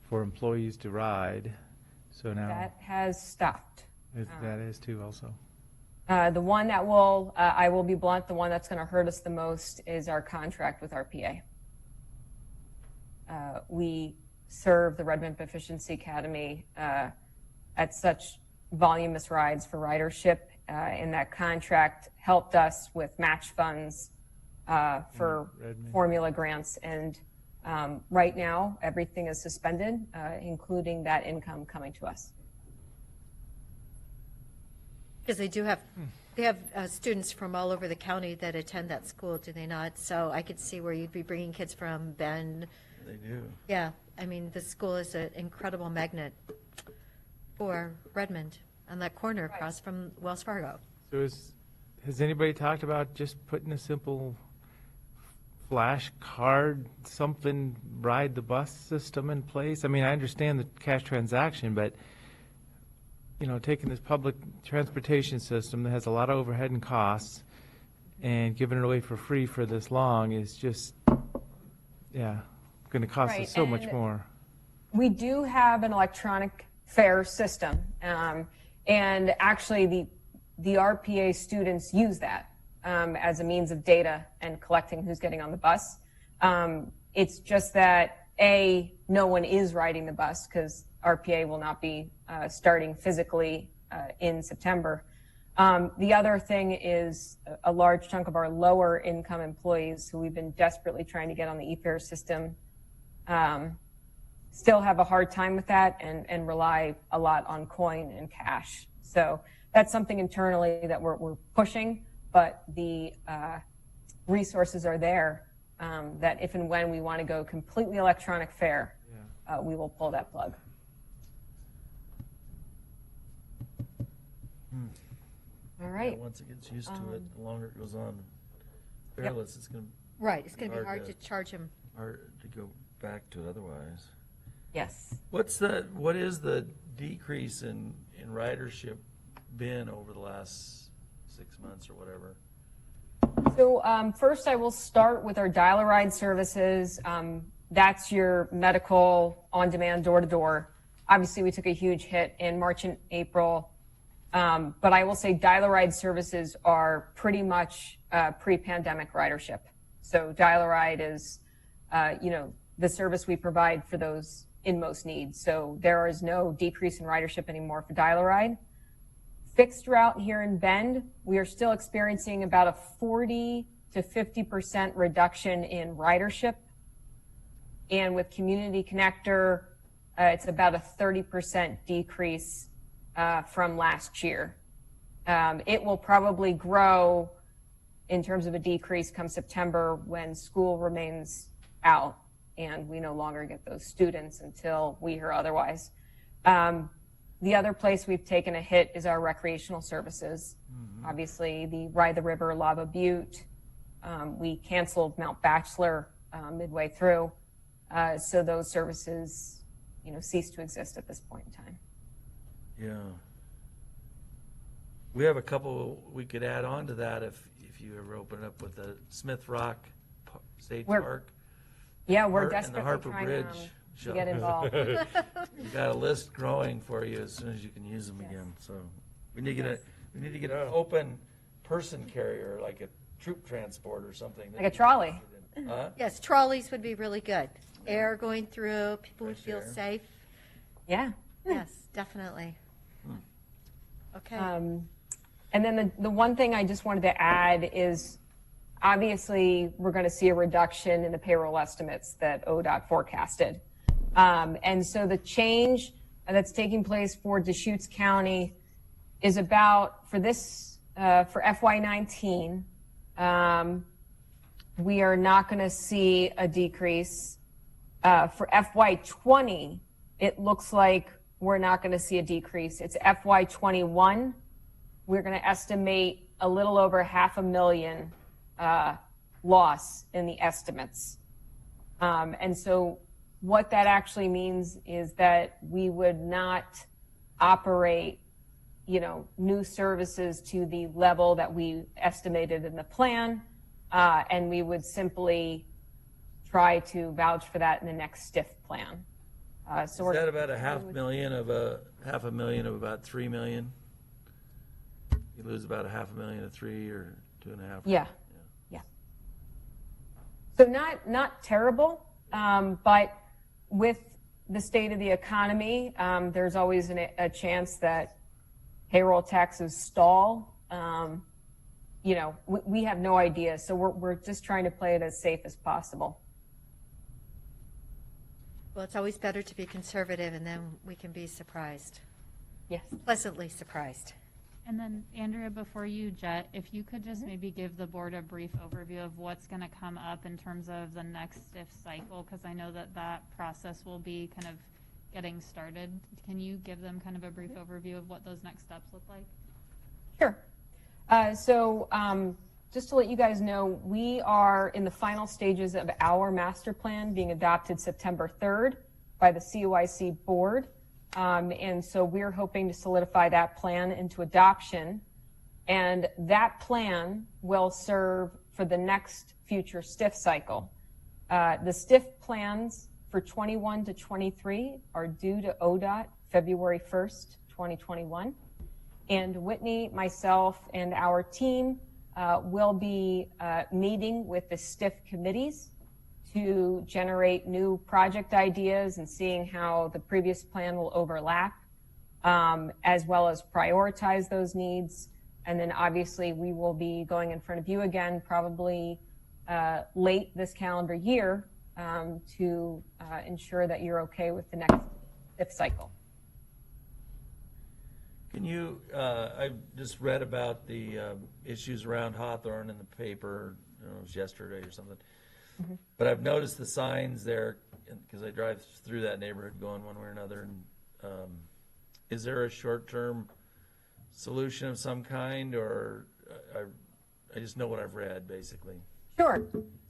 for employees to ride. So now That has stopped. that is too also. The one that will, I will be blunt, the one that's going to hurt us the most is our contract with RPA. We serve the Redmond Proficiency Academy at such voluminous rides for ridership, and that contract helped us with match funds for formula grants. And right now, everything is suspended, including that income coming to us. Because they have students from all over the county that attend that school, do they not? So I could see where you'd be bringing kids from Bend. They do. Yeah, I mean, the school is an incredible magnet for Redmond on that corner across from Wells Fargo. So has anybody talked about just putting a simple flash card, something, ride the bus system in place? I mean, I understand the cash transaction, but taking this public transportation system that has a lot of overhead and costs and giving it away for free for this long is just, going to cost us so much more. We do have an electronic fare system, and actually the RPA students use that as a means of data and collecting who's getting on the bus. It's just that, no one is riding the bus because RPA will not be starting physically in September. The other thing is a large chunk of our lower income employees who we've been desperately trying to get on the e-fare system still have a hard time with that and rely a lot on coin and cash. So that's something internally that we're pushing, but the resources are there that if and when we want to go completely electronic fare, we will pull that plug. All right. Yeah, once it gets used to it, the longer it goes on, fareless, it's going to Right, it's going to be hard to charge them. hard to go back to otherwise. Yes. What is the decrease in ridership been over the last 6 months or whatever? So first I will start with our dial-a-ride services. That's your medical on-demand door-to-door. Obviously, we took a huge hit in March and April. But I will say dial-a-ride services are pretty much pre-pandemic ridership. So dial-a-ride is, the service we provide for those in most needs. So there is no decrease in ridership anymore for dial-a-ride. Fixed route here in Bend, we are still experiencing about a 40 to 50% reduction in ridership. And with Community Connector, it's about a 30% decrease from last year. It will probably grow in terms of a decrease come September when school remains out and we no longer get those students until we hear otherwise. The other place we've taken a hit is our recreational services. Mm-hmm. Obviously, the Ride the River, Lava Butte. We canceled Mount Bachelor midway through. So those services, cease to exist at this point in time. Yeah. We have a couple we could add on to that if you ever open up with the Smith Rock State Park. Yeah, we're and the desperately Harper trying Bridge to get involved. We got a list growing for you as soon as you can use them again. So we need to get an open person carrier, like a troop transport or something. Like a trolley. Huh? Yes, trolleys would be really good. Air going through, people would feel safe. Yeah. Yes, definitely. Okay. And then the one thing I just wanted to add is obviously we're going to see a reduction in the payroll estimates that ODOT forecasted. And so the change that's taking place for Deschutes County is about, for FY19, we are not going to see a decrease For FY20, it looks like we're not going to see a decrease. It's FY21. We're going to estimate a little over $500,000 loss in the estimates. And so what that actually means is that we would not operate, new services to the level that we estimated in the plan, and we would simply try to vouch for that in the next STIF plan. Is that about $500,000 of about $3 million? You lose about $500,000 of 3 or 2.5. Yeah. So not terrible, but with the state of the economy, there's always a chance that payroll taxes stall. We have no idea, so we're just trying to play it as safe as possible. Well, it's always better to be conservative, and then we can be surprised. Yes. Pleasantly surprised. And then, Andrea, before you jet, if you could just maybe give the board a brief overview of what's going to come up in terms of the next STIF cycle, because I know that process will be kind of getting started. Can you give them kind of a brief overview of what those next steps look like? Sure. Just to let you guys know, we are in the final stages of our master plan being adopted September 3rd by the COIC board. And so we're hoping to solidify that plan into adoption. And that plan will serve for the next future STIF cycle. The STIF plans for 21 to 23 are due to ODOT February 1st, 2021. And Whitney, myself, and our team will be meeting with the STIF committees to generate new project ideas and seeing how the previous plan will overlap, as well as prioritize those needs. And then obviously we will be going in front of you again, probably late this calendar year, to ensure that you're okay with the next STIF cycle. Can you, I just read about the issues around Hawthorne in the paper, I don't know, it was yesterday or something. Mm-hmm. But I've noticed the signs there, because I drive through that neighborhood going one way or another. And is there a short-term solution of some kind, or I just know what I've read, basically? Sure.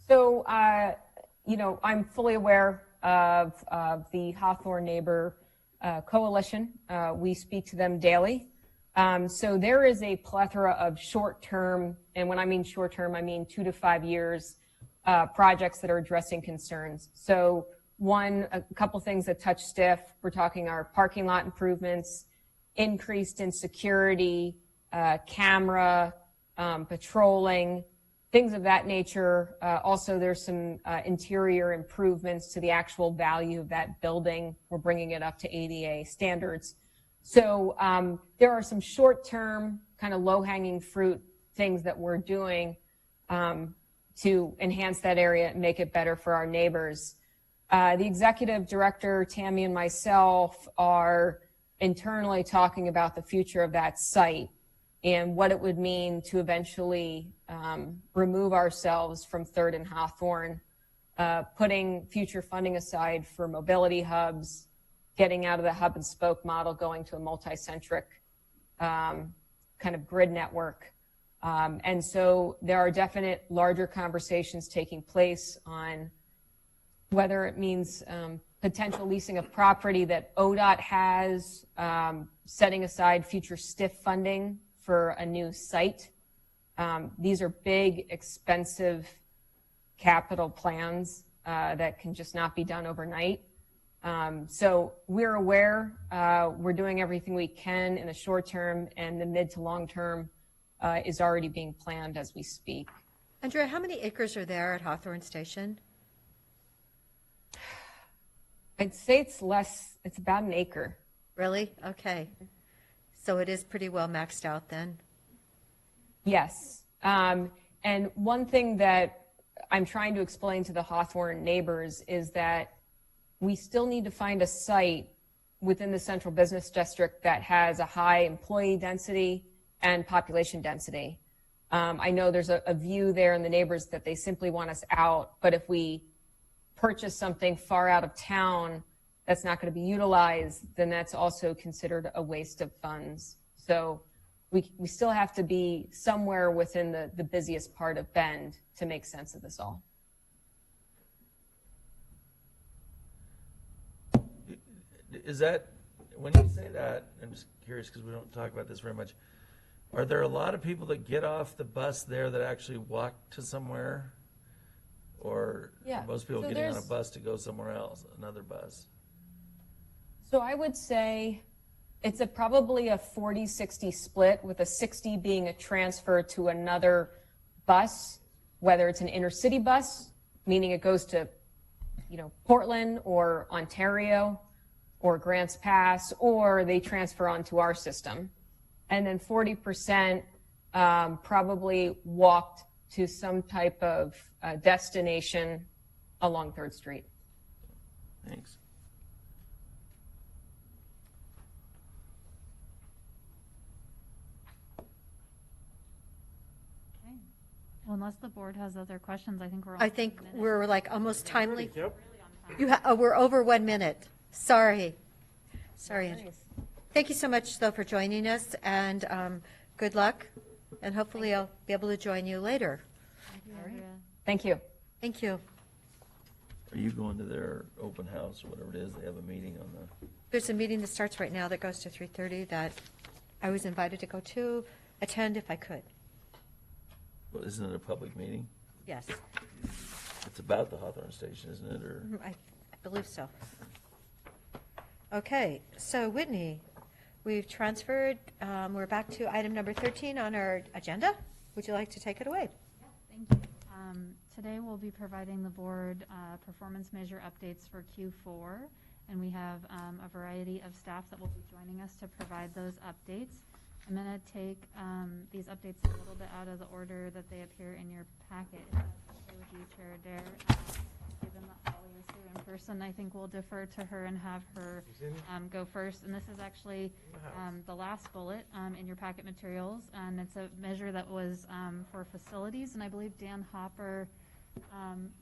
So, I'm fully aware of the Hawthorne Neighbor Coalition. We speak to them daily. So there is a plethora of short-term, and when I mean short-term, I mean 2 to 5 years, projects that are addressing concerns. So a couple things that touch STIF, we're talking our parking lot improvements, increased in security, camera, patrolling, things of that nature. Also, there's some interior improvements to the actual value of that building. We're bringing it up to ADA standards. So there are some short-term, kind of low-hanging fruit things that we're doing to enhance that area and make it better for our neighbors. The executive director, Tammy, and myself are internally talking about the future of that site and what it would mean to eventually remove ourselves from 3rd and Hawthorne, putting future funding aside for mobility hubs, getting out of the hub and spoke model, going to a multi-centric kind of grid network. And so there are definite larger conversations taking place on whether it means potential leasing of property that ODOT has, setting aside future STIF funding for a new site. These are big, expensive capital plans that can just not be done overnight. So we're aware, we're doing everything we can in the short term, and the mid to long term is already being planned as we speak. Andrea, how many acres are there at Hawthorne Station? I'd say it's about an acre. Really? Okay. So it is pretty well maxed out then? Yes. And one thing that I'm trying to explain to the Hawthorne neighbors is that we still need to find a site within the central business district that has a high employee density and population density. I know there's a view there in the neighbors that they simply want us out, but if we purchase something far out of town that's not going to be utilized, then that's also considered a waste of funds. So we still have to be somewhere within the busiest part of Bend to make sense of this all. Is that, when you say that, I'm just curious because we don't talk about this very much. Are there a lot of people that get off the bus there that actually walk to somewhere? Or Yeah. are most people So getting on a there's- bus to go somewhere else, another bus? So I would say it's probably a 40-60 split, with a 60 being a transfer to another bus, whether it's an intercity bus, meaning it goes to, Portland or Ontario or Grants Pass, or they transfer onto our system. And then 40% probably walked to some type of destination along 3rd Street. Thanks. Okay. Well, unless the board has other questions, I think we're. I think we're like almost timely. Yep. We're over 1 minute. Sorry. Andrew. Thank you so much, though, for joining us, and good luck. And hopefully I'll be able to join you later. Thank you. Thank you. Are you going to their open house or whatever it is? They have a meeting on the, There's a meeting that starts right now that goes to 3:30 that I was invited to go to, attend if I could. well, isn't it a public meeting? Yes, It's about the Hawthorne Station, isn't it? Or I believe so. Okay, so Whitney, we've transferred, we're back to item number 13 on our agenda. Would you like to take it away? Thank you. Today we'll be providing the board performance measure updates for Q4, and we have a variety of staff that will be joining us to provide those updates. I'm going to take these updates a little bit out of the order that they appear in your packet. If that's okay with you, Chair Adair. Given that Holly is here in person, I think we'll defer to her and have her go first. And this is actually the last bullet in your packet materials, and it's a measure that was for facilities, and I believe Dan Hopper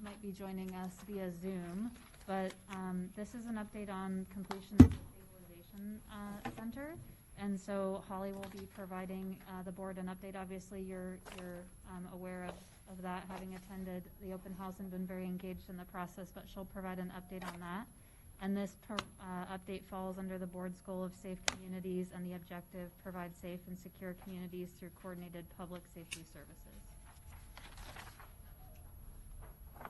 might be joining us via Zoom. But this is an update on completion of the stabilization center. And so Holly will be providing the board an update. Obviously, you're aware of that, having attended the open house and been very engaged in the process, but she'll provide an update on that. And this update falls under the board's goal of safe communities and the objective, provide safe and secure communities through coordinated public safety services. Hi,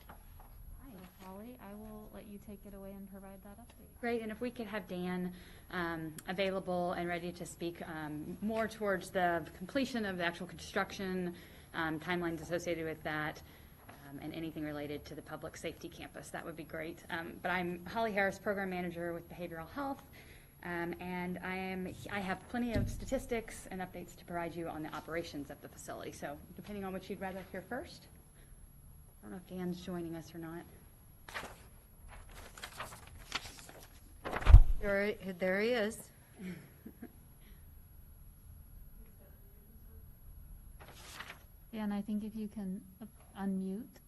Holly, I will let you take it away and provide that update. Great, and if we could have Dan available and ready to speak more towards the completion of the actual construction, timelines associated with that, and anything related to the public safety campus, that would be great. But I'm Holly Harris, Program Manager with Behavioral Health, and I have plenty of statistics and updates to provide you on the operations of the facility. So depending on what you'd rather hear first. I don't know if Dan's joining us or not. There he is. Yeah, and I think if you can unmute.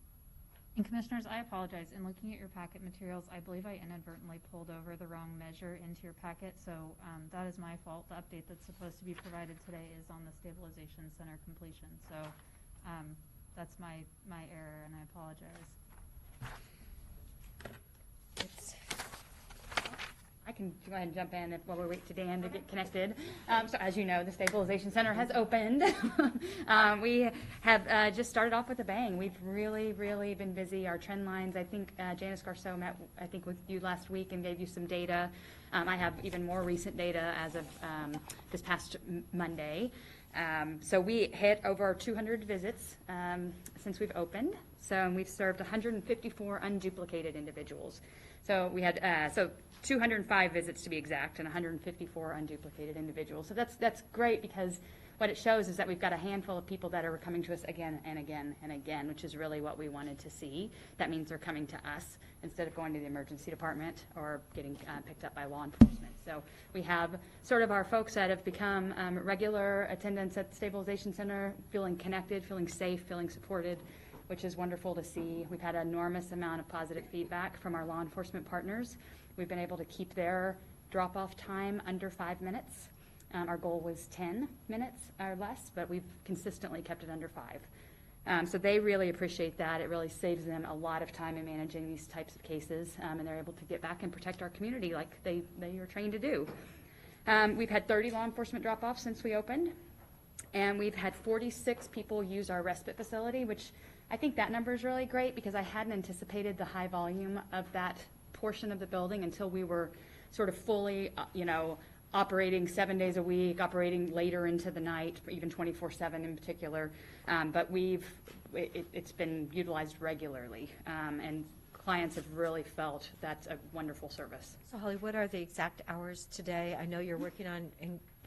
And Commissioners, I apologize. In looking at your packet materials, I believe I inadvertently pulled over the wrong measure into your packet, so that is my fault. The update that's supposed to be provided today is on the Stabilization Center completion. So that's my error, and I apologize. I can go ahead and jump in while we wait to Dan to get connected. So as you know, the Stabilization Center has opened. We have just started off with a bang. We've really, really been busy. Our trend lines, I think Janice Garceau met, with you last week and gave you some data. I have even more recent data as of this past Monday. So we hit over 200 visits since we've opened. So we've served 154 unduplicated individuals. So we had 205 visits to be exact, and 154 unduplicated individuals. So that's great, because what it shows is that we've got a handful of people that are coming to us again and again and again, which is really what we wanted to see. That means they're coming to us instead of going to the emergency department or getting picked up by law enforcement. So we have sort of our folks that have become regular attendants at the Stabilization Center, feeling connected, feeling safe, feeling supported. which is wonderful to see. We've had an enormous amount of positive feedback from our law enforcement partners. We've been able to keep their drop-off time under 5 minutes. Our goal was 10 minutes or less, but we've consistently kept it under 5. So they really appreciate that. It really saves them a lot of time in managing these types of cases, and they're able to get back and protect our community like they are trained to do. We've had 30 law enforcement drop-offs since we opened, and we've had 46 people use our respite facility, which I think that number is really great because I hadn't anticipated the high volume of that portion of the building until we were sort of fully, operating 7 days a week, operating later into the night, even 24/7 in particular. But it's been utilized regularly, and clients have really felt that's a wonderful service. So Holly, what are the exact hours today? I know you're working on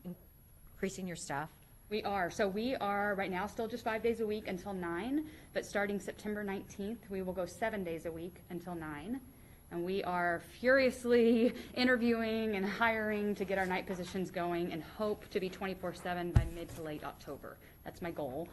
increasing your staff. We are. So we are right now still just 5 days a week until 9, but starting September 19th, we will go 7 days a week until 9. And we are furiously interviewing and hiring to get our night positions going and hope to be 24/7 by mid to late October. That's my goal.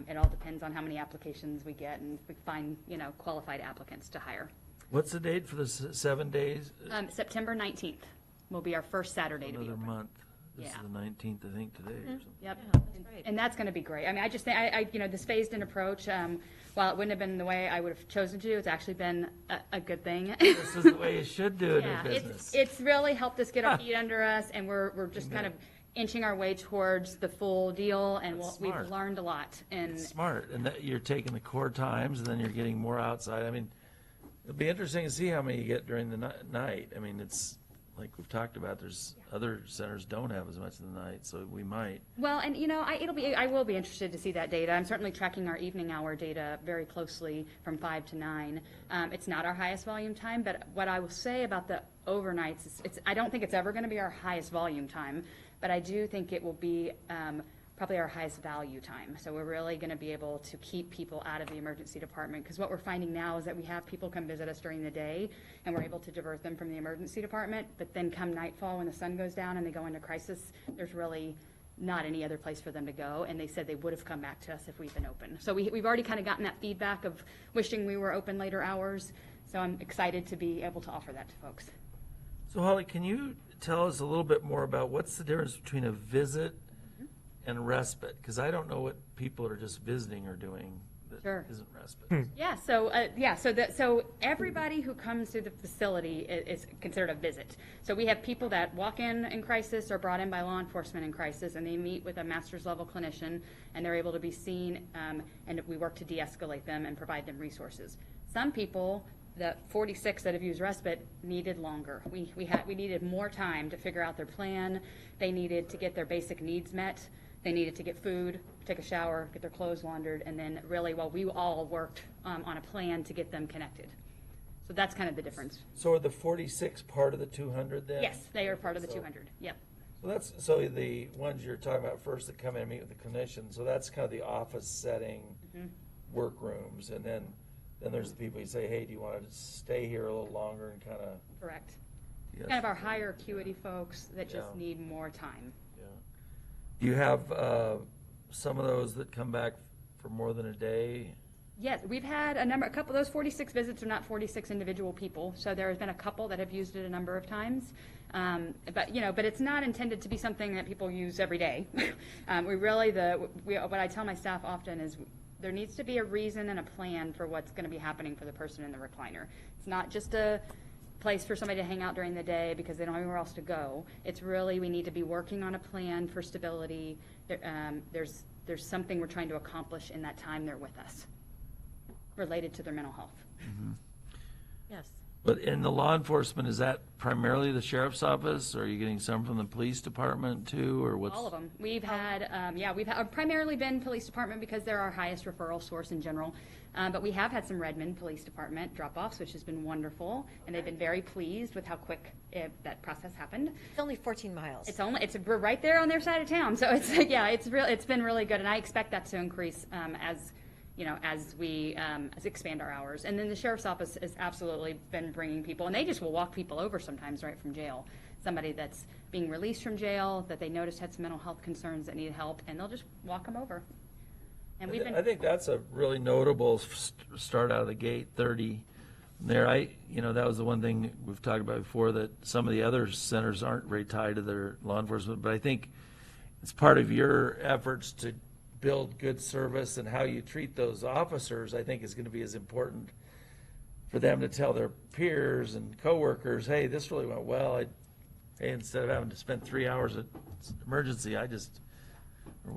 It all depends on how many applications we get and if we find, qualified applicants to hire. What's the date for the 7 days? September 19th will be our first Saturday to be Another open. month. This is the 19th, I think, today or something. Yep. Yeah, that's right. And that's going to be great. I mean, I just think, this phased-in approach, while it wouldn't have been the way I would have chosen to do, it's actually been a good thing. This is the way you should do it in Yeah, business. it's really helped us get our feet under us, and we're just kind of inching our way towards the full deal, and That's we've smart. learned a lot. And Smart, and that you're taking the core times, and then you're getting more outside. I mean, it'll be interesting to see how many you get during the night. I mean, it's like we've talked about, there's other centers don't have as much in the night, so we might. well, and I will be interested to see that data. I'm certainly tracking our evening hour data very closely from 5 to 9. It's not our highest volume time, but what I will say about the overnights, I don't think it's ever going to be our highest volume time, but I do think it will be probably our highest value time. So we're really going to be able to keep people out of the emergency department, because what we're finding now is that we have people come visit us during the day, and we're able to divert them from the emergency department, but then come nightfall when the sun goes down and they go into crisis, there's really not any other place for them to go, and they said they would have come back to us if we've been open. So we've already kind of gotten that feedback of wishing we were open later hours, so I'm excited to be able to offer that to folks. So Holly, can you tell us a little bit more about what's the difference between a visit and respite? Because I don't know what people are just visiting are doing that Sure. isn't respite. Yeah, so everybody who comes to the facility is considered a visit. So we have people that walk in crisis or brought in by law enforcement in crisis, and they meet with a master's level clinician, and they're able to be seen, and we work to de-escalate them and provide them resources. Some people, the 46 that have used respite, needed longer. We needed more time to figure out their plan. They needed to get their basic needs met. They needed to get food, take a shower, get their clothes laundered, and then really, while we all worked on a plan to get them connected. So that's kind of the difference. So are the 46 part of the 200 then? Yes, they are part of the So- 200. Yep. So the ones you're talking about first that come in and meet with the clinician, so that's kind of the office setting, workrooms, and then there's the people you say, hey, do you want to stay here a little longer and kind of. Correct. Yes. Kind of our higher acuity folks that just Yeah. need more time. Do you have some of those that come back for more than a day? Yes, we've had a couple, those 46 visits are not 46 individual people, so there's been a couple that have used it a number of times. But it's not intended to be something that people use every day. What I tell my staff often is there needs to be a reason and a plan for what's going to be happening for the person in the recliner. It's not just a place for somebody to hang out during the day because they don't have anywhere else to go. It's really, we need to be working on a plan for stability. There's something we're trying to accomplish in that time they're with us, related to their mental health. Yes. But in the law enforcement, is that primarily the sheriff's office, or are you getting some from the police department too, or what's? All of them. We've had primarily been police department because they're our highest referral source in general. But we have had some Redmond Police Department drop-offs, which has been wonderful, and they've been very pleased with how quick that process happened. It's only 14 miles. We're right there on their side of town, so it's been really good, and I expect that to increase as we expand our hours. And then the sheriff's office has absolutely been bringing people, and they just will walk people over sometimes right from jail. Somebody that's being released from jail that they noticed had some mental health concerns that need help, and they'll just walk them over. And we've been. I think that's a really notable start out of the gate, 30 there. That was the one thing we've talked about before, that some of the other centers aren't very tied to their law enforcement, but I think it's part of your efforts to build good service, and how you treat those officers, I think, is going to be as important for them to tell their peers and coworkers, hey, this really went well. Hey, instead of having to spend 3 hours at emergency,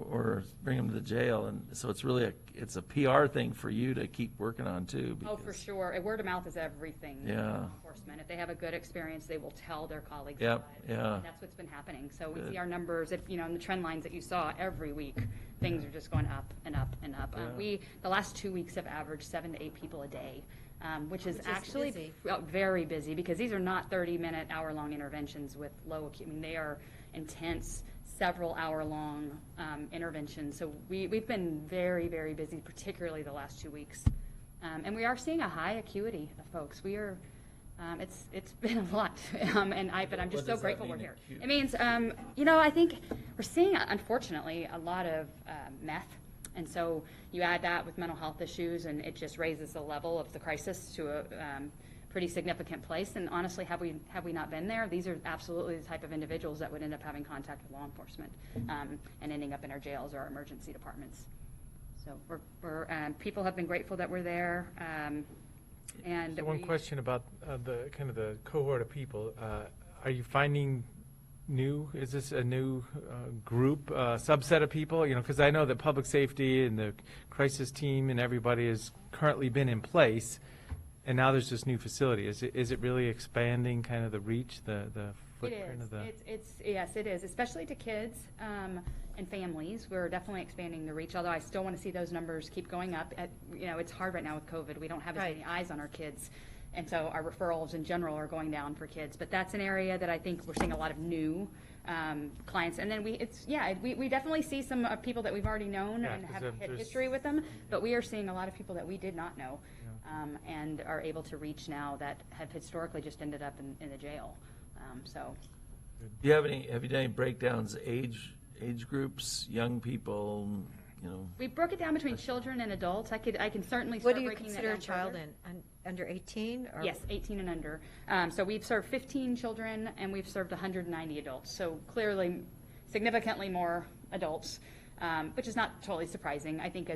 or bring them to the jail. And so it's really it's a PR thing for you to keep working on too. Oh, for sure. Word of mouth is everything. Yeah. Law enforcement. If they have a good experience, they will tell their colleagues. Yep. About it. Yeah. And that's what's been happening. So we Good. see our numbers, in the trend lines that you saw every week, things are just going up and up and up. Yeah. The last 2 weeks have averaged 7 to 8 people a day. Which is actually busy. very busy, because these are not 30-minute, hour-long interventions with low acuity. I mean, they are intense, several hour-long interventions. So we've been very, very busy, particularly the last 2 weeks. And we are seeing a high acuity of folks. We are, it's been a lot, but I'm just so grateful we're here. It means, I think we're seeing, unfortunately, a lot of meth. And so you add that with mental health issues, and it just raises the level of the crisis to a pretty significant place. And honestly, have we not been there? These are absolutely the type of individuals that would end up having contact with law enforcement and ending up in our jails or our emergency departments. So people have been grateful that we're there. And So one question about the kind of the cohort of people. Are you finding is this a new group, subset of people? Because I know that public safety and the crisis team and everybody has currently been in place, and now there's this new facility. Is it really expanding kind of the reach, the footprint of the? Yes, it is, especially to kids and families. We're definitely expanding the reach, although I still want to see those numbers keep going up. It's hard right now with COVID. We don't have as many eyes on our kids. And so our referrals in general are going down for kids. But that's an area that I think we're seeing a lot of new clients. And then we definitely see some people that we've already known and have had history with them. But we are seeing a lot of people that we did not know and are able to reach now that have historically just ended up in the jail. Have you done any breakdowns, age groups, young people? We broke it down between children and adults. I can certainly What start do you breaking that consider a down child further. in? Under 18? Or? Yes, 18 and under. So we've served 15 children, and we've served 190 adults. So clearly, significantly more adults, which is not totally surprising. I think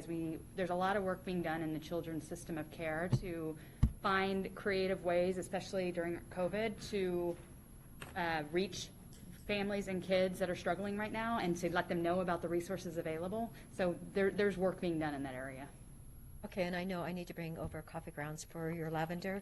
there's a lot of work being done in the children's system of care to find creative ways, especially during COVID, to reach families and kids that are struggling right now, and to let them know about the resources available. So there's work being done in that area. Okay, and I know I need to bring over coffee grounds for your lavender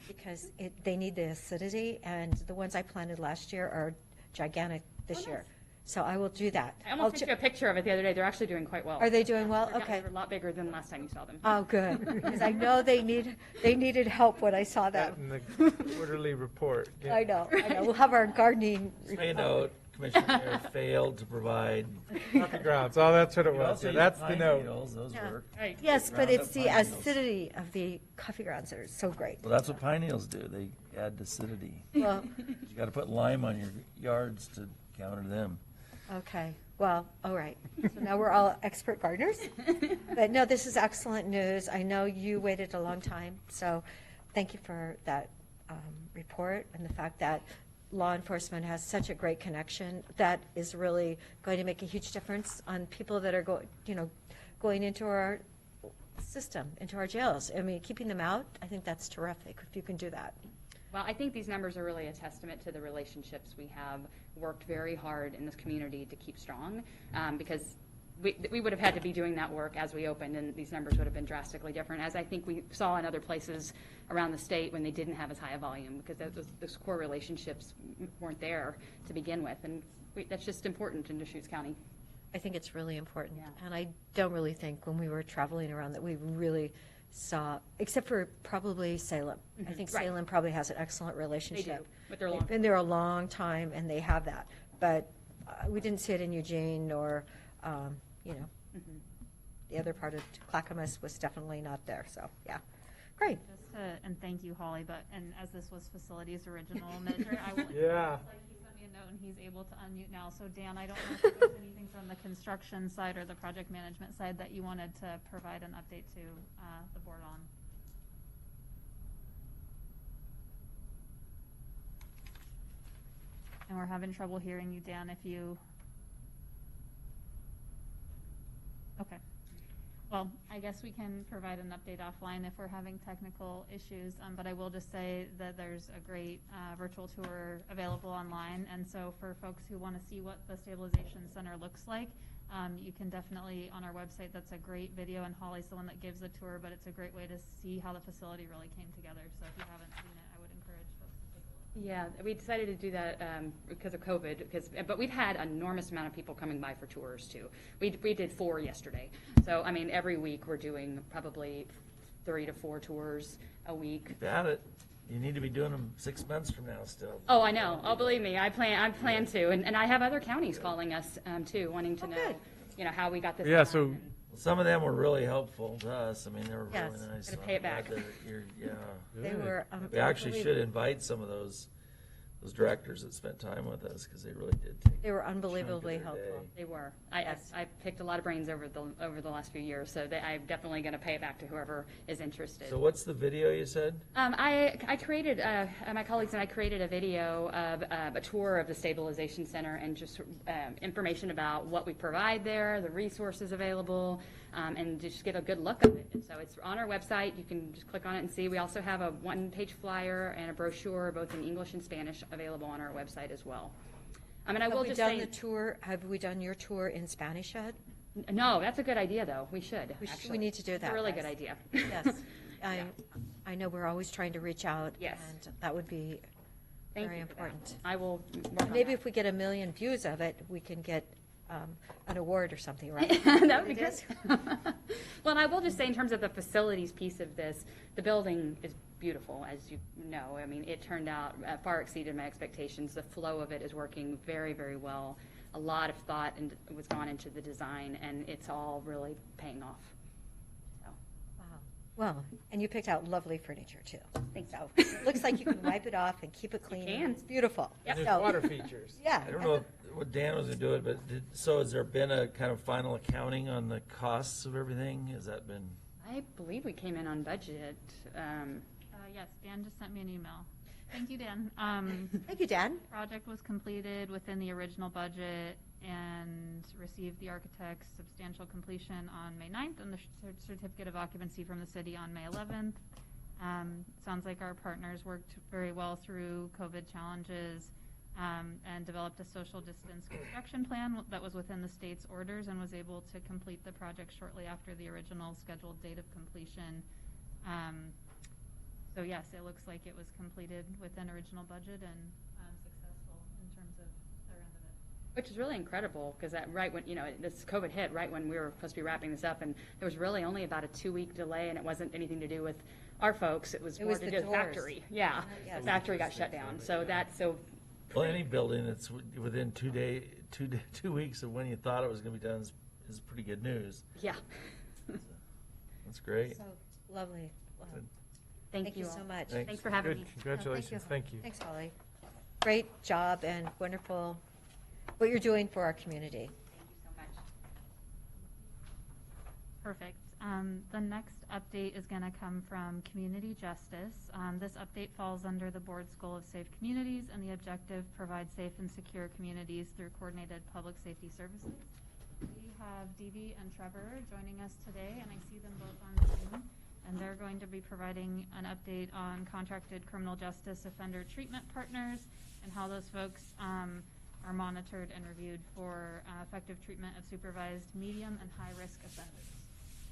because they need the acidity, and the ones I planted last year are gigantic this year. So I will do that. I almost sent you a picture of it the other day. They're actually doing quite well. Are they doing well? They're Okay. They're a lot bigger than last time you saw them. Oh, good, because I know they needed help when I saw them. In the quarterly report. Yeah. I know. We'll have our gardening. Say a note, Commissioner Mayor failed to provide. Coffee grounds. Oh, that's what it You was. also Yeah, use that's the pine note. needles, those Yeah. work. Right. Yes, but Ground it's up the pine needles. acidity of the coffee grounds that are so great. Well, that's what pine needles do. They add acidity. Well, You got to put lime on your yards to counter them. okay. Well, all right. So now we're all expert gardeners. But no, this is excellent news. I know you waited a long time, so thank you for that report and the fact that law enforcement has such a great connection. That is really going to make a huge difference on people that are going into our system, into our jails. I mean, keeping them out, I think that's terrific if you can do that. Well, I think these numbers are really a testament to the relationships we have worked very hard in this community to keep strong, because we would have had to be doing that work as we opened, and these numbers would have been drastically different, as I think we saw in other places around the state when they didn't have as high a volume, because those core relationships weren't there to begin with, and that's just important in Deschutes County. I think it's really important. Yeah. And I don't really think when we were traveling around that we really saw, except for probably Salem. I think Right. Salem probably has an excellent relationship. with their law They've been there a long time and they have that. But we didn't see it in Eugene or, the other part of Clackamas was definitely not there. So, yeah. Great. And thank you, Holly, and as this was facilities original measure, I will. Yeah. Like you sent me a note and he's able to unmute now. So Dan, I don't know if there was anything from the construction side or the project management side that you wanted to provide an update to the board on. And we're having trouble hearing you, Dan, if you... Okay. Well, I guess we can provide an update offline if we're having technical issues, but I will just say that there's a great virtual tour available online, and so for folks who want to see what the Stabilization Center looks like, you can definitely, on our website, that's a great video, and Holly's the one that gives the tour, but it's a great way to see how the facility really came together, so if you haven't seen it, I would encourage folks to take a look. Yeah, we decided to do that because of COVID, but we've had an enormous amount of people coming by for tours too. We did 4 yesterday. So, I mean, every week we're doing probably 3 to 4 tours a week. Keep at it. You need to be doing them 6 months from now still. Oh, I know. Oh, believe me, I plan to. And I have other counties calling us too, wanting to know, how we got this. Yeah, done. so Some of them were really helpful to us. I mean, they were Yes. really nice. Gotta pay it back. They were. We actually should invite some of those directors that spent time with us, because they really did take. They were a chunk of unbelievably their helpful. day. They were. I picked a lot of brains over the last few years, so I'm definitely going to pay it back to whoever is interested. So what's the video you said? I created, my colleagues and I created a video of a tour of the Stabilization Center and just information about what we provide there, the resources available, and just get a good look of it. And so it's on our website. You can just click on it and see. We also have a 1-page flyer and a brochure, both in English and Spanish, available on our website as well. I mean, I will just say. Have we done your tour in Spanish yet? No, that's a good idea, though. We should. We need to do that. It's a really guys. good idea. Yes. I know we're always trying to reach out. Yes. And that would be Thank very you for that. important. I will work on Maybe that. if we get 1 million views of it, we can get an award or something, right? That would be good. Well, and I will just say, in terms of the facilities piece of this, the building is beautiful, as you know. I mean, it turned out far exceeded my expectations. The flow of it is working very, very well. A lot of thought was gone into the design, and it's all really paying off. So. Wow. Well, and you picked out lovely furniture too. Thanks. So it looks like you can wipe it off and keep it clean. can. It's beautiful. Yep. there's So- water features. Yeah. I don't know what Dan was going to do it, but so has there been a kind of final accounting on the costs of everything? Has that been? I believe we came in on budget. Yes, Dan just sent me an email. Thank you, Dan. Thank you, Dan. Project was completed within the original budget and received the architect's substantial completion on May 9th and the certificate of occupancy from the city on May 11th. Sounds like our partners worked very well through COVID challenges and developed a social distance construction plan that was within the state's orders and was able to complete the project shortly after the original scheduled date of completion. So yes, it looks like it was completed within original budget and successful in terms of their end of it. Which is really incredible, because right when, this COVID hit, right when we were supposed to be wrapping this up, and there was really only about a 2-week delay, and it wasn't anything to do with our folks, it was more to do with the factory. Yeah, Yes. the factory got shut down, so that's Well, any building that's within 2 weeks of when you thought it was going to be done is pretty good news. yeah. That's great. So lovely. Wow. Good. Thank you so all. much. Thanks for having Good, me. congratulations, thank you. Thanks, Holly. Great job and wonderful what you're doing for our community. Thank you so much. Perfect. The next update is going to come from Community Justice. This update falls under the board's goal of safe communities, and the objective provide safe and secure communities through coordinated public safety services. We have Dee Dee and Trevor joining us today, and I see them both on Zoom. And they're going to be providing an update on contracted criminal justice offender treatment partners and how those folks are monitored and reviewed for effective treatment of supervised medium and high-risk offenders.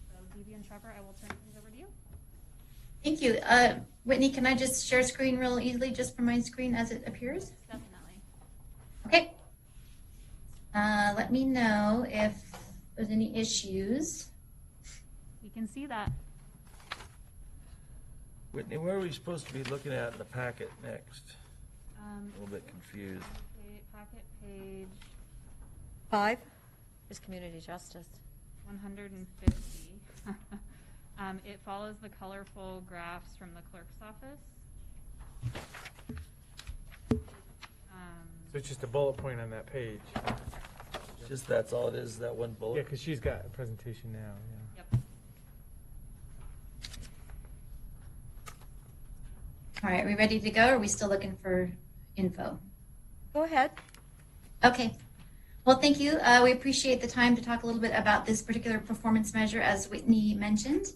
So Dee Dee and Trevor, I will turn things over to you. Thank you. Whitney, can I just share screen real easily just from my screen as it appears? Definitely. Okay. Let me know if there's any issues. You can see that. Whitney, where are we supposed to be looking at in the packet next? A little bit confused. Packet page 5 is community justice. 150. It follows the colorful graphs from the clerk's office. It's just a bullet point on that page. Just that's all it is, that one Yeah, bullet? because she's got a presentation now, yeah. Yep. All right, are we ready to go? Or are we still looking for info? Go ahead. Okay. Well, thank you. We appreciate the time to talk a little bit about this particular performance measure, as Whitney mentioned.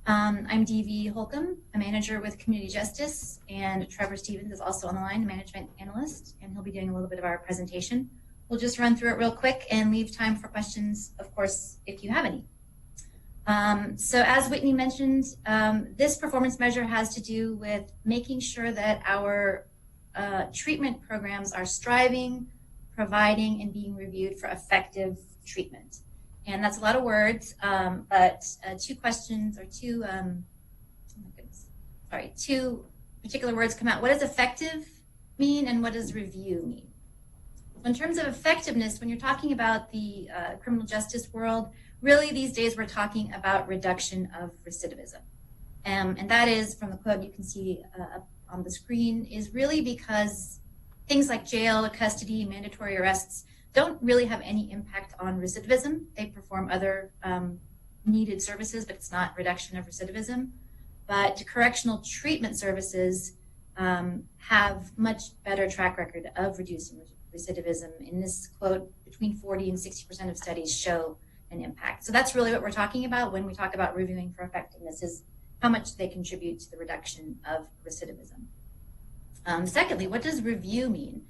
I'm D.V. Holcomb, a manager with Community Justice, and Trevor Stevens is also on the line, management analyst, and he'll be doing a little bit of our presentation. We'll just run through it real quick and leave time for questions, of course, if you have any. So as Whitney mentioned, this performance measure has to do with making sure that our treatment programs are striving, providing, and being reviewed for effective treatment. And that's a lot of words, but two questions or two particular words come out. What does effective mean and what does review mean? In terms of effectiveness, when you're talking about the criminal justice world, really these days we're talking about reduction of recidivism. And that is, from the quote you can see up on the screen, is really because things like jail, custody, mandatory arrests don't really have any impact on recidivism. They perform other needed services, but it's not reduction of recidivism. But correctional treatment services have much better track record of reducing recidivism. In this quote, between 40 and 60% of studies show an impact. So that's really what we're talking about when we talk about reviewing for effectiveness, is how much they contribute to the reduction of recidivism. Secondly, what does review mean?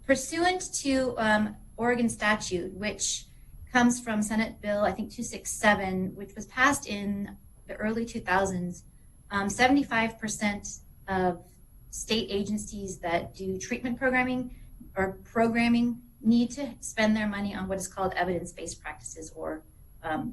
Pursuant to Oregon statute, which comes from Senate Bill, I think 267, which was passed in the early 2000s, 75% of state agencies that do treatment programming or programming need to spend their money on what is called evidence-based practices or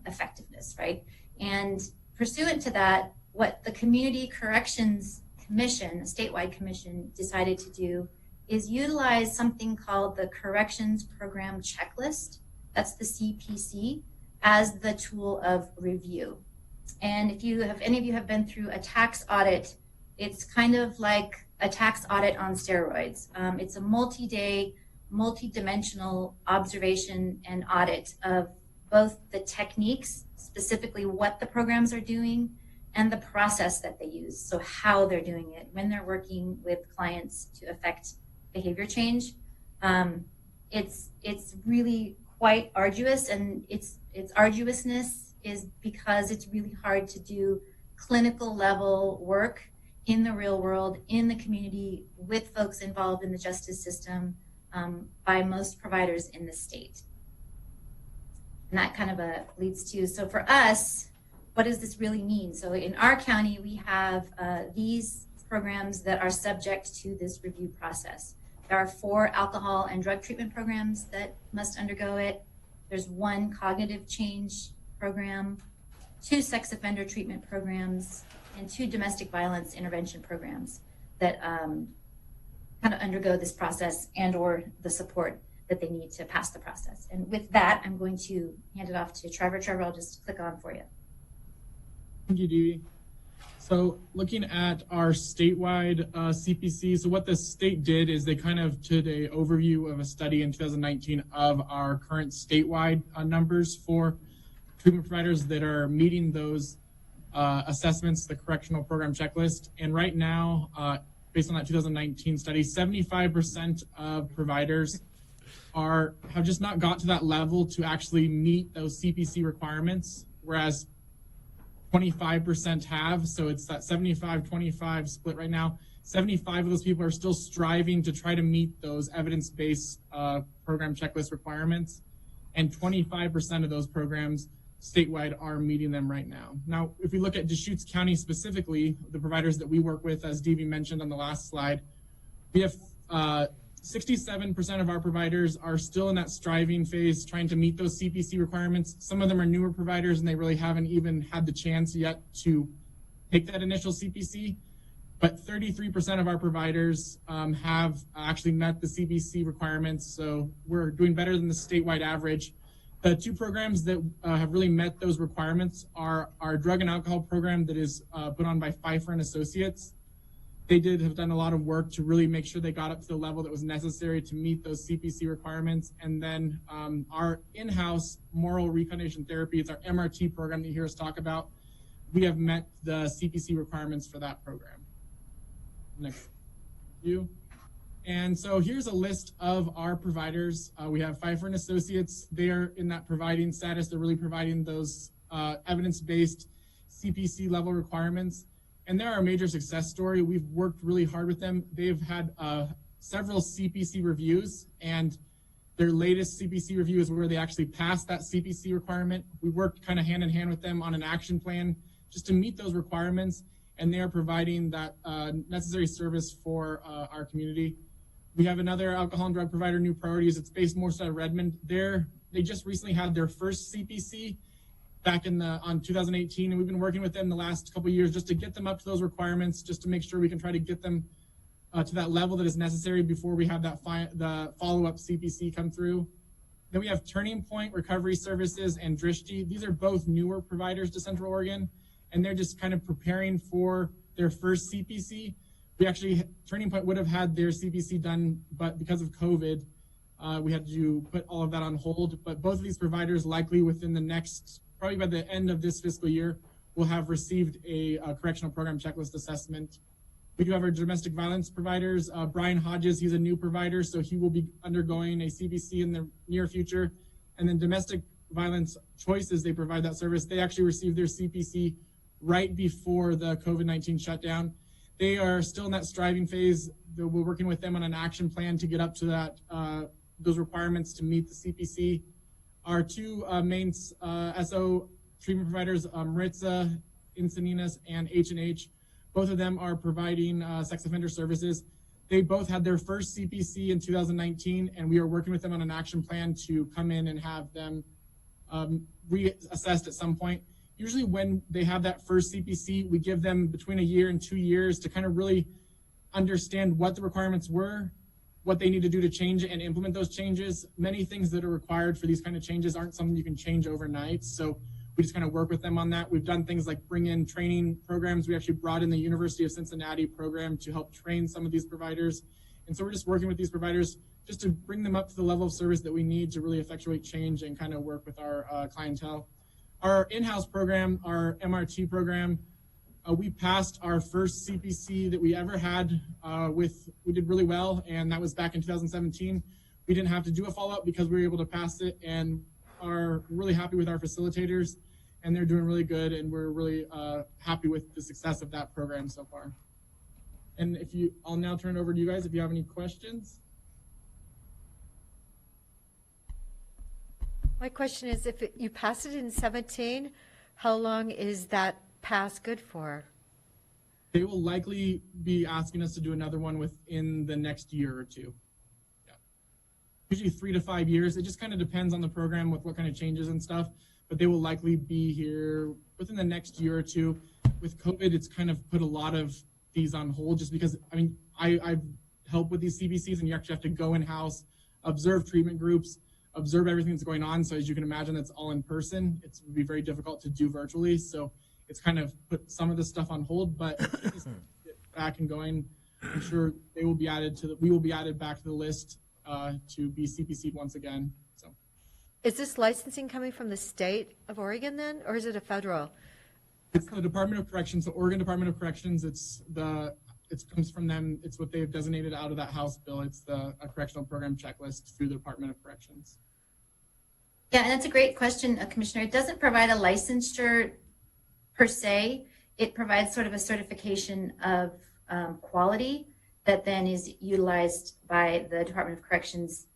effectiveness, right? And pursuant to that, what the Community Corrections Commission, a statewide commission, decided to do is utilize something called the Corrections Program Checklist, that's the CPC, as the tool of review. And if any of you have been through a tax audit, it's kind of like a tax audit on steroids. It's a multi-day, multi-dimensional observation and audit of both the techniques, specifically what the programs are doing, and the process that they use, so how they're doing it, when they're working with clients to affect behavior change. It's really quite arduous, and its arduousness is because it's really hard to do clinical level work in the real world, in the community, with folks involved in the justice system, by most providers in the state. And that kind of leads to, so for us, what does this really mean? So in our county, we have these programs that are subject to this review process. There are 4 alcohol and drug treatment programs that must undergo it. There's 1 cognitive change program, 2 sex offender treatment programs, and 2 domestic violence intervention programs that kind of undergo this process and or the support that they need to pass the process. And with that, I'm going to hand it off to Trevor. Trevor, I'll just click on for you. Thank you, Dee. So looking at our statewide CPC, so what the state did is they kind of did an overview of a study in 2019 of our current statewide numbers for treatment providers that are meeting those assessments, the correctional program checklist. And right now, based on that 2019 study, 75% of providers have just not got to that level to actually meet those CPC requirements, whereas 25% have, so it's that 75-25 split right now. 75 of those people are still striving to try to meet those evidence-based program checklist requirements, and 25% of those programs statewide are meeting them right now. Now, if we look at Deschutes County specifically, the providers that we work with, as Devi mentioned on the last slide, we have 67% of our providers are still in that striving phase, trying to meet those CPC requirements. Some of them are newer providers and they really haven't even had the chance yet to take that initial CPC. But 33% of our providers have actually met the CPC requirements. So we're doing better than the statewide average. The 2 programs that have really met those requirements are our drug and alcohol program that is put on by Pfeiffer and Associates. They have done a lot of work to really make sure they got up to the level that was necessary to meet those CPC requirements. And then our in-house moral reincarnation therapy, it's our MRT program that you hear us talk about. We have met the CPC requirements for that program. Next view. And so here's a list of our providers. We have Pfeiffer and Associates. They're in that providing status. They're really providing those evidence-based CPC level requirements. And they're our major success story. We've worked really hard with them. They've had several CPC reviews, and their latest CPC review is where they actually passed that CPC requirement. We worked kind of hand in hand with them on an action plan just to meet those requirements, and they are providing that necessary service for our community. We have another alcohol and drug provider, New Priorities. It's based more so out of Redmond. They just recently had their first CPC back on 2018, and we've been working with them the last couple of years just to get them up to those requirements, just to make sure we can try to get them to that level that is necessary before we have the follow-up CPC come through. Then we have Turning Point Recovery Services and Deschutes. These are both newer providers to Central Oregon, and they're just kind of preparing for their first CPC. Turning Point would have had their CPC done, but because of COVID, we had to put all of that on hold. But both of these providers likely within the next, probably by the end of this fiscal year, will have received a correctional program checklist assessment. We do have our domestic violence providers. Brian Hodges, he's a new provider, so he will be undergoing a CPC in the near future. And then Domestic Violence Choices, they provide that service. They actually received their CPC right before the COVID-19 shutdown. They are still in that striving phase. We're working with them on an action plan to get up to that those requirements to meet the CPC. Our two main SO treatment providers, Maritza, Encinitas, and H&H, both of them are providing sex offender services. They both had their first CPC in 2019, and we are working with them on an action plan to come in and have them reassessed at some point. Usually when they have that first CPC, we give them between a year and 2 years to kind of really understand what the requirements were, what they need to do to change it and implement those changes. Many things that are required for these kind of changes aren't something you can change overnight. So we just kind of work with them on that. We've done things like bring in training programs. We actually brought in the University of Cincinnati program to help train some of these providers. And so we're just working with these providers just to bring them up to the level of service that we need to really effectuate change and kind of work with our clientele. Our in-house program, our MRT program, we passed our first CPC that we ever had we did really well, and that was back in 2017. We didn't have to do a follow-up because we were able to pass it, and are really happy with our facilitators, and they're doing really good, and we're really happy with the success of that program so far. And I'll now turn it over to you guys if you have any questions. My question is, if you pass it in 17, how long is that pass good for? They will likely be asking us to do another one within the next year or two. Yeah. Usually 3 to 5 years. It just kind of depends on the program with what kind of changes and stuff, but they will likely be here within the next year or two. With COVID, it's kind of put a lot of these on hold just because, I've helped with these CBCs, and you actually have to go in-house, observe treatment groups, observe everything that's going on. So as you can imagine, that's all in person. It would be very difficult to do virtually. So it's kind of put some of this stuff on hold, but get back and going. I'm sure we will be added back to the list to be CPC'd once again. So, is this licensing coming from the state of Oregon then, or is it a federal? It's the Department of Corrections, the Oregon Department of Corrections. It comes from them. It's what they've designated out of that House bill. It's a correctional program checklist through the Department of Corrections. Yeah, and that's a great question, Commissioner. It doesn't provide a licensure per se. It provides sort of a certification of quality that then is utilized by the Department of Corrections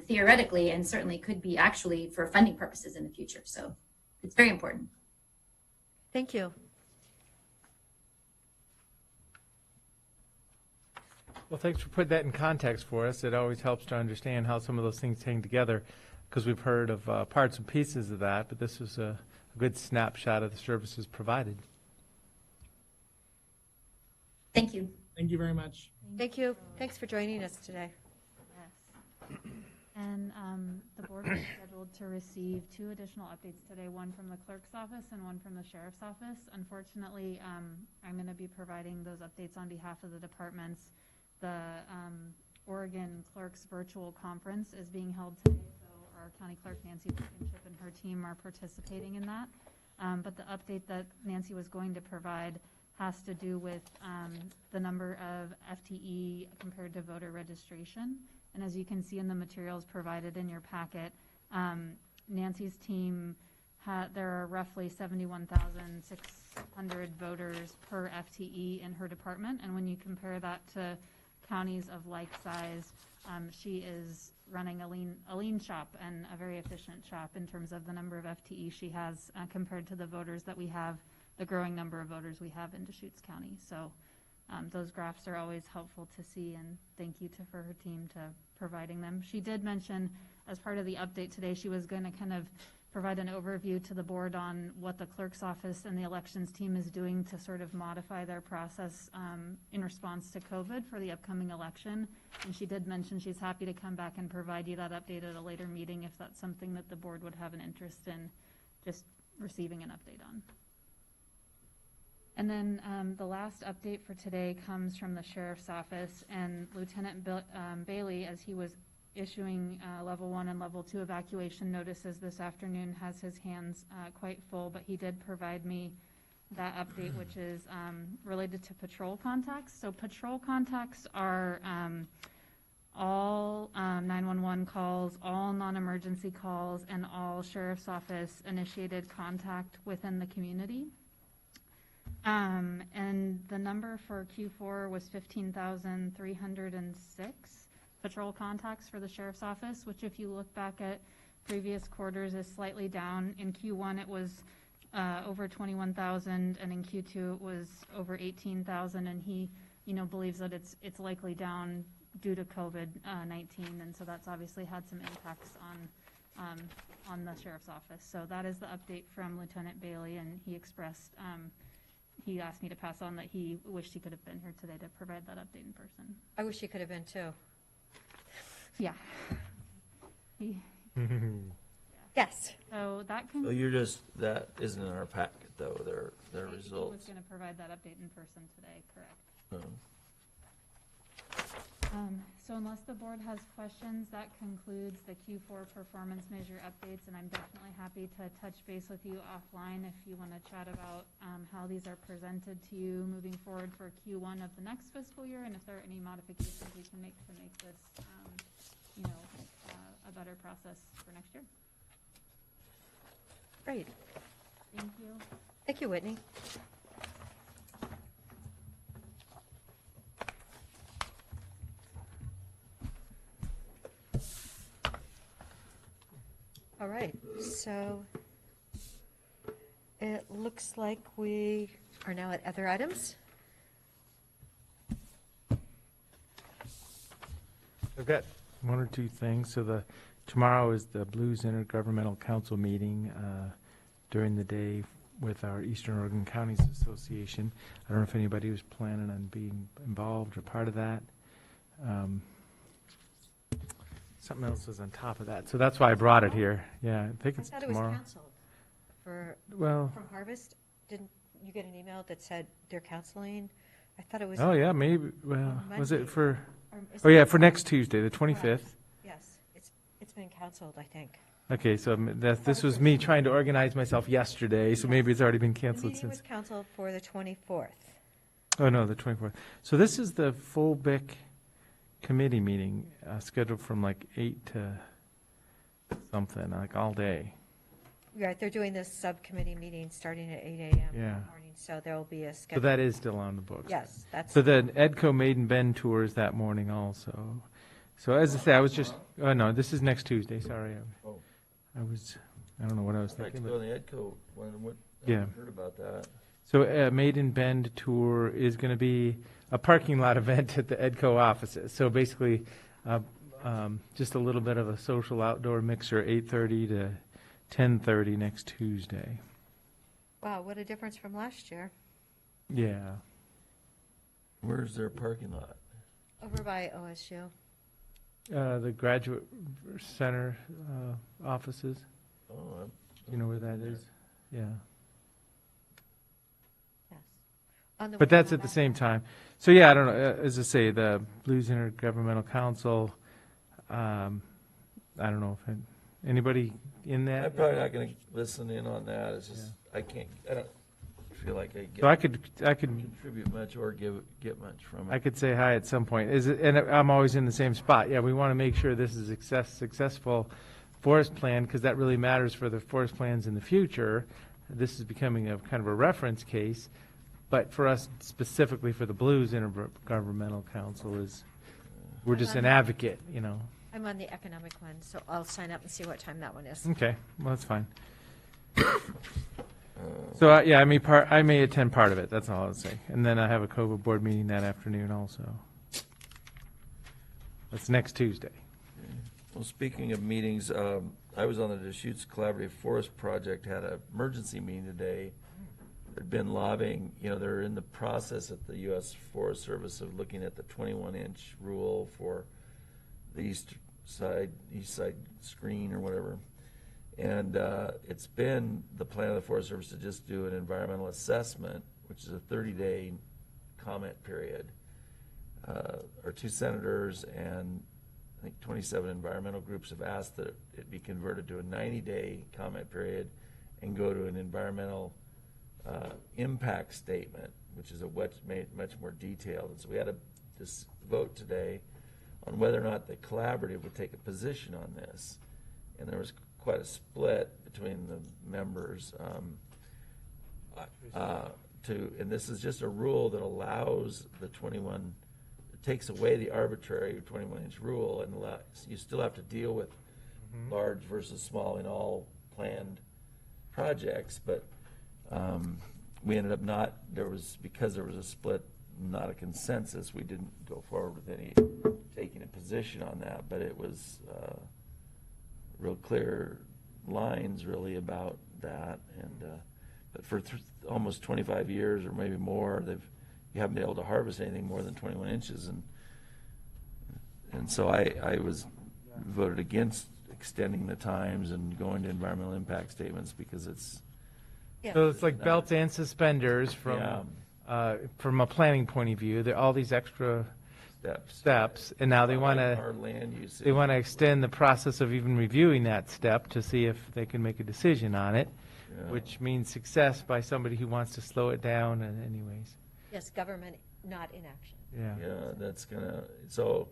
theoretically, and certainly could be actually for funding purposes in the future. So it's very important. Thank you. Well, thanks for putting that in context for us. It always helps to understand how some of those things hang together, because we've heard of parts and pieces of that, but this was a good snapshot of the services provided. Thank you. Thank you very much. Thank you. Thanks for joining us today. Yes. And the board is scheduled scheduled to receive 2 additional updates today, one from the clerk's office and one from the sheriff's office. Unfortunately, I'm going to be providing those updates on behalf of the departments. The Oregon Clerks Virtual Conference is being held today, so our County Clerk Nancy Blankenship and her team are participating in that. But the update that Nancy was going to provide has to do with the number of FTE compared to voter registration. And as you can see in the materials provided in your packet, Nancy's team, there are roughly 71,600 voters per FTE in her department. And when you compare that to counties of like size, she is running a lean shop and a very efficient shop in terms of the number of FTE she has compared to the voters that we have, the growing number of voters we have in Deschutes County. So those graphs are always helpful to see, and thank you for her team to providing them. She did mention as part of the update today, she was going to kind of provide an overview to the board on what the clerk's office and the elections team is doing to sort of modify their process in response to COVID for the upcoming election. And she did mention she's happy to come back and provide you that update at a later meeting if that's something that the board would have an interest in just receiving an update on. And then the last update for today comes from the sheriff's office, and Lieutenant Bailey, as he was issuing level 1 and level 2 evacuation notices this afternoon, has his hands quite full, but he did provide me that update, which is related to patrol contacts. So patrol contacts are all 911 calls, all non-emergency calls, and all sheriff's office initiated contact within the community. And the number for Q4 was 15,306 patrol contacts for the sheriff's office, which if you look back at previous quarters is slightly down. In Q1 it was over 21,000, and in Q2 it was over 18,000, and he believes that it's likely down due to COVID-19, and so that's obviously had some impacts on the sheriff's office. So that is the update from Lieutenant Bailey, and he expressed he asked me to pass on that he wished he could have been here today to provide that update in person. I wish he could have been too. Yeah. Yes. So that So you're just, that isn't in our packet though, their He was results. going to provide that update in person today, correct. So unless the board has questions, that concludes the Q4 performance measure updates, and I'm definitely happy to touch base with you offline if you want to chat about how these are presented to you moving forward for Q1 of the next fiscal year, and if there are any modifications we can make to make this, a better process for next year. Great. Thank you. Thank you, Whitney. All right, so it looks like we are now at other items. I've got one or two things. So tomorrow is the Blues Intergovernmental Council meeting during the day with our Eastern Oregon Counties Association. I don't know if anybody was planning on being involved or part of that. Something else was on top of that, so that's why I brought it here. Yeah, I think it's I thought tomorrow. it was canceled from Harvest. Didn't you get an email that said they're canceling? I thought it was. Oh yeah, maybe. Well, was Monday. it for? Or is Oh it- yeah, for next Tuesday, the 25th. Yes, it's been canceled, I think. Okay, so this was me trying to organize myself yesterday, so maybe it's already been The canceled meeting was since. canceled for the 24th. Oh no, the 24th. So this is the full BIC committee meeting scheduled from like 8 to something, like all day. Right, they're doing this subcommittee meeting starting at 8 a.m. in Yeah. the morning, so there will be a So schedule. that is still on the books. Yes, that's. So the EDCO Maiden Bend tour is that morning also. So as I say, I was just, oh no, this is next Tuesday, sorry. I don't know what I was I'd like to thinking. go but- to the EDCO one, I Yeah. haven't heard about that. So Maiden Bend tour is going to be a parking lot event at the EDCO offices. So basically, just a little bit of a social outdoor mixer, 8:30 to 10:30 next Tuesday. Wow, what a difference from last year. Yeah. Where's their parking lot? Over by OSU. The graduate center offices. Oh, You know where that is? Yeah. Yes. On the But that's at the same time. So yeah, I don't know, as I say, the Blues Intergovernmental Council, I don't know if anybody in that? I'm probably not gonna listen in on that, it's just, I don't feel like I So I get, could contribute much or get much from it. I could say hi at some point. And I'm always in the same spot. Yeah, we want to make sure this is successful forest plan, because that really matters for the forest plans in the future. This is becoming a kind of a reference case, but for us specifically for the Blues Intergovernmental Council we're just an advocate, you know. I'm on the economic one, so I'll sign up and see what time that one is. Okay, well, that's fine. So, yeah, I may attend part of it, that's all I'll say. And then I have a COVID board meeting that afternoon also. That's next Tuesday. Well, speaking of meetings, I was on the Deschutes Collaborative Forest Project, had an emergency meeting today. They've been lobbying, they're in the process at the U.S. Forest Service of looking at the 21-inch rule for the east side screen or whatever. And it's been the plan of the Forest Service to just do an environmental assessment, which is a 30-day comment period. Our two senators and I think 27 environmental groups have asked that it be converted to a 90-day comment period and go to an environmental impact statement, which is much more detailed. And so we had this vote today on whether or not the collaborative would take a position on this. And there was quite a split between the members. And this is just a rule that allows the 21, it takes away the arbitrary 21-inch rule and you still have to deal with large versus small in all planned projects, but we ended up because there was a split, not a consensus, we didn't go forward with taking a position on that, but it was real clear lines really about that. And but for almost 25 years or maybe more, you haven't been able to harvest anything more than 21 inches, and so I voted against extending the times and going to environmental impact statements because it's So it's like belts and suspenders from a planning point of view. There are all these extra steps, and now they want our land use. to extend the process of even reviewing that step to see if they can make a decision on it, which means success by somebody who wants to slow it down. And anyways, Yes, government, not inaction. So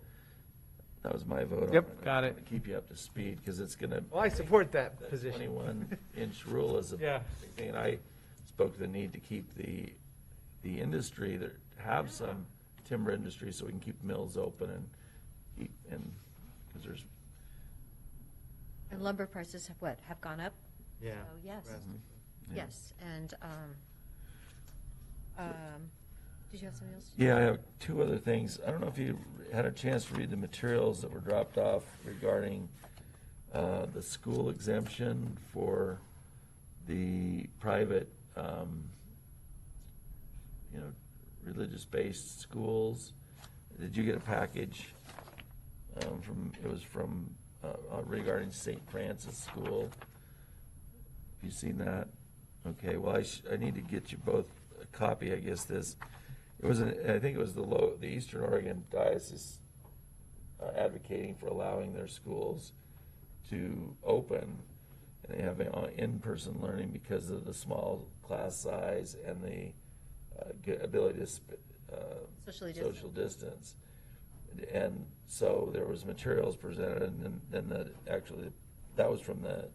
that was my vote. Yep, on it. got it. Keep you up to speed because it's going to. Well, I support that position. 21-inch rule is a big thing, and I spoke to the need to keep the industry that have some timber industry so we can keep mills open and because there's. And lumber prices have gone up? Yeah. So, yes. Yeah. Yes, and did you have something else? Yeah, I have two other things. I don't know if you had a chance to read the materials that were dropped off regarding the school exemption for the private, religious-based schools. Did you get a package from regarding St. Francis School? Have you seen that? Okay, well, I need to get you both a copy, I guess, this. I think it was the Eastern Oregon Diocese advocating for allowing their schools to open, and they have in-person learning because of the small class size and the ability to social distance. And so there was materials presented, and then that was from the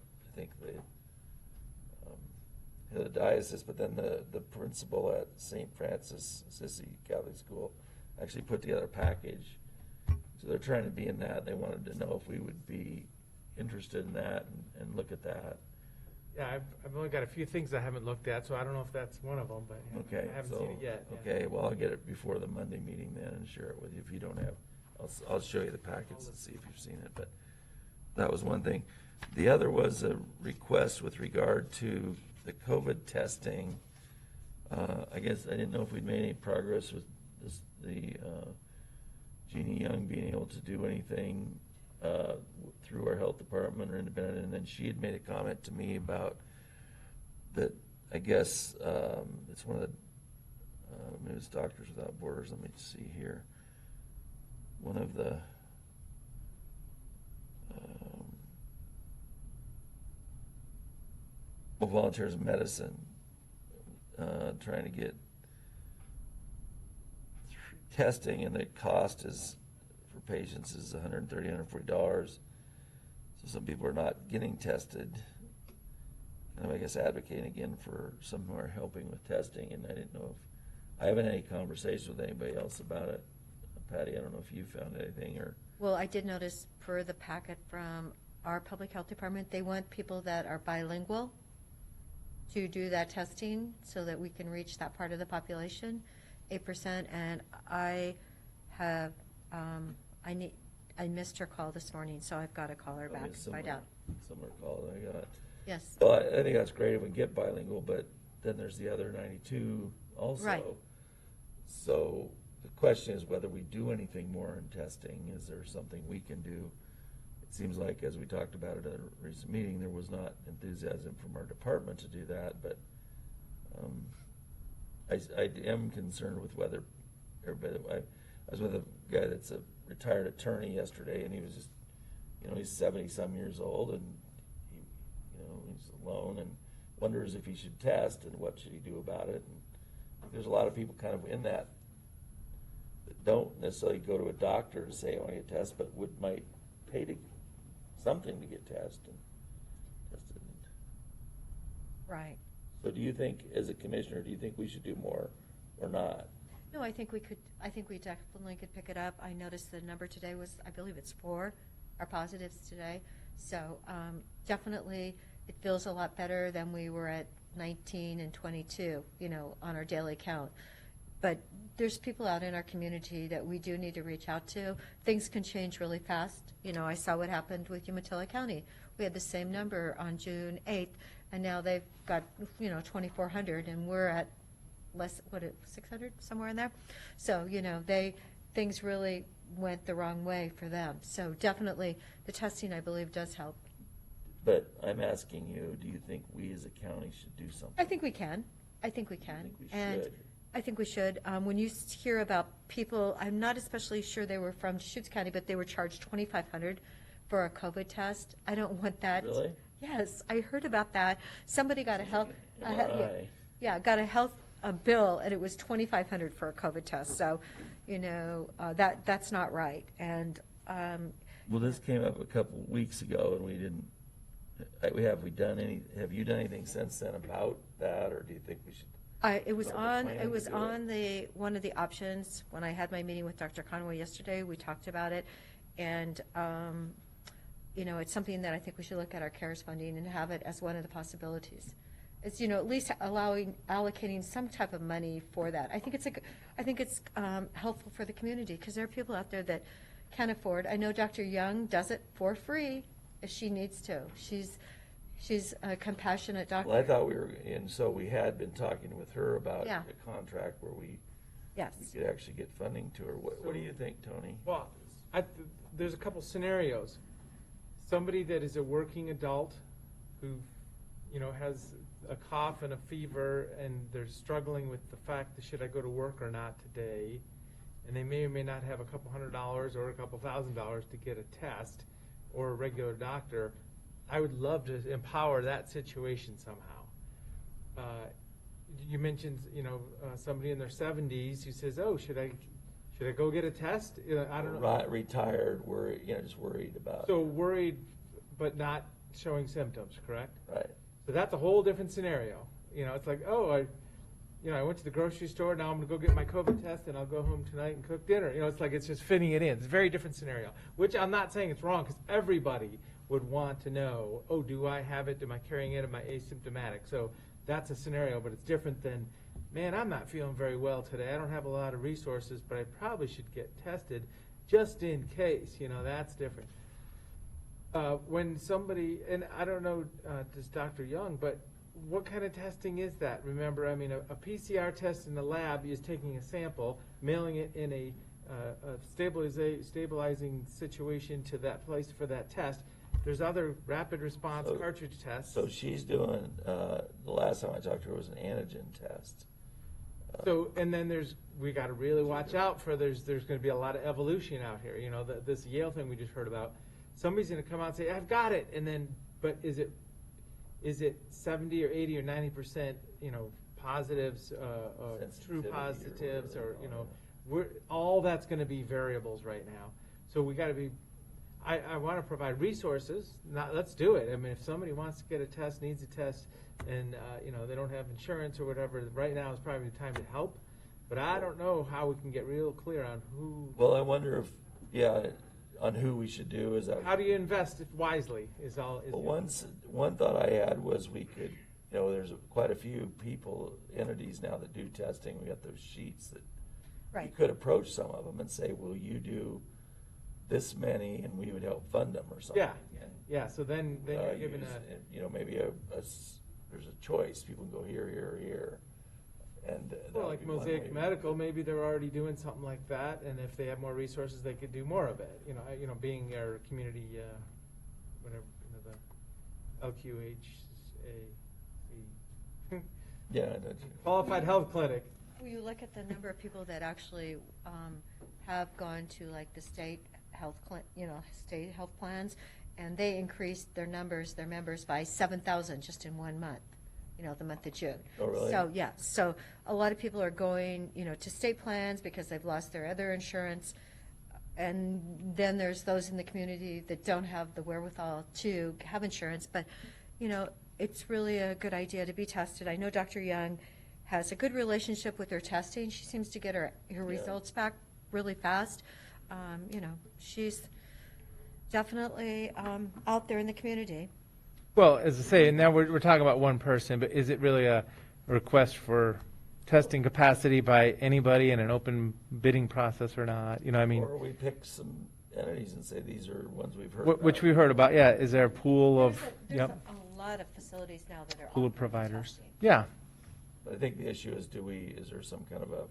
diocese, but then the principal at St. Francis Assisi Catholic School actually put together a package. So they're trying to be in that. They wanted to know if we would be interested in that and look at that. Yeah, I've only got a few things I haven't looked at, so I don't know if that's one of them, but Okay, I haven't so, seen it yet. Okay, well, I'll get it before the Monday meeting then and share it with you. If you don't have, I'll show you the packets and see if you've seen it, but that was one thing. The other was a request with regard to the COVID testing. I guess I didn't know if we'd made any progress with the Jeannie Young being able to do anything through our health department or independent, and then she had made a comment to me about that. I guess it's one of the maybe it's Doctors Without Borders. Let me see here. One of the Volunteers in Medicine trying to get testing, and the cost is for patients is $130, $140. So some people are not getting tested. And I guess advocating again for some who are helping with testing, and I didn't know if I haven't had any conversation with anybody else about it. Patty, I don't know if you found anything or. Well, I did notice per the packet from our public health department, they want people that are bilingual to do that testing so that we can reach that part of the population, 8%. And I have, I missed her call this morning, so I've got to call her back and find out. Similar call that I got. Yes. Well, I think that's great if we get bilingual, but then there's the other 92 also. Right. So the question is whether we do anything more in testing. Is there something we can do? It seems like, as we talked about at a recent meeting, there was not enthusiasm from our department to do that, but I am concerned with whether everybody, I was with a guy that's a retired attorney yesterday, and he was just, he's 70-some years old, and he's alone and wonders if he should test and what should he do about it. And there's a lot of people kind of in that don't necessarily go to a doctor to say, I want to get tested, but might pay to something to get tested. Right. So do you think, as a commissioner, do you think we should do more or not? No, I think we could. I think we definitely could pick it up. I noticed the number today was, I believe it's 4 are positives today. So definitely it feels a lot better than we were at 19 and 22, on our daily count. But there's people out in our community that we do need to reach out to. Things can change really fast. I saw what happened with Umatilla County. We had the same number on June 8th, and now they've got, 2,400, and we're at less, 600, somewhere in there? So, things really went the wrong way for them. So definitely the testing, I believe, does help. But I'm asking you, do you think we as a county should do something? I think we can. I think we can. we And should? I think we should. When you hear about people, I'm not especially sure they were from Deschutes County, but they were charged $2,500 for a COVID test. I don't want that. Really? Yes, I heard about that. Somebody got a health, MRI. got a health bill, and it was $2,500 for a COVID test. So, that's not right. And Well, this came up a couple weeks ago, and we didn't. Have you done anything since then about that, or do you think we should? It was start a on. plan It to was do on one of the options when I had my meeting with Dr. Conway yesterday. We talked about it, and it's something that I think we should look at our CARES funding and have it as one of the possibilities. It's at least allocating some type of money for that. I think it's helpful for the community because there are people out there that can't afford. I know Dr. Young does it for free if she needs to. She's a compassionate doctor. Well, I thought we had been talking with her about Yeah. a contract where we Yes. could actually get funding to her. What do you think, Tony? Well, there's a couple scenarios. Somebody that is a working adult who, has a cough and a fever, and they're struggling with the fact that should I go to work or not today, and they may or may not have a couple $100 or a couple $1,000 to get a test or a regular doctor. I would love to empower that situation somehow. You mentioned, somebody in their 70s who says, "Oh, should I go get a test?" I don't know. Retired, worried, just worried about. So worried, but not showing symptoms, correct? Right. So that's a whole different scenario. It's like, oh, I went to the grocery store. Now I'm going to go get my COVID test, and I'll go home tonight and cook dinner. It's just fitting it in. It's a very different scenario, which I'm not saying it's wrong because everybody would want to know, oh, do I have it? Am I carrying it? Am I asymptomatic? So that's a scenario, but it's different than, man, I'm not feeling very well today. I don't have a lot of resources, but I probably should get tested just in case. That's different. When somebody, and I don't know, does Dr. Young, but what kind of testing is that? Remember, a PCR test in the lab is taking a sample, mailing it in stabilizing situation to that place for that test. There's other rapid response cartridge tests. So she's doing, the last time I talked to her was an antigen test. So, and then we got to really watch out for, there's going to be a lot of evolution out here. You know, this Yale thing we just heard about. Somebody's going to come out and say, I've got it. And then, but is it 70 or 80 or 90%, you know, positives, true positives, or, you know, all that's going to be variables right now. So we got to be, I want to provide resources. Let's do it. I mean, if somebody wants to get a test, needs a test, and you know, they don't have insurance or whatever, right now is probably the time to help. But I don't know how we can get real clear on who. Well, I wonder if, on who we should do. Is that, how do you invest wisely? One thought I had was we could, you know, there's quite a few entities now that do testing. We got those sheets that you could approach some of them and say, will you do this many, and we would help fund them or something. Yeah. So then you're given you know, maybe there's a choice. People can go here, here, or here. And well, like Mosaic Medical, maybe they're already doing something like that, and if they have more resources, they could do more of it. You know, being our community, whatever, you know, the LQHA, Qualified Health Clinic. Well, you look at the number of people that actually have gone to like the state health, state health plans, and they increased their members by 7,000 just in 1 month. You know, the month of June. Oh, really? So, yeah. So a lot of people are going, you know, to state plans because they've lost their other insurance. And then there's those in the community that don't have the wherewithal to have insurance. But, you know, it's really a good idea to be tested. I know Dr. Young has a good relationship with her testing. She seems to get her results back really fast. You know, she's definitely out there in the community. Well, as I say, and now we're talking about one person, but is it really a request for testing capacity by anybody in an open bidding process or not? You know, I mean, or we pick some entities and say these are ones we've heard about. Which we heard about, yeah. Is there a pool of there's a lot of facilities now that are pool of providers? Testing. Yeah. But I think the issue is, is there some kind of a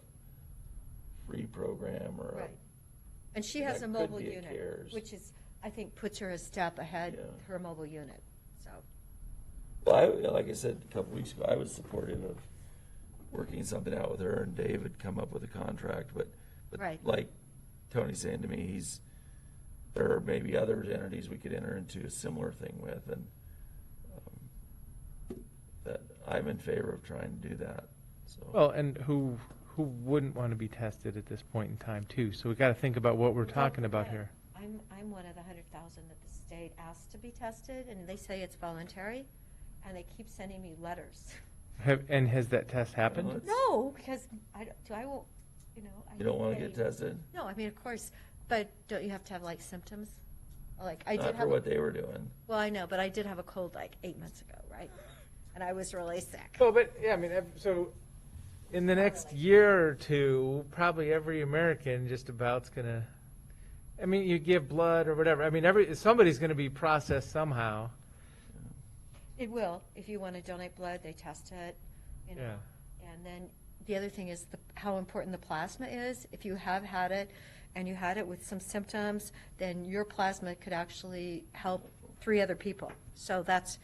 free program or right? And she has a mobile unit, which is, I think, puts her a step ahead her mobile unit. So. Well, like I said a couple weeks ago, I was supportive of working something out with her, and Dave had come up with a contract. But like Tony's saying to me, there are maybe other entities we could enter into a similar thing with, and that I'm in favor of trying to do that. So. Well, and who wouldn't want to be tested at this point in time too? So we got to think about what we're talking about here. I'm one of the 100,000 that the state asked to be tested, and they say it's voluntary, and they keep sending me letters. And has that test happened? No, because I won't, you know. You don't want to get tested? No, I mean, of course, but don't you have to have like symptoms? Like I Not did for have what they were doing. Well, I know, but I did have a cold like 8 months ago, right? And I was really sick. Well, but yeah, I mean, so in the next year or two, probably every American just about's gonna. I mean, you give blood or whatever. I mean, somebody's going to be processed somehow. It will. If you want to donate blood, they test it. You know. Yeah. And then the other thing is how important the plasma is. If you have had it and you had it with some symptoms, then your plasma could actually help 3 other people. So that's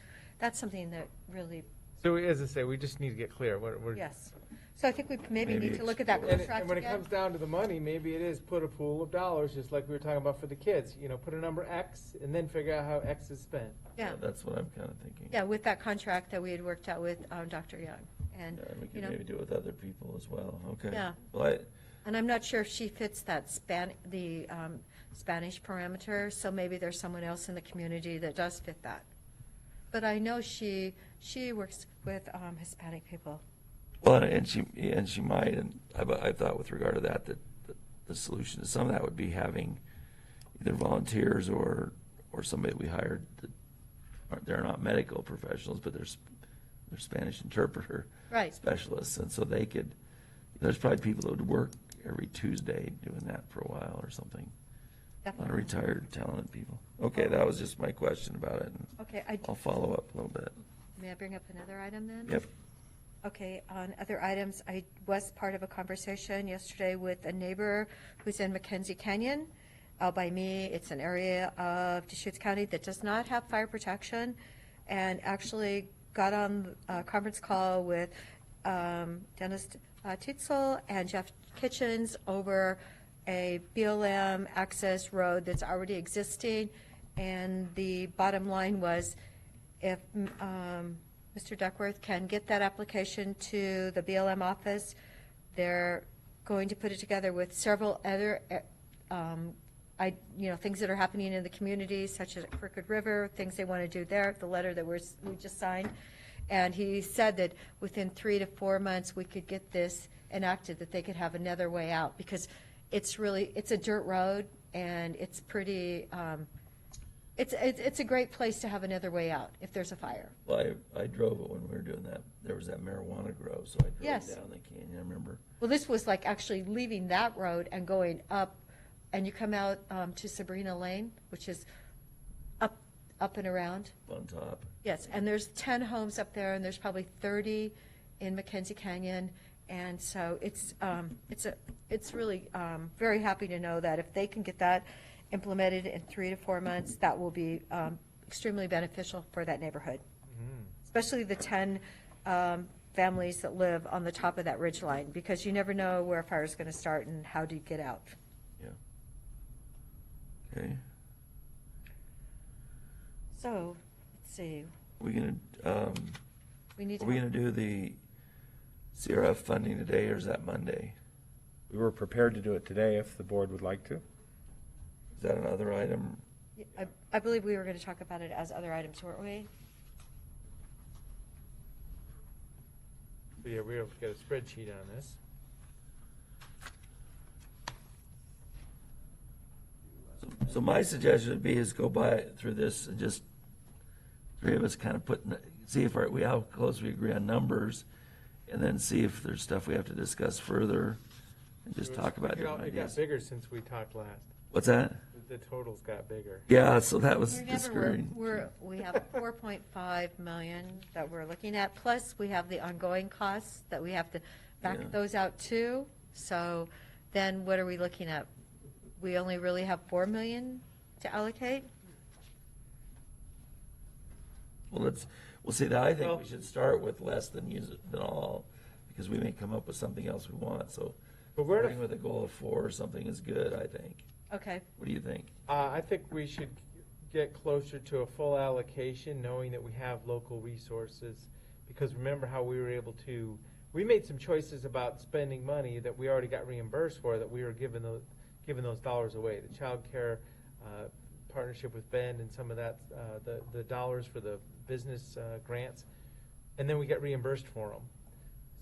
something that really. So as I say, we just need to get clear. Yes. So I think we maybe need to look at that contract and when again. it comes down to the money, maybe it is put a pool of dollars, just like we were talking about for the kids. You know, put a number X and then figure out how X is spent. Yeah. That's what I'm kind of thinking. Yeah, with that contract that we had worked out with Dr. Young. And we can maybe do it with other people as well. Okay. Yeah. Well, and I'm not sure if she fits that Spanish parameter, so maybe there's someone else in the community that does fit that. But I know she works with Hispanic people. Well, and she might, and I thought with regard to that the solution to some of that would be having either volunteers or somebody we hired that they're not medical professionals, but they're Spanish interpreter specialists, and so they could. There's probably people that would work every Tuesday doing that for a while or something. Definitely. A lot of retired, talented people. Okay, that was just my question about it. And okay, I'll follow up a little bit. May I bring up another item then? Yep. Okay, on other items, I was part of a conversation yesterday with a neighbor who's in Mackenzie Canyon. Out by me, it's an area of Deschutes County that does not have fire protection, and actually got on a conference call with Dennis Titzel and Jeff Kitchens over a BLM access road that's already existing. And the bottom line was, if Mr. Duckworth can get that application to the BLM office, they're going to put it together with several other things that are happening in the community, such as Crooked River, things they want to do there, the letter that we just signed. And he said that within 3 to 4 months, we could get this enacted, that they could have another way out, because it's a dirt road, and it's pretty, it's a great place to have another way out if there's a fire. Well, I drove it when we were doing that. There was that marijuana grow, so I drove Yes. down the canyon, I remember. Well, this was like actually leaving that road and going up, and you come out to Sabrina Lane, which is up and around. On top. Yes, and there's 10 homes up there, and there's probably 30 in Mackenzie Canyon. And so it's really very happy to know that if they can get that implemented in 3 to 4 months, that will be extremely beneficial for that neighborhood, especially the 10 families that live on the top of that ridge line, because you never know where a fire is going to start and how do you get out. Yeah. Okay. So, let's see. We need to do the CRF funding today, or is that Monday? We were prepared to do it today if the board would like to. Is that another item? I believe we were going to talk about it as other items, weren't we? Yeah, we have got a spreadsheet on this. So my suggestion would be is go through this and just three of us kind of see if how close we agree on numbers, and then see if there's stuff we have to discuss further, and just talk about different It got ideas. bigger since we talked last. What's that? The totals got bigger. Yeah, so that was discouraging. We have 4.5 million that we're looking at, plus we have the ongoing costs that we have to back those out too. So then what are we looking at? We only really have 4 million to allocate? Well, see, that I think we should start with less than all, because we may come up with something else we want. So starting with a goal of 4 or something is good, I think. Okay. What do you think? I think we should get closer to a full allocation, knowing that we have local resources. Because remember how we were able to, we made some choices about spending money that we already got reimbursed for, that we were giving those dollars away. The child care partnership with Bend and some of that, the dollars for the business grants, and then we get reimbursed for them.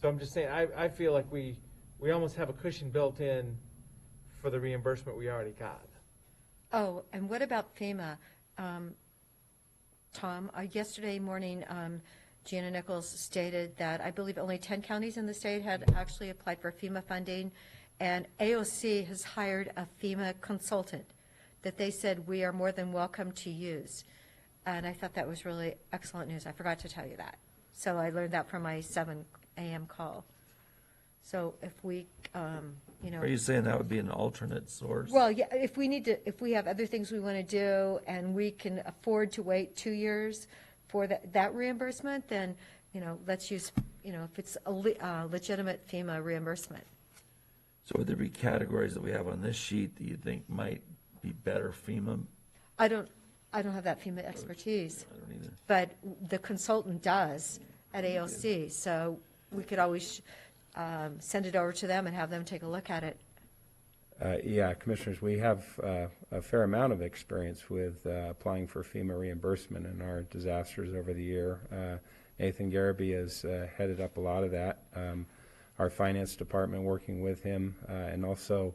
So I'm just saying, I feel like we almost have a cushion built in for the reimbursement we already got. Oh, and what about FEMA? Tom, yesterday morning, Gianna Nichols stated that I believe only 10 counties in the state had actually applied for FEMA funding, and AOC has hired a FEMA consultant that they said we are more than welcome to use. And I thought that was really excellent news. I forgot to tell you that. So I learned that from my 7 a.m. call. So if we, Are you saying that would be an alternate source? Well, yeah, if we have other things we want to do and we can afford to wait 2 years for that reimbursement, then, let's use, if it's a legitimate FEMA reimbursement. So would there be categories that we have on this sheet that you think might be better FEMA? I don't have that FEMA expertise. I don't either. But the consultant does at AOC, so we could always send it over to them and have them take a look at it. Yeah, Commissioners, we have a fair amount of experience with applying for FEMA reimbursement in our disasters over the year. Nathan Garraby has headed up a lot of that. Our finance department working with him, and also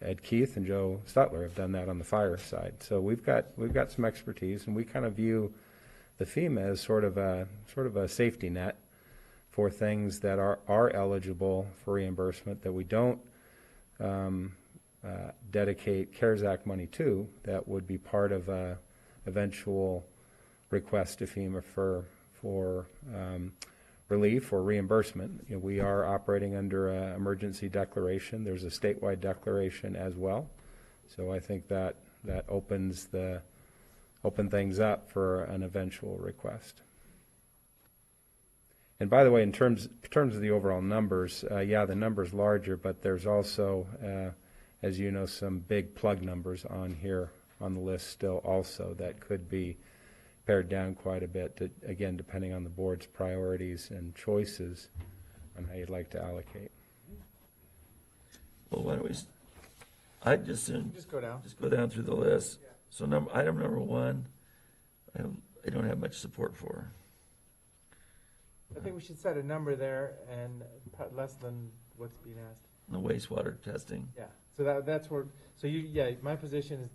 Ed Keith and Joe Stutler have done that on the fire side. So we've got some expertise, and we kind of view the FEMA as sort of a safety net for things that are eligible for reimbursement that we don't dedicate CARES Act money to, that would be part of a eventual request to FEMA for relief or reimbursement. You know, we are operating under an emergency declaration. There's a statewide declaration as well. So I think that open things up for an eventual request. And by the way, in terms of the overall numbers, yeah, the number's larger, but there's also, as you know, some big plug numbers on here on the list still also that could be pared down quite a bit, again, depending on the board's priorities and choices on how you'd like to allocate. Well, why don't we, I'd just soon. Just go down. Just go down through the list. So item number 1, I don't have much support for. I think we should set a number there and less than what's being asked. The wastewater testing. Yeah, so that's where, my position is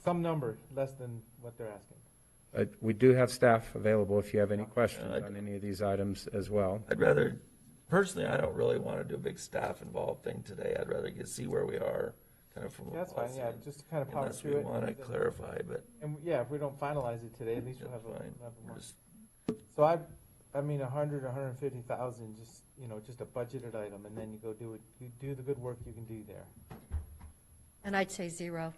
some number less than what they're asking. We do have staff available if you have any questions on any of these items as well. I'd rather, personally, I don't really want to do a big staff involved thing today. I'd rather see where we are, kind of from a That's fine, policy, yeah, just kind of power unless through we it. want to clarify, but. And yeah, if we don't finalize it today, at least we'll have a fine. more. So I mean, 100, 150,000, just, just a budgeted item, and then you go do it, you do the good work you can do there. And I'd say 0.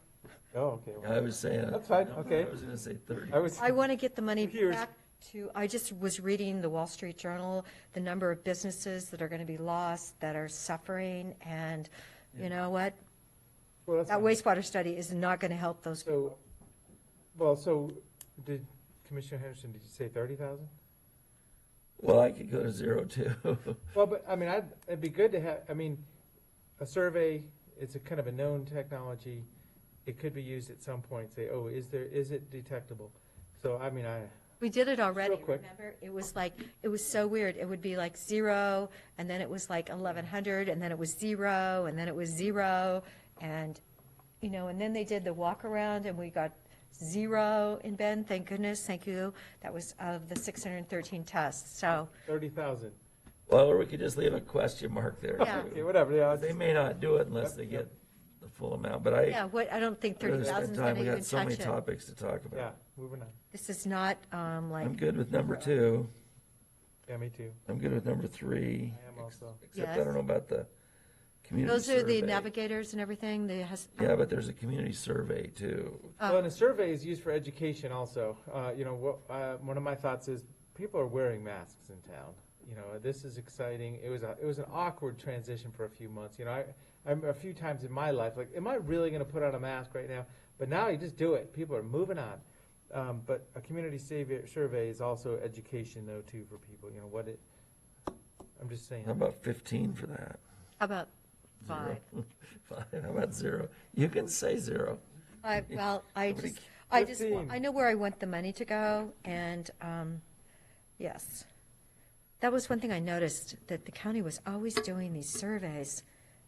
Oh, okay. I was saying. That's fine, okay. I was going to say 30. I want to get the money Here's- back to, I just was reading the Wall Street Journal, the number of businesses that are going to be lost, that are suffering, and you know what? Well, that's That fine. wastewater study is not going to help those people. So did Commissioner Henderson, did you say 30,000? Well, I could go to 0 too. Well, but, I mean, it'd be good to have, a survey, it's a kind of a known technology. It could be used at some point, say, oh, is it detectable? So, We did it already, Real quick. remember? It was so weird. It would be like 0, and then it was like 1,100, and then it was 0, and then it was 0, and, and then they did the walk around, and we got 0 in Bend, thank goodness, thank you. That was of the 613 tests, so. 30,000. Well, or we could just leave a question mark there. Yeah. too. Okay, whatever, yeah. They may not do it unless they get the full amount, but Yeah, I don't think I'd rather 30,000 spend is time. going to We even got so many touch it. topics to talk about. Yeah, moving on. This is not like. I'm good with number 2. Yeah, me too. I'm good with number 3. I am also. Except Yes. I don't know about the community Those are the survey. navigators and everything, Yeah, but there's a community survey too. Well, and a survey is used for education also. One of my thoughts is people are wearing masks in town. This is exciting. It was an awkward transition for a few months. I'm a few times in my life, like, am I really going to put on a mask right now? But now you just do it. People are moving on. But a community survey is also education though too for people. I'm just saying. How about 15 for that? How about 5? 5. How about 0? You can say 0. I Nobody- just, I know where I want the money to go, and, yes. That was one thing I noticed, that the county was always doing these surveys,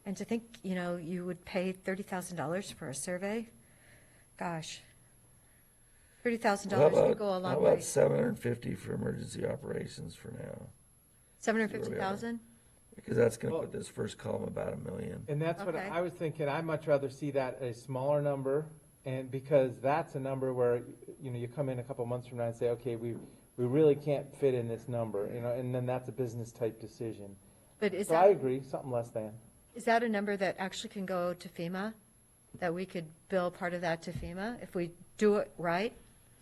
and to think, you would pay $30,000 for a survey, gosh. $30,000 could go a How long about way. 750 for emergency operations for now? 750,000? Because that's going to put this first column about $1 million. And that's what Okay. I was thinking. I'd much rather see that a smaller number, and because that's a number where you come in a couple months from now and say, okay, we really can't fit in this number, and then that's a business type decision. But is So I that, agree, something less than. is that a number that actually can go to FEMA? That we could bill part of that to FEMA if we do it right?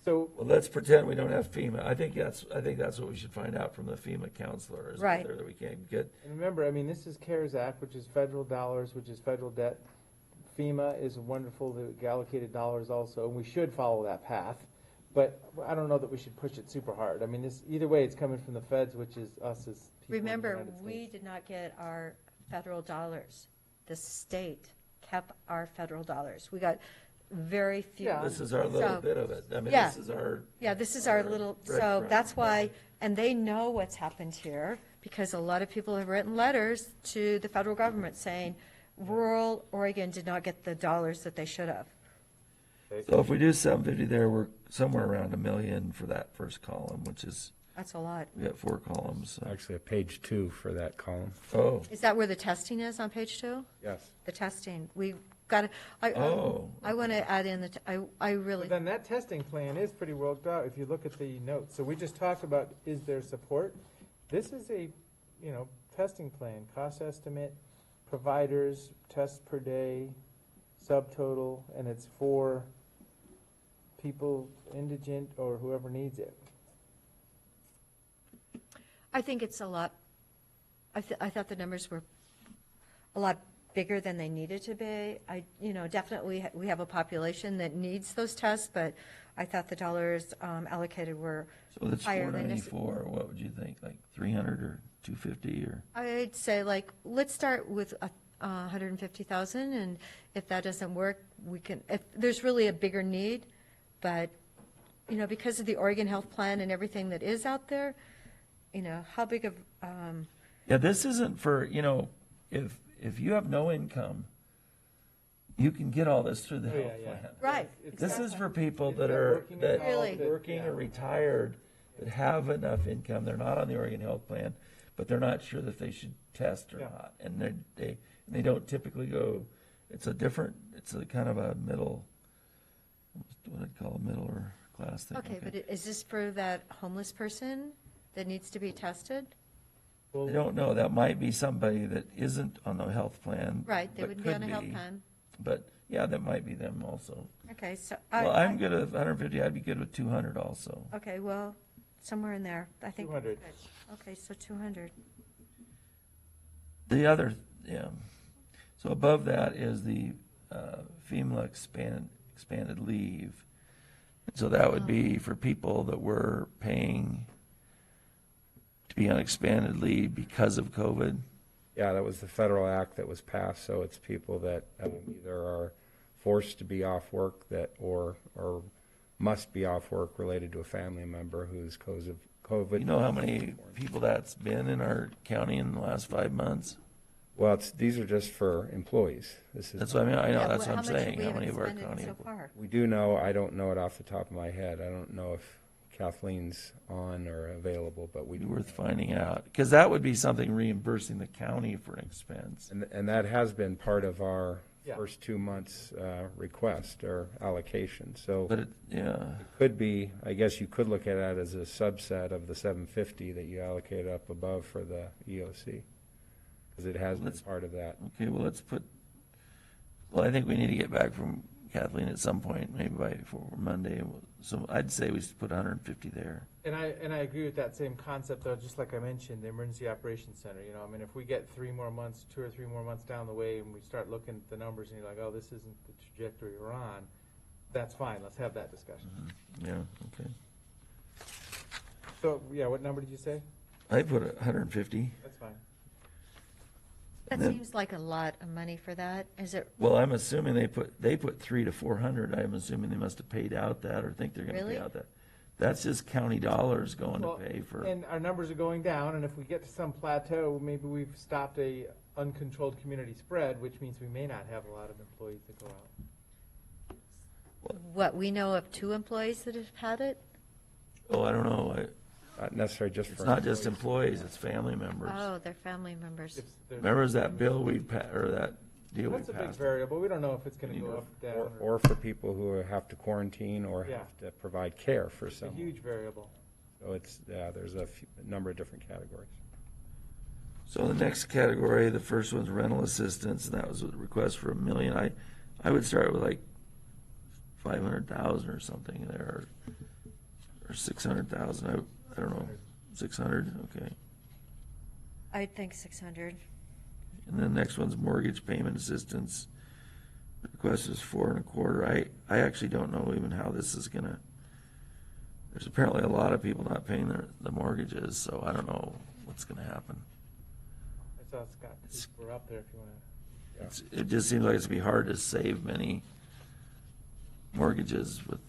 So Well, let's pretend we don't have FEMA. I think that's what we should find out from the FEMA counselor, is Right. whether that we can get. And remember, this is CARES Act, which is federal dollars, which is federal debt. FEMA is wonderful, the allocated dollars also, and we should follow that path. But I don't know that we should push it super hard. Either way, it's coming from the feds, which is us as people in the Remember, United States. we did not get our federal dollars. The state kept our federal dollars. We got very few. Yeah. This is our little So- bit of it. Yeah. This is our. Yeah, this is our little, so breadcrumb. that's why, and they know what's happened here, because a lot of people have written letters to the federal government saying rural Oregon did not get the dollars that they should have. So if we do 750 there, we're somewhere around $1 million for that first column, which is, That's a lot. we got 4 columns. So. Actually, a page 2 for that column. Oh, Is that where the testing is on page 2? Yes. The testing, we've got to, I want to add in I really, But then that testing plan is pretty worked out if you look at the notes. So we just talked about, is there support? This is a, testing plan, cost estimate, providers, tests per day, subtotal, and it's for people indigent or whoever needs it. I think it's a lot, I thought the numbers were a lot bigger than they needed to be. Definitely we have a population that needs those tests, but I thought the dollars allocated were So that's higher than this. 494, what would you think, like 300 or 250 or? I'd say let's start with 150,000, and if that doesn't work, if there's really a bigger need, but, because of the Oregon Health Plan and everything that is out there, how big of, Yeah, this isn't for, if you have no income, you can get all this through the health plan. right. This is for people that are, working or retired, that have enough income, they're not on the Oregon Health Plan, but they're not sure that they should test or not, and they don't typically go, it's a kind of a middle, what I'd call a middle or class thing. Okay, but is this for that homeless person that needs to be tested? I don't know, that might be somebody that isn't on the health plan. Right, they but wouldn't be on a could health plan. But, yeah, that might be them also. Okay, so. Well, I'm good at 150, I'd be good with 200 also. Okay, well, somewhere in there, I think. 200. Okay, so 200. The other, so above that is the FEMA expanded leave. And so that would be for people that were paying to be on expanded leave because of COVID. Yeah, that was the federal act that was passed, so it's people that either are forced to be off work or must be off work related to a family member who's COVID. You know how many people that's been in our county in the last 5 months? Well, these are just for employees. That's what I mean, I know, Yeah, that's what I'm how much have saying, we how many of our expended county. so far? We do know, I don't know it off the top of my head. I don't know if Kathleen's on or available, but we do. Worth finding out, because that would be something reimbursing the county for an expense. And that has been part of our Yeah. first 2 months request or allocation. So But it could be, I guess you could look at that as a subset of the 750 that you allocate up above for the EOC, because it has been part of that. Okay, well, well, I think we need to get back from Kathleen at some point, maybe before Monday. So I'd say we should put 150 there. And I agree with that same concept, though, just like I mentioned, the Emergency Operations Center, if we get 2 or 3 more months down the way and we start looking at the numbers and you're like, oh, this isn't the trajectory we're on, that's fine, let's have that discussion. Yeah, okay. So, yeah, what number did you say? I put 150. That's fine. That Then- seems like a lot of money for that. Is it? Well, I'm assuming they put 300 to 400. I'm assuming they must have paid out that or think they're going to Really? pay out that. That's just county dollars going Well, to pay for. And our numbers are going down, and if we get to some plateau, maybe we've stopped a uncontrolled community spread, which means we may not have a lot of employees that go out. What, we know of 2 employees that have had it? Oh, I don't know. Not necessarily just for. It's not just employees, it's family members. Oh, they're family members. Remember that bill we passed, or that deal we That's a big passed? variable. We don't know if it's going to go up, down. Or for people who have to quarantine or Yeah. have to provide care for It's a someone. huge variable. So there's a number of different categories. So the next category, the first one's rental assistance, and that was a request for $1 million. I would start with like 500,000 or something there, or 600,000. I don't know, 600, okay. I think 600. And then the next one's mortgage payment assistance. The request is 4.25. I actually don't know even how this is gonna, there's apparently a lot of people not paying the mortgages, so I don't know what's gonna happen. I saw Scott, we're up there if you want to. It just seems like it's gonna be hard to save many mortgages with.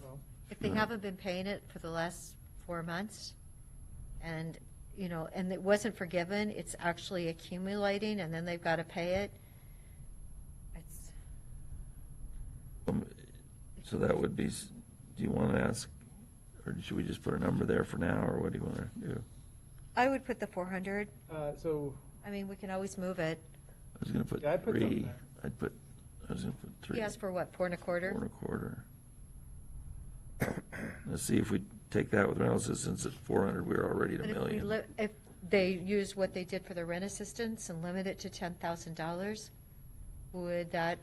If they haven't been paying it for the last 4 months, and, and it wasn't forgiven, it's actually accumulating, and then they've got to pay it. It's, So that would be, do you want to ask, or should we just put a number there for now, or what do you want to do? I would put the 400. So. I mean, we can always move it. I was gonna put Yeah, I'd put 3. something I was gonna put 3. He asked for what, 4.25? 4.25. Let's see if we take that with rental assistance at 400, we're already at But $1 million. they use what they did for the rent assistance and limit it to $10,000, would that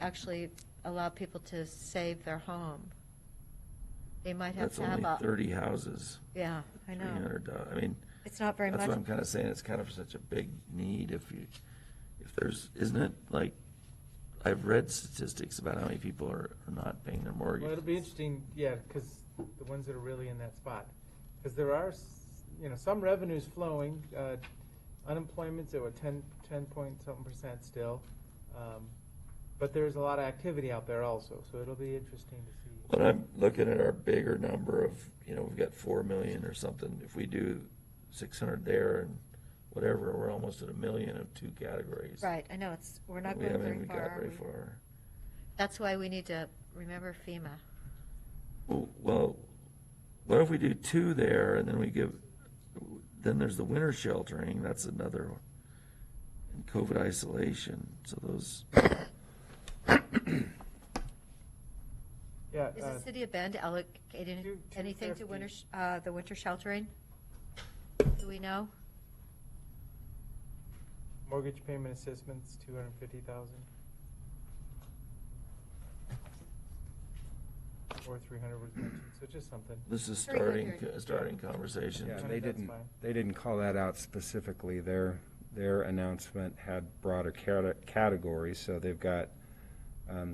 actually allow people to save their home? They might have That's to have only 30 houses. Yeah, I know. $300. I mean, It's not very that's much. what I'm kind of saying. It's kind of such a big need. If there's, isn't it like, I've read statistics about how many people are not paying their mortgage. Well, it'll be interesting, yeah, because the ones that are really in that spot. Because there are, some revenues flowing. Unemployment's at 10 point something percent still. But there's a lot of activity out there also, so it'll be interesting to see. When I'm looking at our bigger number of, we've got 4 million or something, if we do 600 there and whatever, we're almost at 1 million of 2 categories. Right, I know, we're not We going haven't very even far. got are very we? far. That's why we need to remember FEMA. Well, what if we do 2 there and then then there's the winter sheltering, that's another one. And COVID isolation, so those. Yeah. Is the city of Bend allocating anything to the winter sheltering? Do we know? Mortgage payment assessments, 250,000. Or 300 was mentioned, so just something. This is starting conversation. Yeah, That's they didn't call that out specifically. Their announcement had broader categories, so they've got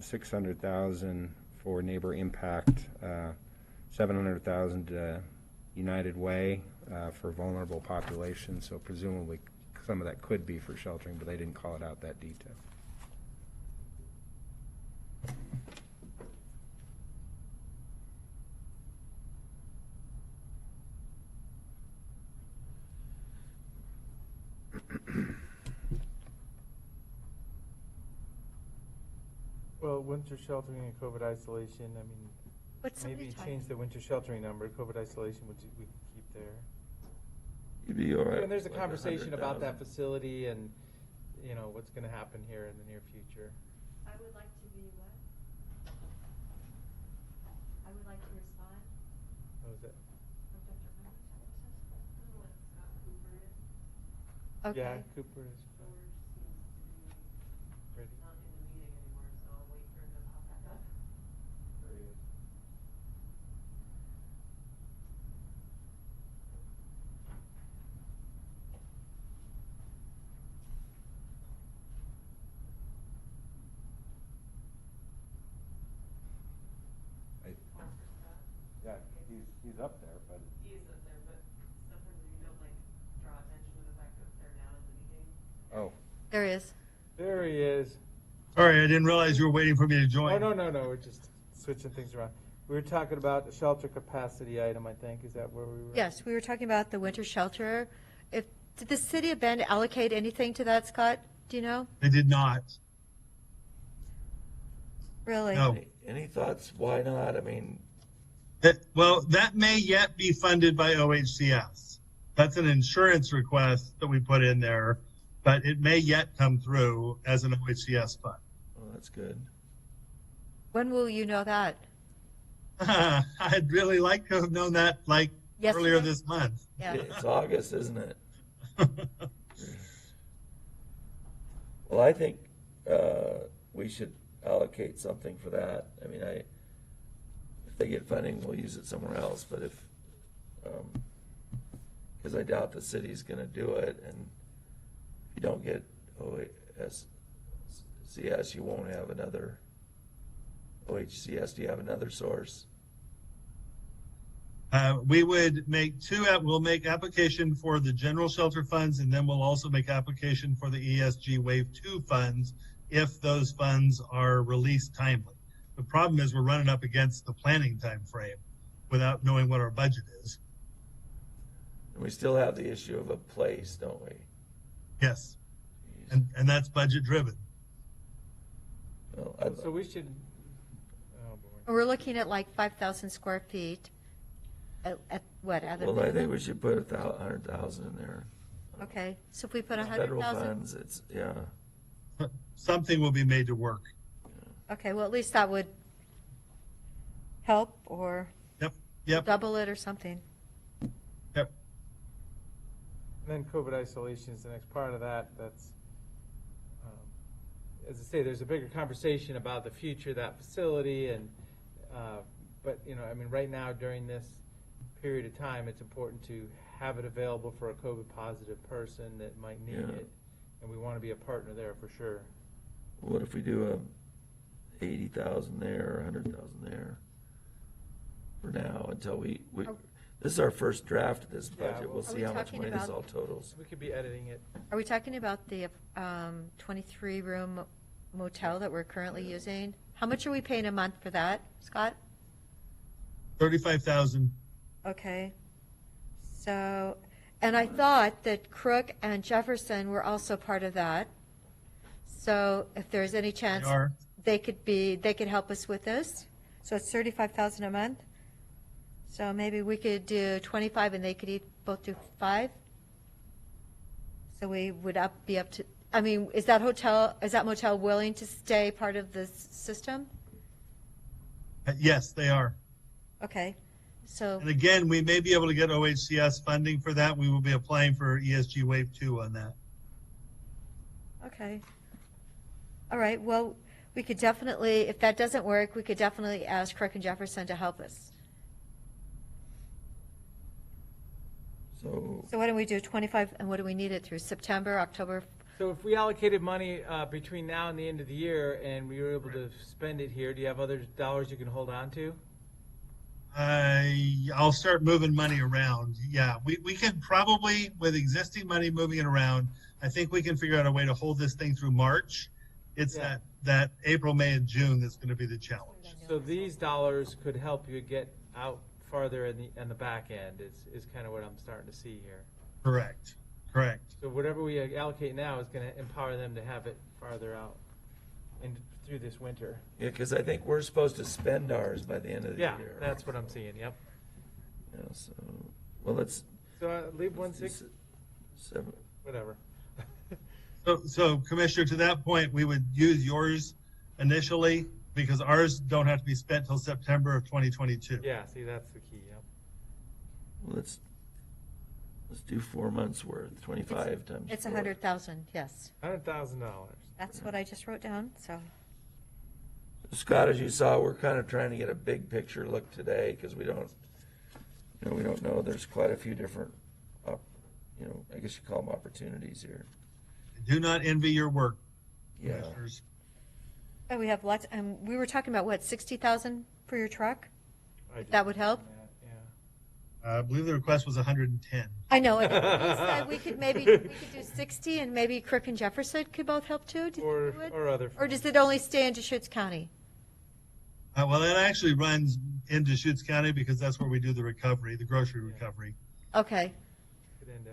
600,000 for neighbor impact, 700,000 United Way for vulnerable populations. So presumably some of that could be for sheltering, but they didn't call it out that detail. Well, winter sheltering and COVID isolation, I mean, maybe change the winter sheltering number, COVID isolation we could keep there. You'd be all right. And there's a with conversation about 100,000. that facility and, what's gonna happen here in the near future. I would like to be what? I would like to respond. What was it? Okay. Yeah, Cooper is. Ready? Yeah, he's up there, but. He is up there, but sometimes you don't draw attention to the fact that they're now in the meeting. Oh. There he is. There he is. Sorry, I didn't realize you were waiting for me to join. Oh, no, we're just switching things around. We were talking about the shelter capacity item, I think. Is that where we were? Yes, we were talking about the winter shelter. Did the city of Bend allocate anything to that, Scott? Do you know? They did not. Really? No. Any thoughts? Why not? I mean, Well, that may yet be funded by OHCS. That's an insurance request that we put in there, but it may yet come through as an OHCS fund. oh, that's good. When will you know that? I'd really like to have known that earlier this month. Yeah. It's August, isn't it? Well, I think we should allocate something for that. I mean, if they get funding, we'll use it somewhere else, but because I doubt the city's going to do it, and if you don't get OHCS, you won't have another OHCS. Do you have another source? We would make we'll make application for the general shelter funds, and then we'll also make application for the ESG Wave 2 funds if those funds are released timely. The problem is we're running up against the planning time frame without knowing what our budget is. And we still have the issue of a place, don't we? Yes. And that's budget driven. Well, So we should. Oh, boy. We're looking at 5,000 square feet. At what? At a Well, I think minimum? we should put 100,000 in there. Okay, so if we put Federal 100,000. funds, it's, yeah. Something will be made to work. Okay, well, at least that would help or Yep. double it or something. Yep. And then COVID isolation is the next part of that. That's, as I say, there's a bigger conversation about the future of that facility, and but I mean, right now during this period of time, it's important to have it available for a COVID positive person that might need it, and we want to be a partner there for sure. What if we do a 80,000 there, 100,000 there for now until we this is our first draft of this budget. We'll see how much money this all totals. We could be editing it. Are we talking about the 23-room motel that we're currently using? How much are we paying a month for that, Scott? $35,000. Okay. So, and I thought that Crook and Jefferson were also part of that. So if there's any chance they could help us with this. So it's $35,000 a month. So maybe we could do 25 and they could both do 5. So we would be up to, I mean, is that motel willing to stay part of this system? Yes, they are. Okay. So. And again, we may be able to get OHCS funding for that. We will be applying for ESG Wave 2 on that. Okay. All right. Well, we could definitely, if that doesn't work, we could definitely ask Crook and Jefferson to help us. So why don't we do 25, and what do we need it through, September, October? So if we allocated money between now and the end of the year and we were able to spend it here, do you have other dollars you can hold on to? I'll start moving money around. Yeah, we can probably, with existing money moving it around, I think we can figure out a way to hold this thing through March. It's that April, May, and June that's going to be the challenge. So these dollars could help you get out farther in the back end is kind of what I'm starting to see here. Correct. So whatever we allocate now is going to empower them to have it farther out and through this winter. Yeah, because I think we're supposed to spend ours by the end of the year. Yeah, that's what I'm seeing, yep. Yeah, so, well, let's. So leave 1/6. 7. Whatever. So Commissioner, to that point, we would use yours initially because ours don't have to be spent till September of 2022. Yeah, see, that's the key, yep. Well, let's do 4 months worth, 25 times. It's 4. 100,000, yes. $100,000. That's what I just wrote down, so. Scott, as you saw, we're kind of trying to get a big picture look today because we don't know. There's quite a few different, I guess you call them opportunities here. I do not envy your work, Yeah. Commissioners. And we have lots, and we were talking about, what, 60,000 for your truck? If that would help? I believe the request was 110. I know, and we said we could do 60, and maybe Crook and Jefferson could both help too? Or other. Or does it only stay in Deschutes County? Well, it actually runs in Deschutes County because that's where we do the recovery, the grocery recovery. Okay,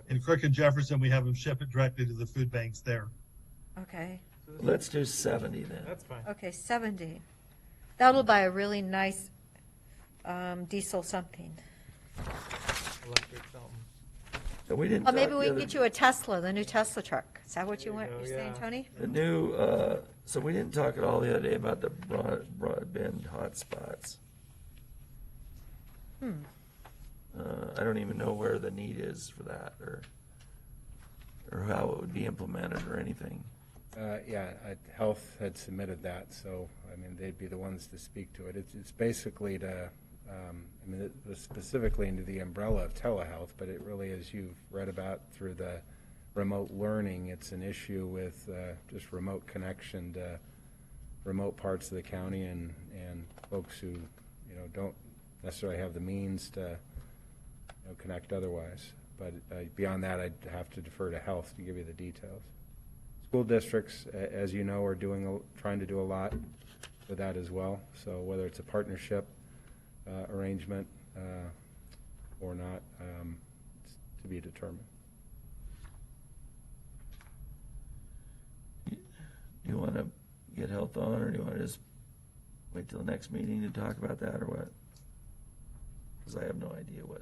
In Crook and Jefferson, we have them ship it directly to the food banks there. okay. Let's do 70 then. That's fine. Okay, 70. That'll buy a really nice diesel something. Electric something. So we didn't. Or maybe talk we the can other- get you a Tesla, the new Tesla truck. Is that what you're saying, yeah. Tony? The new, so we didn't talk at all the other day about the broadband hotspots. I don't even know where the need is for that or how it would be implemented or anything. Health had submitted that, so, I mean, they'd be the ones to speak to it. It's basically to, it was specifically into the umbrella of telehealth, but it really, as you've read about through the remote learning, it's an issue with just remote connection to remote parts of the county and folks who, don't necessarily have the means to connect otherwise. But beyond that, I'd have to defer to health to give you the details. School districts, as you know, are trying to do a lot with that as well. So whether it's a partnership arrangement or not, it's to be determined. Do you want to get health on, or do you want to just wait till the next meeting to talk about that, or what? Because I have no idea what.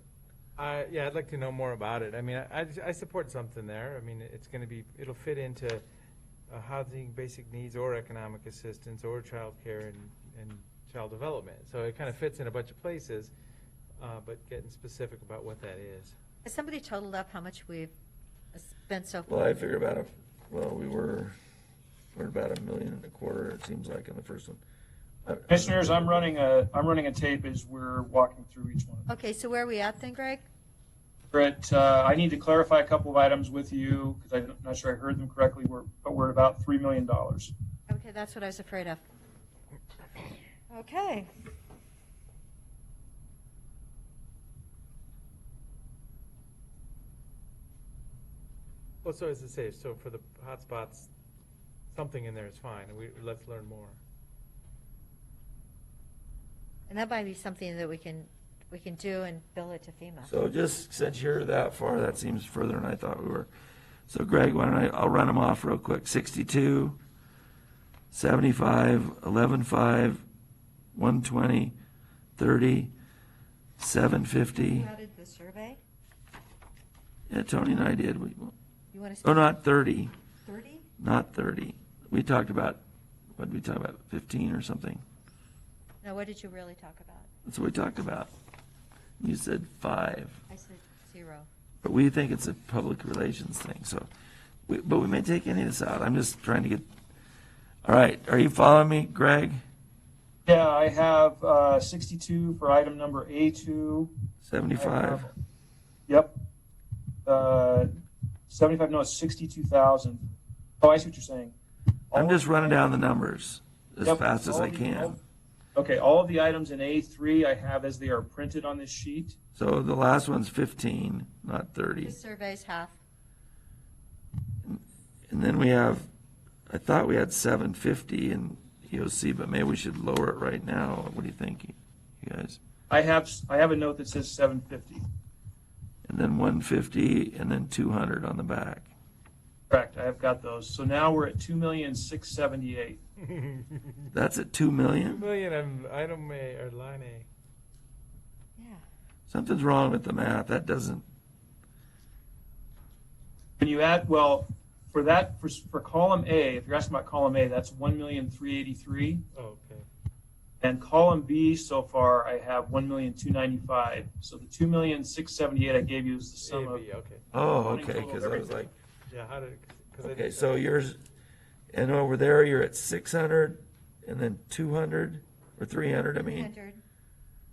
Yeah, I'd like to know more about it. I mean, I support something there. I mean, it'll fit into housing, basic needs, or economic assistance, or child care and child development. So it kind of fits in a bunch of places, but getting specific about what that is. Has somebody totaled up how much we've spent so far? Well, I figure we're about $1.25 million, it seems like, in the first one. Commissioners, I'm running a tape as we're walking through each one. Okay, so where are we at then, Greg? Brett, I need to clarify a couple of items with you because I'm not sure I heard them correctly, but we're at about $3 million. Okay, that's what I was afraid of. Okay. Well, so as I say, so for the hotspots, something in there is fine. Let's learn more. And that might be something that we can do and bill it to FEMA. So just since you're that far, that seems further than I thought we were. So Greg, I'll run them off real quick. 62, 75, 11.5, 120, 30, 750. You added the survey? Yeah, Tony and I did. You want to? Oh, not 30. 30? Not 30. We talked about, what did we talk about, 15 or something? No, what did you really talk about? That's what we talked about. You said 5. I said 0. But we think it's a public relations thing, so, but we may take any of this out. I'm just trying to get, all right, are you following me, Greg? Yeah, I have 62 for item number A2. 75? Yep. 75, no, it's 62,000. Oh, I see what you're saying. I'm just running down the numbers as Yep, fast as all I the- can. Okay, all of the items in A3 I have as they are printed on this sheet. So the last one's 15, not 30. The survey's half. And then we have, I thought we had 750 in EOC, but maybe we should lower it right now. What do you think, you guys? I have a note that says 750. And then 150, and then 200 on the back. Correct, I have got those. So now we're at 2,678,000. That's at 2 million? 2 million on item A, or line A. Yeah. Something's wrong with the math. That doesn't, When you add, well, for that, for column A, if you're asking about column A, that's 1,383,000. Oh, okay. And column B so far, I have 1,295,000. So the 2,678,000 I gave you is the sum of. AB, okay. oh, running okay, total of because I was everything. like, Yeah, how did, because I okay, did so that. yours, and over there, you're at 600, and then 200, or 300, I mean,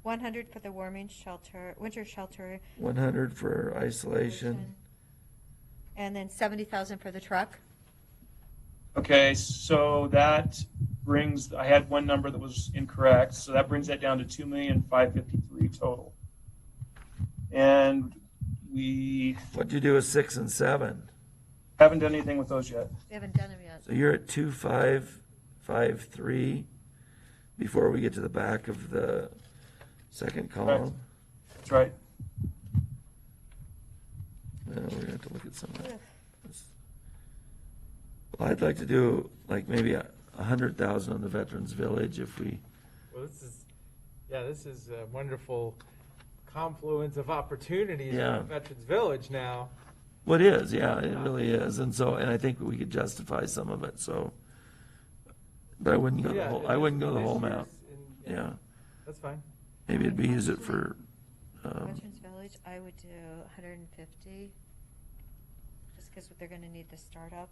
100 for the warming shelter, winter shelter, 100 for isolation. and then 70,000 for the truck. Okay, so that brings, I had one number that was incorrect, so that brings that down to 2,553,000 total. And we What'd you do with 6 and 7? haven't done anything with those yet. We haven't done them yet. So you're at 2,553 before we get to the back of the second column. That's right. Well, we're gonna have to look at some of that. Well, I'd like to do like maybe 100,000 on the Veterans Village if we, Well, this is a wonderful confluence of opportunities Yeah. in Veterans Village now. well, it is, yeah, it really is. And so, and I think we could justify some of it, so. But I wouldn't go the Yeah, whole, it I is wouldn't go the this whole year's amount. Yeah. That's fine. Maybe it'd be use it for, Veterans Village, I would do 150, just because they're going to need the startup.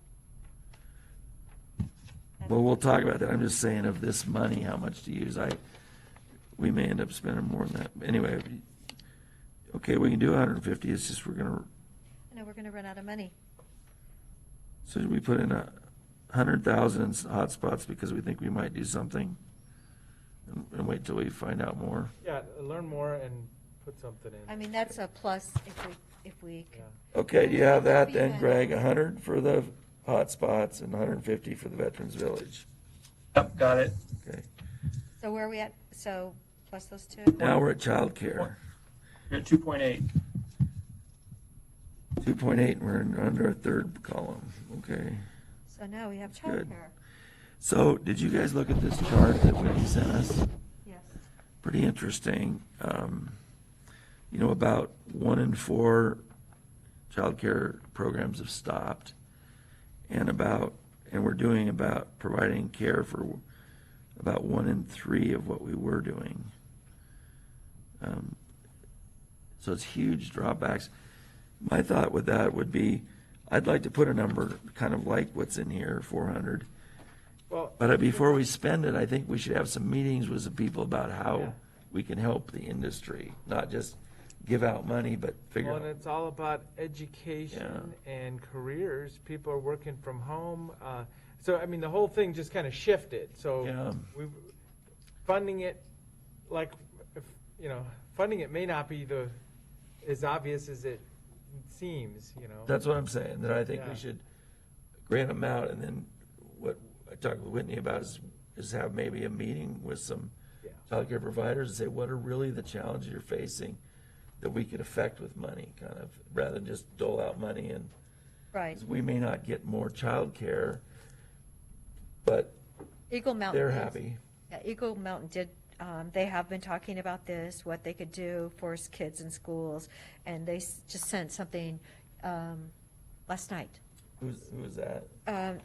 well, we'll talk about that. I'm just saying of this money, how much to use. We may end up spending more than that. Anyway, okay, we can do 150. It's just we're gonna, I know we're going to run out of money. so we put in 100,000 in hotspots because we think we might do something, and wait till we find out more. Yeah, learn more and put something in. I mean, that's a plus if we can. Okay, do you have that then, Greg? 100 for the hotspots and 150 for the Veterans Village. Yep, got it. Okay. So where are we at? So plus those two? Now we're at childcare. You're at 2.8. 2.8, and we're under a third column. Okay. So now we have Good. childcare. So, did you guys look at this chart that Whitney sent us? Yes. Pretty interesting. You know, about 1 in 4 childcare programs have stopped, and we're doing about providing care for about 1 in 3 of what we were doing. So it's huge dropbacks. My thought with that would be, I'd like to put a number kind of like what's in here, 400. Well, But before we spend it, I think we should have some meetings with some people about how Yeah. we can help the industry, not just give out money, but figure Well, and out. it's all about education and careers. People are working from home. So, I mean, the whole thing just kind of shifted. So Yeah. we funding it, like, if, you know, funding it may not be as obvious as it seems, you know. That's what I'm saying, that I think Yeah. we should grant them out, and then what I talked with Whitney about is have maybe a meeting with some childcare providers and say, what are really the challenges you're facing that we could affect with money, kind of, rather than just dole out money and. Right. 'Cause we may not get more childcare, but Eagle Mountain. they're is- happy. Yeah, Eagle Mountain did, they have been talking about this, what they could do for kids in schools, and they just sent something last night. Who is that?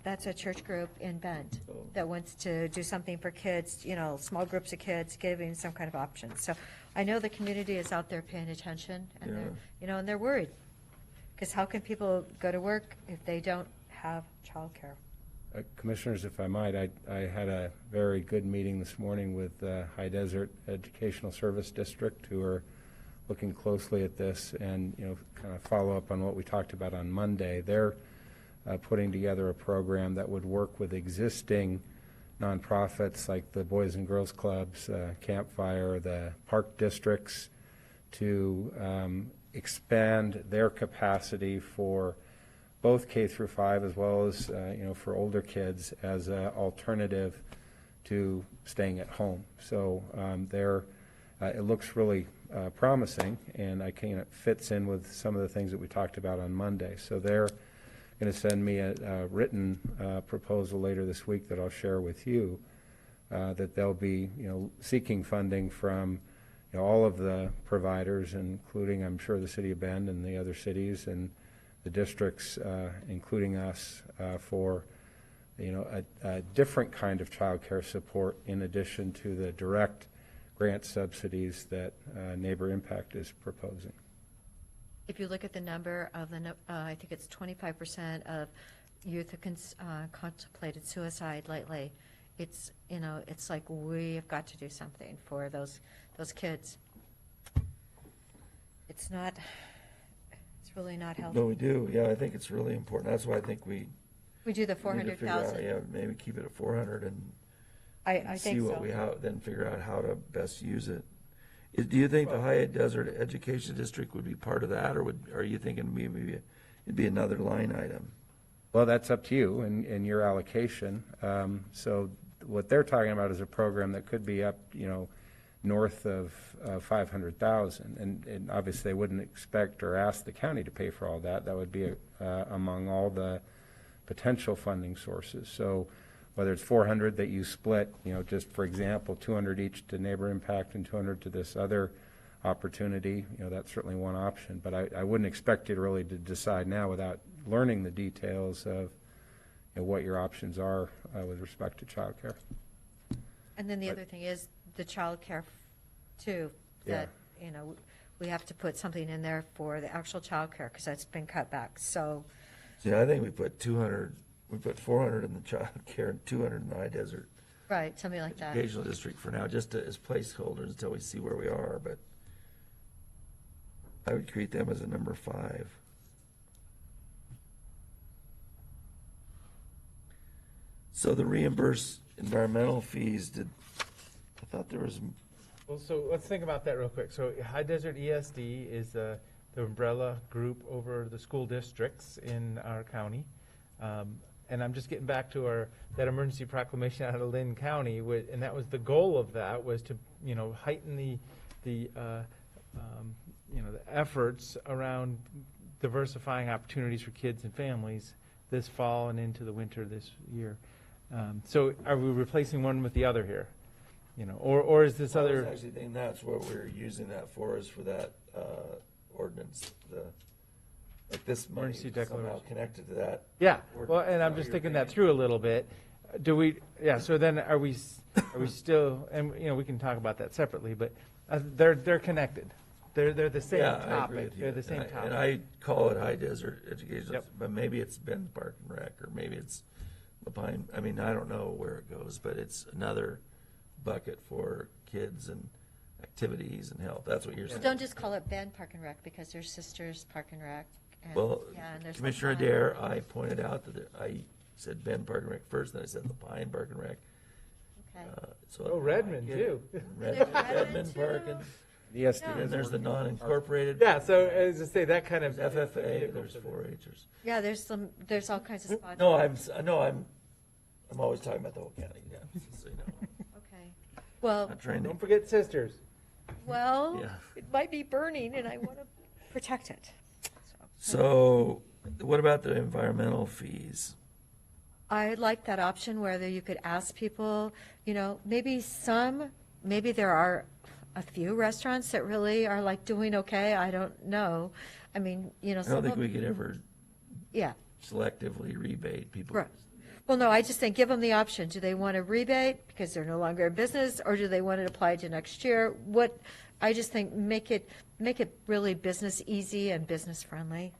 That's a church group in Bend Oh. that wants to do something for kids, you know, small groups of kids, giving some kind of option. So I know the community is out there paying attention, and they're, Yeah. you know, and they're worried. Because how can people go to work if they don't have childcare? Commissioners, if I might, I had a very good meeting this morning with High Desert Educational Service District, who are looking closely at this and, you know, kind of follow up on what we talked about on Monday. They're putting together a program that would work with existing nonprofits like the Boys and Girls Clubs, Campfire, the park districts, to expand their capacity for both K through 5 as well as, you know, for older kids as an alternative to staying at home. So it looks really promising, and I think it fits in with some of the things that we talked about on Monday. So they're going to send me a written proposal later this week that I'll share with you, that they'll be, you know, seeking funding from, you know, all of the providers, including, I'm sure, the city of Bend and the other cities and the districts, including us, for, you know, a different kind of child care support in addition to the direct grant subsidies that Neighbor Impact is proposing. If you look at the number of I think it's 25% of youth who contemplated suicide lately. It's, you know, it's like we've got to do something for those kids. It's really not healthy. No, we do. Yeah, I think it's really important. That's why I think we. We do the need to figure out, 400,000. Yeah, maybe keep it at 400 and I see think what so. we have, then figure out how to best use it. Do you think the High Desert Education District would be part of that, or are you thinking maybe it'd be another line item? Well, that's up to you and your allocation. So what they're talking about is a program that could be up, you know, north of 500,000, and obviously they wouldn't expect or ask the county to pay for all that. That would be among all the potential funding sources. So whether it's 400 that you split, you know, just for example, 200 each to Neighbor Impact and 200 to this other opportunity, you know, that's certainly one option. But I wouldn't expect you to really to decide now without learning the details of, you know, what your options are with respect to child care. And then the other thing is the child care too, that, you know, we have to put something in there for the actual child care because that's been cut back. So, Yeah, I think we put 200, we put 400 in the child care and 200 in the High Desert right, something like that. Educational District for now, just as placeholders until we see where we are, but I would treat them as a number 5. So the reimbursed environmental fees, I thought there was, Well, so let's think about that real quick. So High Desert ESD is the umbrella group over the school districts in our county. And I'm just getting back to that emergency proclamation out of Lynn County, and that was the goal of that, was to, you know, heighten the efforts around diversifying opportunities for kids and families this fall and into the winter this year. So are we replacing one with the other here? You know, or is this I other? was actually thinking that's what we're using that for, is for that ordinance, like this money Emergency somehow declaration. connected to that. Yeah, well, ordinance. and I'm How just you're thinking that through a little bit. Do we, yeah, so then are we still, and, you know, we can talk about that separately, but they're connected. They're the same Yeah, I agree topic. with you. They're the same And topic. I call it high desert education, Yep. but maybe it's Ben's Park and Rec, or maybe it's the Pine. I mean, I don't know where it goes, but it's another bucket for kids and activities and health. That's what you're Well, saying. don't just call it Ben Park and Rec, because there's Sisters Park and Rec. And, Well, yeah, and there's Commissioner Pine. Adair, I pointed out that I said Ben Park and Rec first, then I said the Pine Park and Rec. Okay. Oh, Redmond, too. Redmond Park and. Yes, And there's the non-incorporated. Yeah, so as I say, that kind of. There's FFA, there's 4-Hers. Yeah, there's all kinds of spots. No, I'm always talking about the whole county, yeah, just so you know. Okay. Well, Not trying to, Don't forget Sisters. well, Yeah. it might be burning, and I want to protect it. so what about the environmental fees? I like that option where you could ask people, maybe there are a few restaurants that really are like doing okay. I don't know. I mean, I some don't think of- we could ever Yeah. selectively rebate people. Right. Well, no, I just think give them the option. Do they want to rebate because they're no longer in business, or do they want it applied to next year? I just think make it really business easy and business friendly.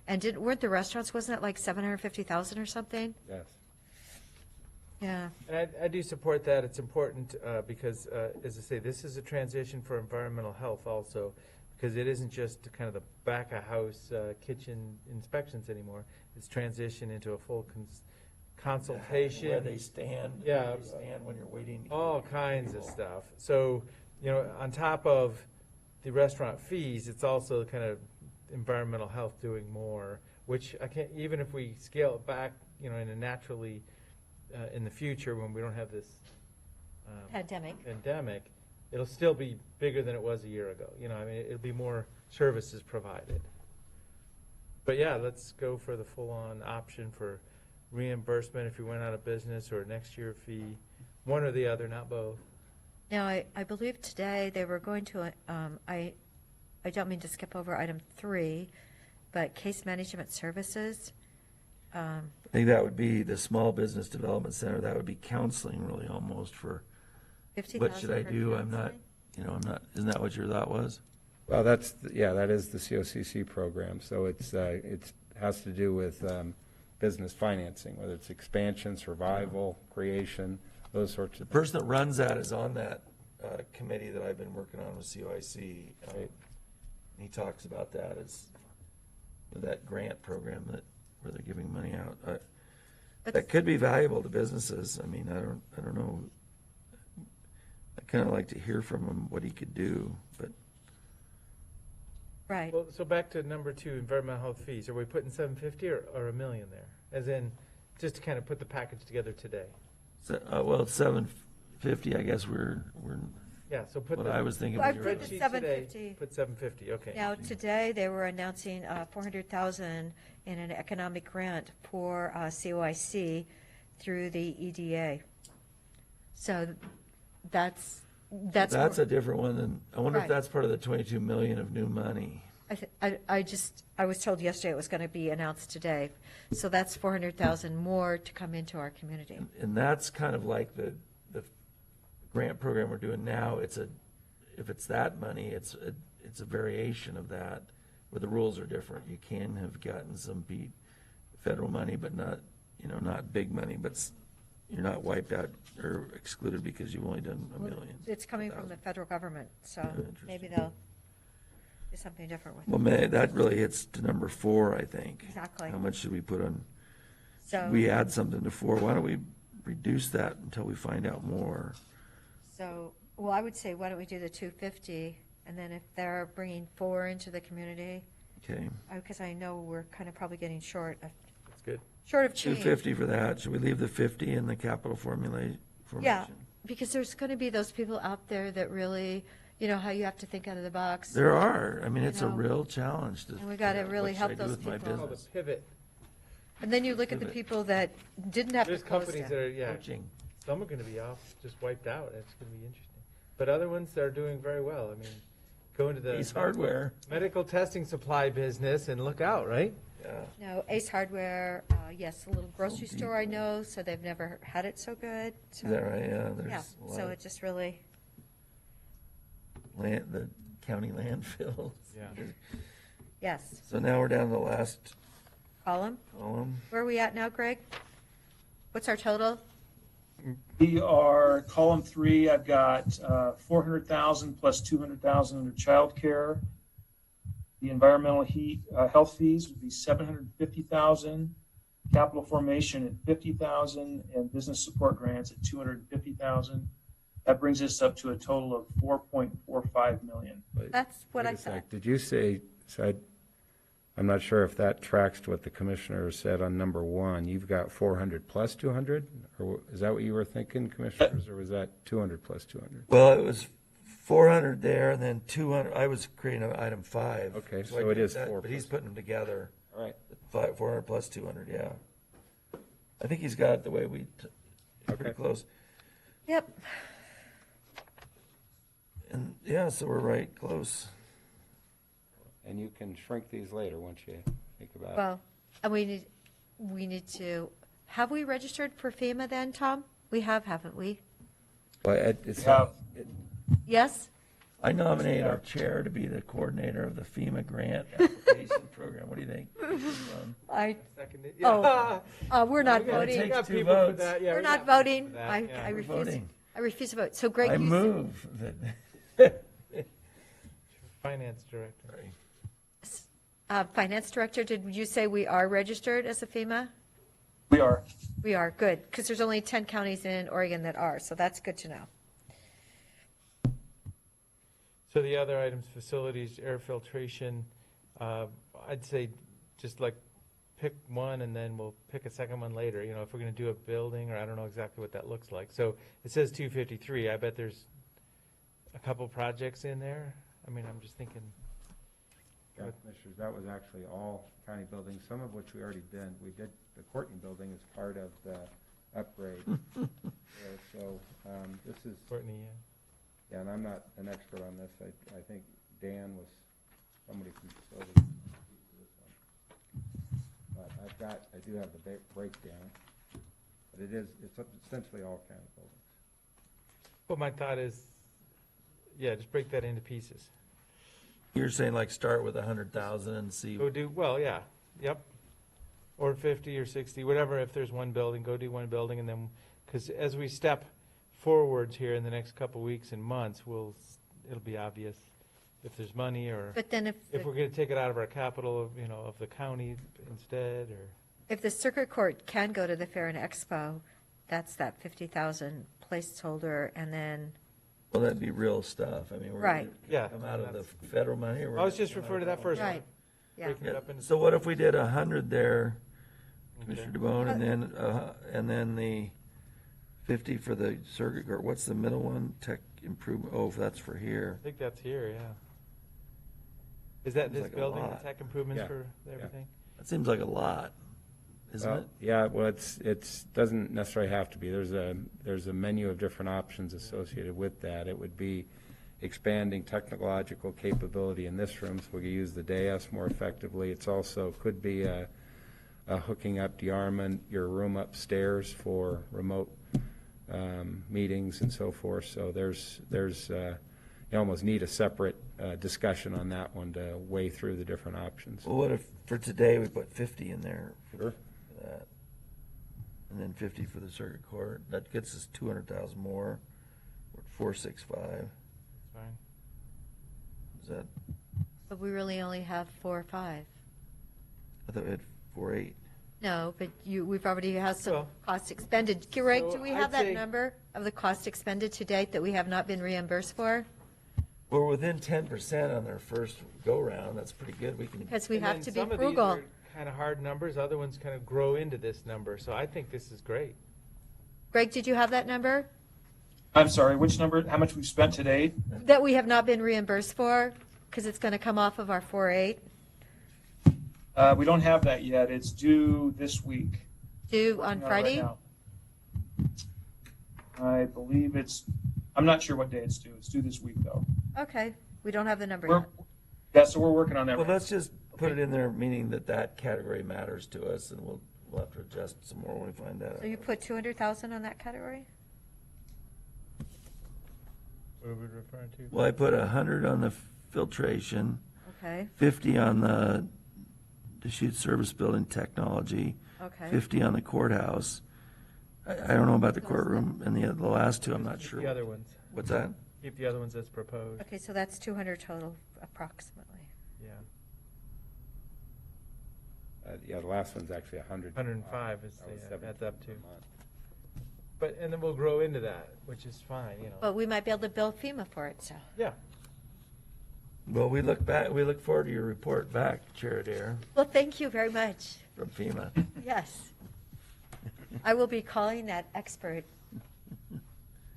And weren't the restaurants, wasn't it like 750,000 or something? Yes. Yeah. And I do support that. It's important because, as I say, this is a transition for environmental health also, because it isn't just kind of the back of house kitchen inspections anymore. It's transition into a full consultation. Where they stand. Yeah. Where they stand when you're waiting. All kinds of stuff. So, on top of the restaurant fees, it's also kind of environmental health doing more, which I can't, even if we scale it back, in a naturally, in the future when we don't have this pandemic, it'll still be bigger than it was a year ago. It'll be more services provided. But yeah, let's go for the full-on option for reimbursement if you went out of business, or next year fee, one or the other, not both. Now, I believe today they were going to, I don't mean to skip over item 3, but case management services. I think that would be the Small Business Development Center. That would be counseling, really, almost for, what should I 50,000 for do? I'm not, isn't that what your thought was? Well, that is the COCC program. So it has to do with business financing, whether it's expansion, survival, creation, those sorts of The person that runs that is on that committee that I've been working on with COIC. He talks about that as that grant program where they're giving money out. That could be valuable to businesses. I mean, I don't know. I kind of like to hear from him what he could do, but. Right. Well, so back to number 2, environmental health fees. Are we putting 750 or $1 million there? As in, just to kind of put the package together today. So, well, it's 750. I guess we're. Yeah, so put What the. I was thinking. Well, I when you put were- the Spreadsheet today, 750. Put 750, okay. Now, today, they were announcing $400,000 in an economic grant for COIC through the EDA. So that's a different one than, I wonder if Right. that's part of the 22 million of new money. I was told yesterday it was going to be announced today. So that's 400,000 more to come into our community. And that's kind of like the grant program we're doing now. If it's that money, it's a variation of that, where the rules are different. You can have gotten some federal money, but not, not big money, but you're not wiped out or excluded because you've only done $1 million. It's coming from the federal government, so Interesting. maybe they'll do something different with it. Well, that really hits to number 4, I think. Exactly. How much should we put on? So- Should we add something to 4? Why don't we reduce that until we find out more? So, well, I would say, why don't we do the 250, and then if they're bringing 4 into the community, Okay. because I know we're kind of probably getting short of That's good. change. 250 for that. Should we leave the 50 in the capital formation? Yeah, because there's going to be those people out there that really, how you have to think out of the box. There are. I mean, it's a know. real challenge to. And we gotta figure out really what help should I do those with my people. Called a business. pivot. And then you look at the Pivot. people that didn't have to There's close companies down. that are, yeah, Coaching. some are going to be off, just wiped out. It's going to be interesting. But other ones are doing very well. I mean, go into the Ace Hardware. medical testing supply business and look out, right? Yeah. No, Ace Hardware, yes, a little grocery Home store I know, so they've never had it so good. So, Is that right? Yeah. There's yeah, a lot so of it just really, the county landfills. Yeah. Yes. So now we're down to the last Column? column. Where are we at now, Greg? What's our total? We are column 3. I've got 400,000 plus 200,000 under childcare. The environmental health fees would be 750,000. Capital formation at 50,000, and business support grants at 250,000. That brings us up to a total of 4.45 million. That's what Wait I a sec. thought. Did you say, I'm not sure if that tracks to what the commissioner said on number 1. You've got 400 plus 200? Or is that what you were thinking, commissioners, or was that 200 plus 200? Well, it was 400 there, and then 200. I was creating an item 5. Okay, so I it did is that, 4 but he's plus- putting them together. All right. 400 plus 200, yeah. I think he's got it the way we, pretty Okay. close. Yep. And yeah, so we're right close. And you can shrink these later once you think about it. Well, and we need to, have we registered for FEMA then, Tom? We have, haven't we? Well, it's Yeah. Yes? I nominate our chair to be the coordinator of the FEMA grant application program. What do you think? I, Second it. we're not It voting. takes got 2 people for votes. that. Yeah, We're we not got voting. for that, I yeah. I We're refuse. voting. I refuse to vote. So Greg, I you move that. Finance director. Finance Director, did you say we are registered as a FEMA? We are. We are, good, because there's only 10 counties in Oregon that are, so that's good to know. So the other items, facilities, air filtration, I'd say just like pick one and then we'll pick a second one later, you know, if we're gonna do a building, or I don't know exactly what that looks like. So it says 253, I bet there's a couple projects in there. I mean, I'm just thinking, Yeah, Commissioners, that was actually all county buildings, some of which we already did. We did the Courtney building as part of the upgrade. So this is, Courtney, yeah, and I'm not an expert on this. I think Dan was somebody from facilities. For this one. But I do have the breakdown, but it's essentially all county buildings. well, my thought is, yeah, just break that into pieces. You're saying like start with 100,000 and see. Go do, well, yeah, yep. Or 50 or 60, whatever, if there's one building, go do one building, and then, because as we step forwards here in the next couple weeks and months, it'll be obvious if there's money, or But then if we're gonna take it out of our capital, you know, of the county instead, or. if the circuit court can go to the Fair and Expo, that's that 50,000 placeholder, and then, Well, that'd be real stuff. I mean, we're Right. gonna Yeah, come out of the that's- federal money. Or I was just referring to that first one. right, yeah. Breaking it up into. So what if we did 100 there, Okay. Commissioner DeBonne, and then the 50 for the circuit court? What's the middle one? Tech improvement. Oh, that's for here. I think that's here, yeah. Is that Seems this like a building, the lot. tech improvements Yeah, for yeah. everything? That seems like a lot, isn't it? Yeah, well, it's doesn't necessarily have to be. There's a menu of different options associated with that. It would be expanding technological capability in this room so we can use the dais more effectively. It's also could be a hooking up your room upstairs for remote meetings and so forth. So there's you almost need a separate discussion on that one to weigh through the different options. Well, what if for today we put 50 in there Sure. for that, and then 50 for the circuit court? That gets us 200,000 more. We're at 465. Fine. Is that? But we really only have 4 or 5. I thought we had 4.8. No, but we've already had some Well, costs expended. Greg, so do we I'd have that say- number of the cost expended to date that we have not been reimbursed for? We're within 10% on their first go-round. That's pretty good. We can. Because we And have then to be some of these frugal. are kind of hard numbers, other ones kind of grow into this number, so I think this is great. Greg, did you have that number? I'm sorry, which number, how much we've spent to date? That we have not been reimbursed for, because it's going to come off of our 4.8, We don't have that yet. It's due this week. due on Working it right Friday? now. I believe I'm not sure what day it's due. It's due this week, though. Okay, we don't have the number We're, yet. yeah, so we're working on that. Well, right let's just put it in there, meaning that category matters to us, and we'll have to adjust some more when we find that out. So you put 200,000 on that category? What are we referring to? Well, I put 100 on the filtration. Okay. 50 on the Deschutes Service Building Technology. Okay. 50 on the courthouse. I don't know about the courtroom and the last two, I'm not sure. The other ones. What's that? Keep the other ones as proposed. Okay, so that's 200 total approximately. Yeah. Yeah, the last one's actually 100. 105 is That was the, adds up to. 17 a month. But, and then we'll grow into that, which is fine, you know. But we might be able to bill FEMA for it, so. Yeah. Well, we look forward to your report back, Chair Adair, Well, thank you very much. from FEMA. Yes. I will be calling that expert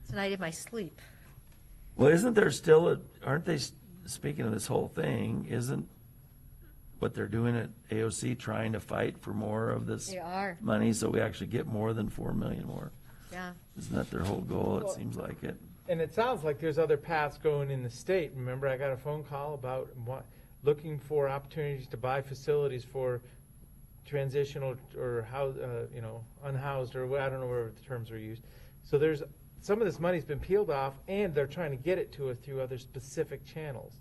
tonight in my sleep. Well, isn't there still aren't they, speaking of this whole thing, isn't what they're doing at AOC trying to fight for more of this They are. money so we actually get more than 4 million more? Yeah. Isn't that their whole goal? It Well, seems like it. And it sounds like there's other paths going in the state. Remember, I got a phone call about looking for opportunities to buy facilities for transitional or unhoused, or I don't know where the terms were used. So there's some of this money's been peeled off, and they're trying to get it to us through other specific channels.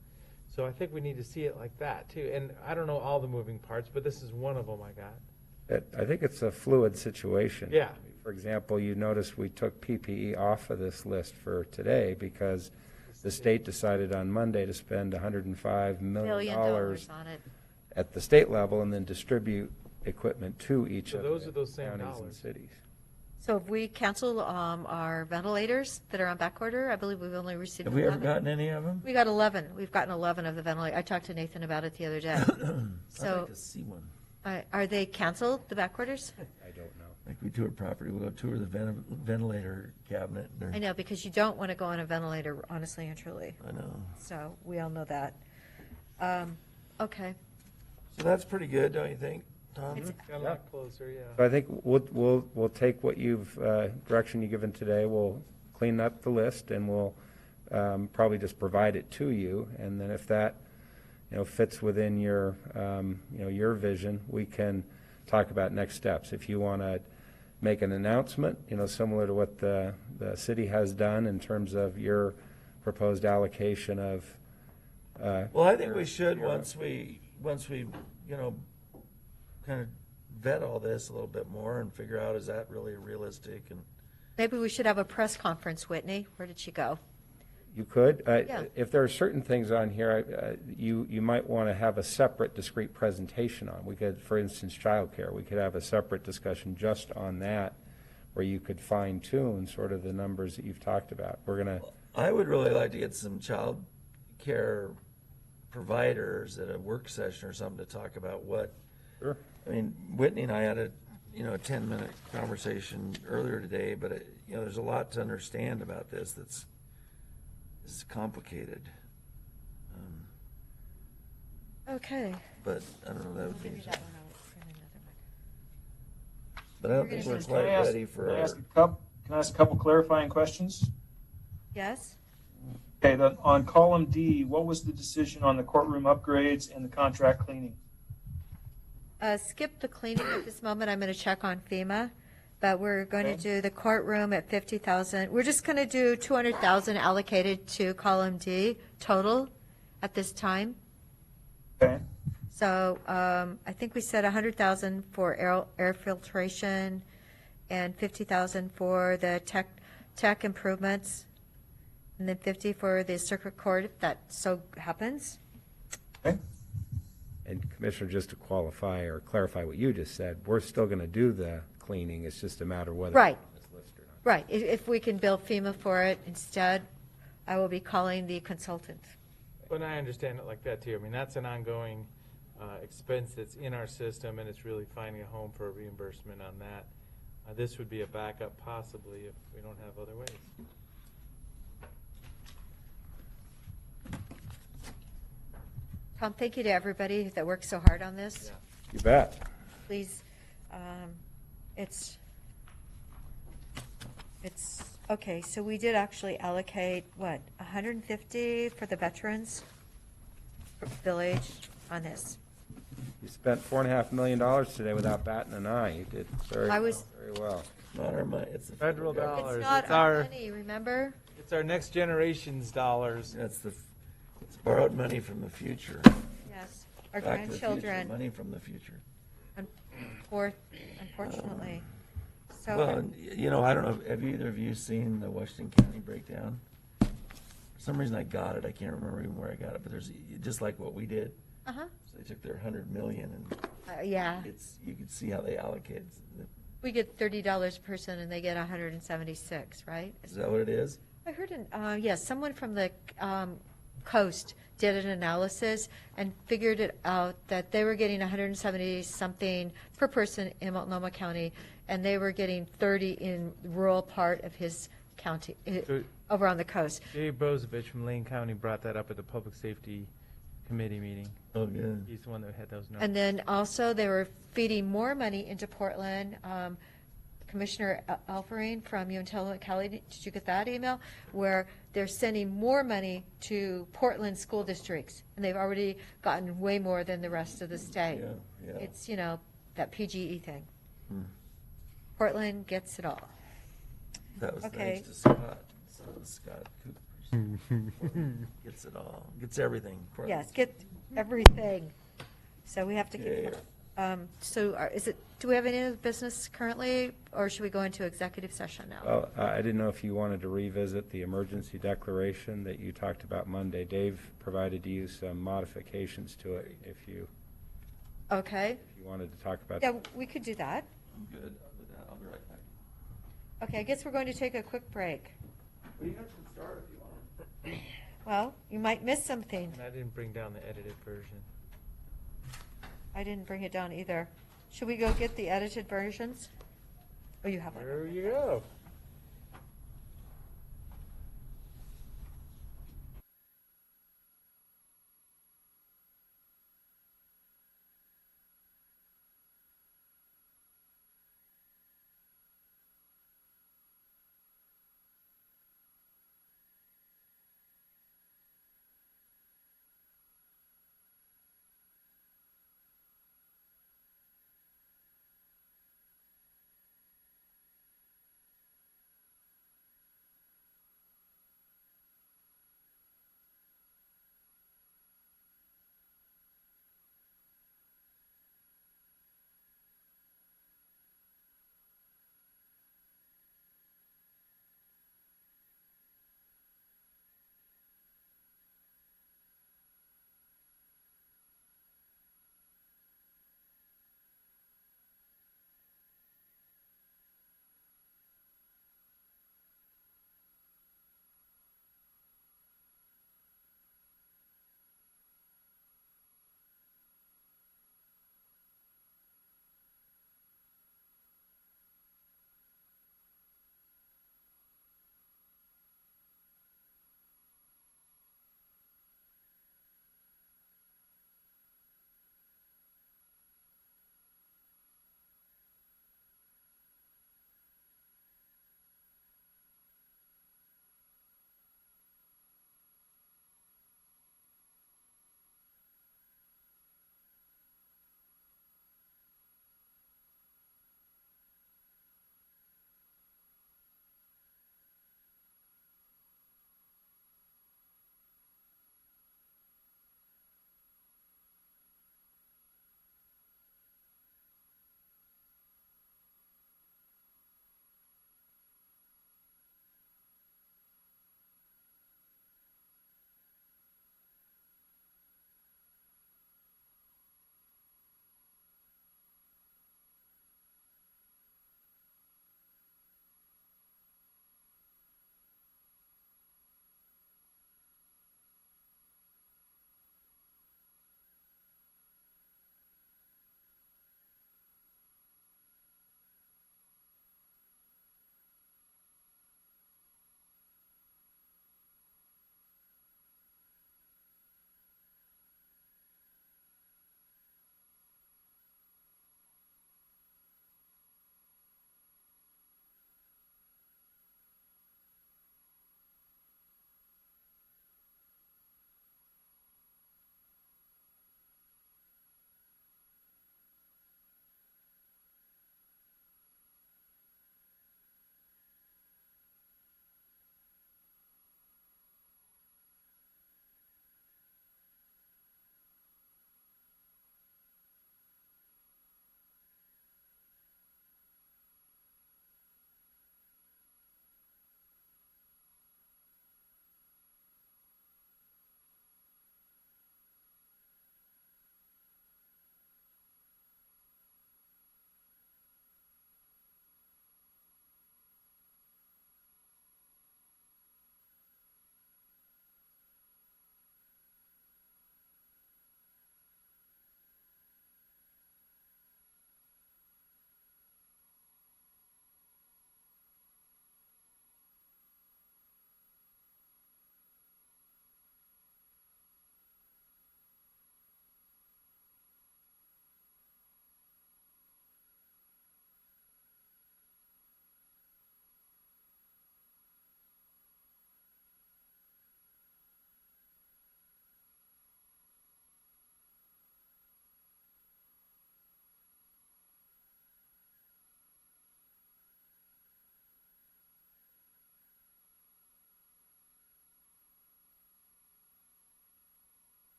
So I think we need to see it like that too. And I don't know all the moving parts, but this is one of them I got. I think it's a fluid situation. Yeah. For example, you notice we took PPE off of this list for today because the state decided on Monday to spend $105 million on it. at the state level and then distribute equipment to each So of those the are those same counties and dollars. cities. So if we cancel our ventilators that are on back order, I believe we've only received Have we ever 11. gotten any of them? We got 11. We've gotten 11 of the ventilators. I talked to Nathan about it the other day. I'd So like to see one. are they canceled, the back orders? I don't know. Like we tour property, we'll go tour the ventilator cabinet. I know, because you don't want to go on a ventilator, honestly and truly. I know. So we all know that. Okay. So that's pretty good, don't you think, Tom? Got a lot closer, yeah. So I think we'll take what you've, direction you've given today, we'll clean up the list and we'll probably just provide it to you. And then if that, fits within your, your vision, we can talk about next steps. If you want to make an announcement, similar to what the city has done in terms of your proposed allocation of. Well, I think we should, once we, kind of vet all this a little bit more and figure out, is that really realistic? And Maybe we should have a press conference, Whitney. Where did she go? You could. Yeah. If there are certain things on here, you might want to have a separate discrete presentation on. We could, for instance, childcare, we could have a separate discussion just on that where you could fine tune sort of the numbers that you've talked about. I would really like to get some child care providers at a work session or something to talk about what. Sure. I mean, Whitney and I had a 10-minute conversation earlier today, but there's a lot to understand about this that's complicated. Okay. But I don't know, that would be. Give me that one. I'll print another one. But I don't think we're quite ready for Can I our. ask a couple clarifying questions? Yes? Okay, on column D, what was the decision on the courtroom upgrades and the contract cleaning? Skip the cleaning at this moment. I'm going to check on FEMA, but we're going to do the courtroom at 50,000. We're just going to do 200,000 allocated to column D total at this time. Okay. So I think we said 100,000 for air filtration and 50,000 for the tech improvements, and then 50 for the circuit court if that so happens. Okay. And Commissioner, just to qualify or clarify what you just said, we're still going to do the cleaning. It's just a matter of whether Right. it's listed or not. Right. If we can bill FEMA for it instead, I will be calling the consultant. But I understand it like that too. I mean, that's an ongoing expense that's in our system, and it's really finding a home for a reimbursement on that. This would be a backup possibly if we don't have other ways. Tom, thank you to everybody that worked so hard on this. You bet. Please, it's, okay, so we did actually allocate, what, 150 for the veterans village on this. You spent $4.5 million today without batting an eye. You did very well. Not our money, it's the Federal federal dollars. It's not our money, remember? It's our next generation's dollars. It's Borrowed money from the future. Yes, our Back to the future, grandchildren, money from the future. unfortunately. So, Well, and, you know, I don't know, have either of you seen the Washington County breakdown? For some reason I got it, I can't remember even where I got it, but there's, just like what we did. uh-huh, So they took their 100 million and yeah. you can see how they allocated. We get $30 a person and they get 176, right? Is that what it is? I heard yes, someone from the coast did an analysis and figured it out that they were getting 170 something per person in Multnomah County, and they were getting 30 in rural part of his county, over on the coast. Dave Brozovich from Lane County brought that up at the Public Safety Committee meeting. Oh, good. He's the one that had those numbers. And then also, they were feeding more money into Portland. Commissioner Alfarine from Uintah County, did you get that email? Where they're sending more money to Portland school districts, and they've already gotten way more than the rest of the state. Yeah, yeah. It's, that PGE thing. Hmm. Portland gets it all. That was Okay. thanks to Scott. So Scott Cooper gets it all, gets everything. Portland. Yes, get everything. So we have to Okay. keep, do we have any other business currently, or should we go into executive session now? Well, I didn't know if you wanted to revisit the emergency declaration that you talked about Monday. Dave provided you some modifications to it if you Okay, wanted to talk about. yeah, we could do that. I'm good. I'll do that. I'll be right back. Okay, I guess we're going to take a quick break. Well, you guys can start if you want. Well, you might miss something. And I didn't bring down the edited version. I didn't bring it down either. Should we go get the edited versions? Oh, you have one. There you go.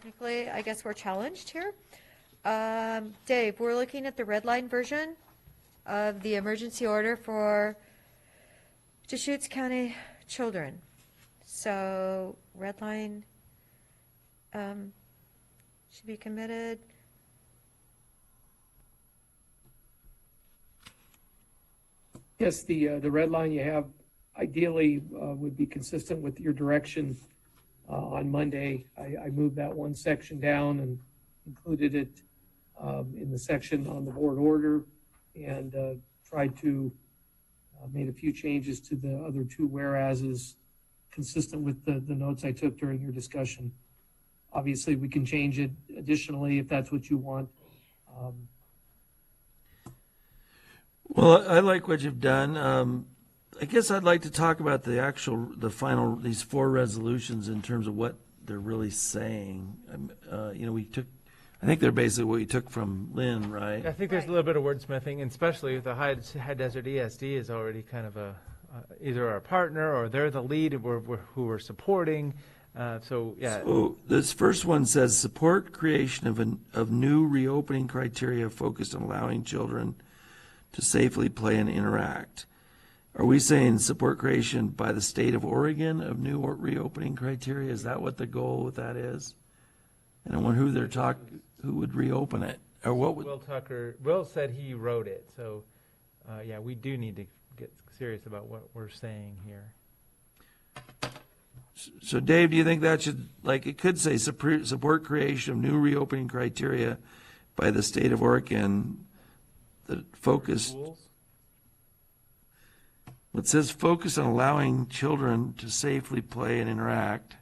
technically, I guess we're challenged here. Dave, we're looking at the red line version of the emergency order for Deschutes County children. So red line should be committed. Yes, the red line you have ideally would be consistent with your direction on Monday. I moved that one section down and included it in the section on the board order, and tried to made a few changes to the other two whereases consistent with the notes I took during your discussion. Obviously, we can change it additionally if that's what you want. Well, I like what you've done. I guess I'd like to talk about the final, these four resolutions in terms of what they're really saying. I think they're basically what you took from Lynn, right? I think there's a little bit of wordsmithing, and especially the High Desert ESD is already kind of either our partner or they're the lead who we're supporting. So this first one says support creation of new reopening criteria focused on allowing children to safely play and interact. Are we saying support creation by the state of Oregon of new reopening criteria? Is that what the goal with that is? And I wonder who would reopen it, or what would? Will Tucker. Will said he wrote it, so we do need to get serious about what we're saying here. So, Dave, do you think that should, it could say support creation of new reopening criteria by the state of Oregon that focus? It says focus on allowing children to safely play and interact.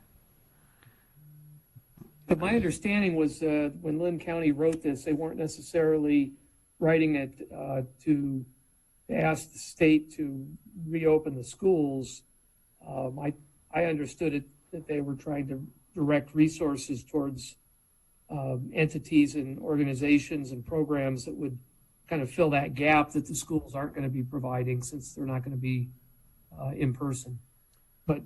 But my understanding was when Lynn County wrote this, they weren't necessarily writing it to ask the state to reopen the schools. I understood it that they were trying to direct resources towards entities and organizations and programs that would kind of fill that gap that the schools aren't going to be providing since they're not going to be in person. But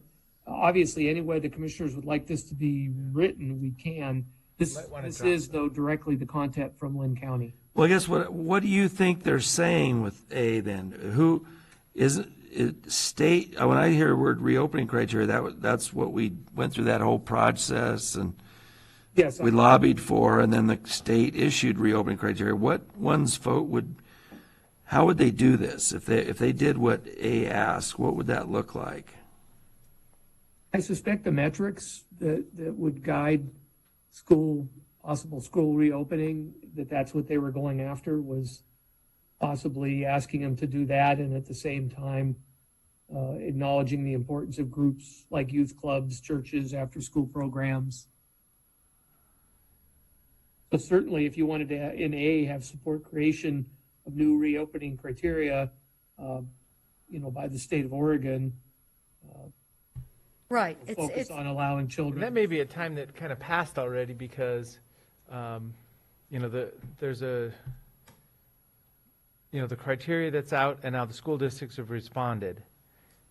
obviously, any way the commissioners would like this to be written, we can. This is, though, directly the content from Lynn County. Well, I guess what do you think they're saying with A then? Who is it state? When I hear the word reopening criteria, that's what we went through that whole process and yes, we lobbied for, and then the state issued reopening criteria. What ones how would they do this if they did what A asked? What would that look like? I suspect the metrics that would guide possible school reopening, that's what they were going after, was possibly asking them to do that, and at the same time acknowledging the importance of groups like youth clubs, churches, after-school programs. But certainly, if you wanted to, in A, have support creation of new reopening criteria, by the state of Oregon. Right. Focus on allowing children. And that may be a time that kind of passed already because, there's the criteria that's out, and now the school districts have responded,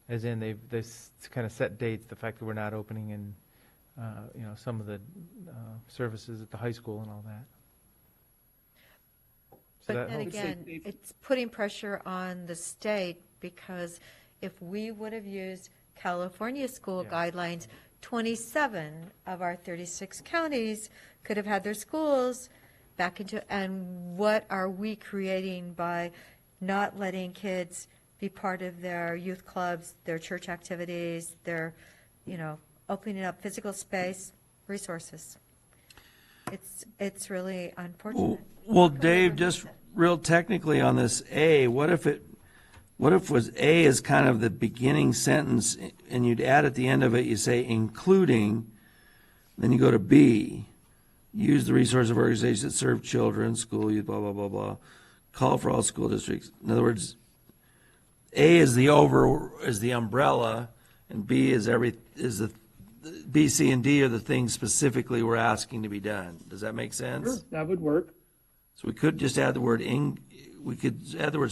as in they've kind of set dates. The fact that we're not opening in, some of the services at the high school and all that. So but then again, it's putting pressure on the state, because if we would have used California school guidelines, 27 of our 36 counties could have had their schools back into, and what are we creating by not letting kids be part of their youth clubs, their church activities, their, opening up physical space, resources. It's really unfortunate. Well, Dave, just real technically on this A, what if was A is kind of the beginning sentence, and you'd add at the end of it, you say including, then you go to B, use the resource of organizations that serve children, school youth, blah, blah, blah, blah, call for all school districts. In other words, A is the umbrella, and B is the B, C, and D are the things specifically we're asking to be done. Does that make sense? Sure, that would work. So we could just add the word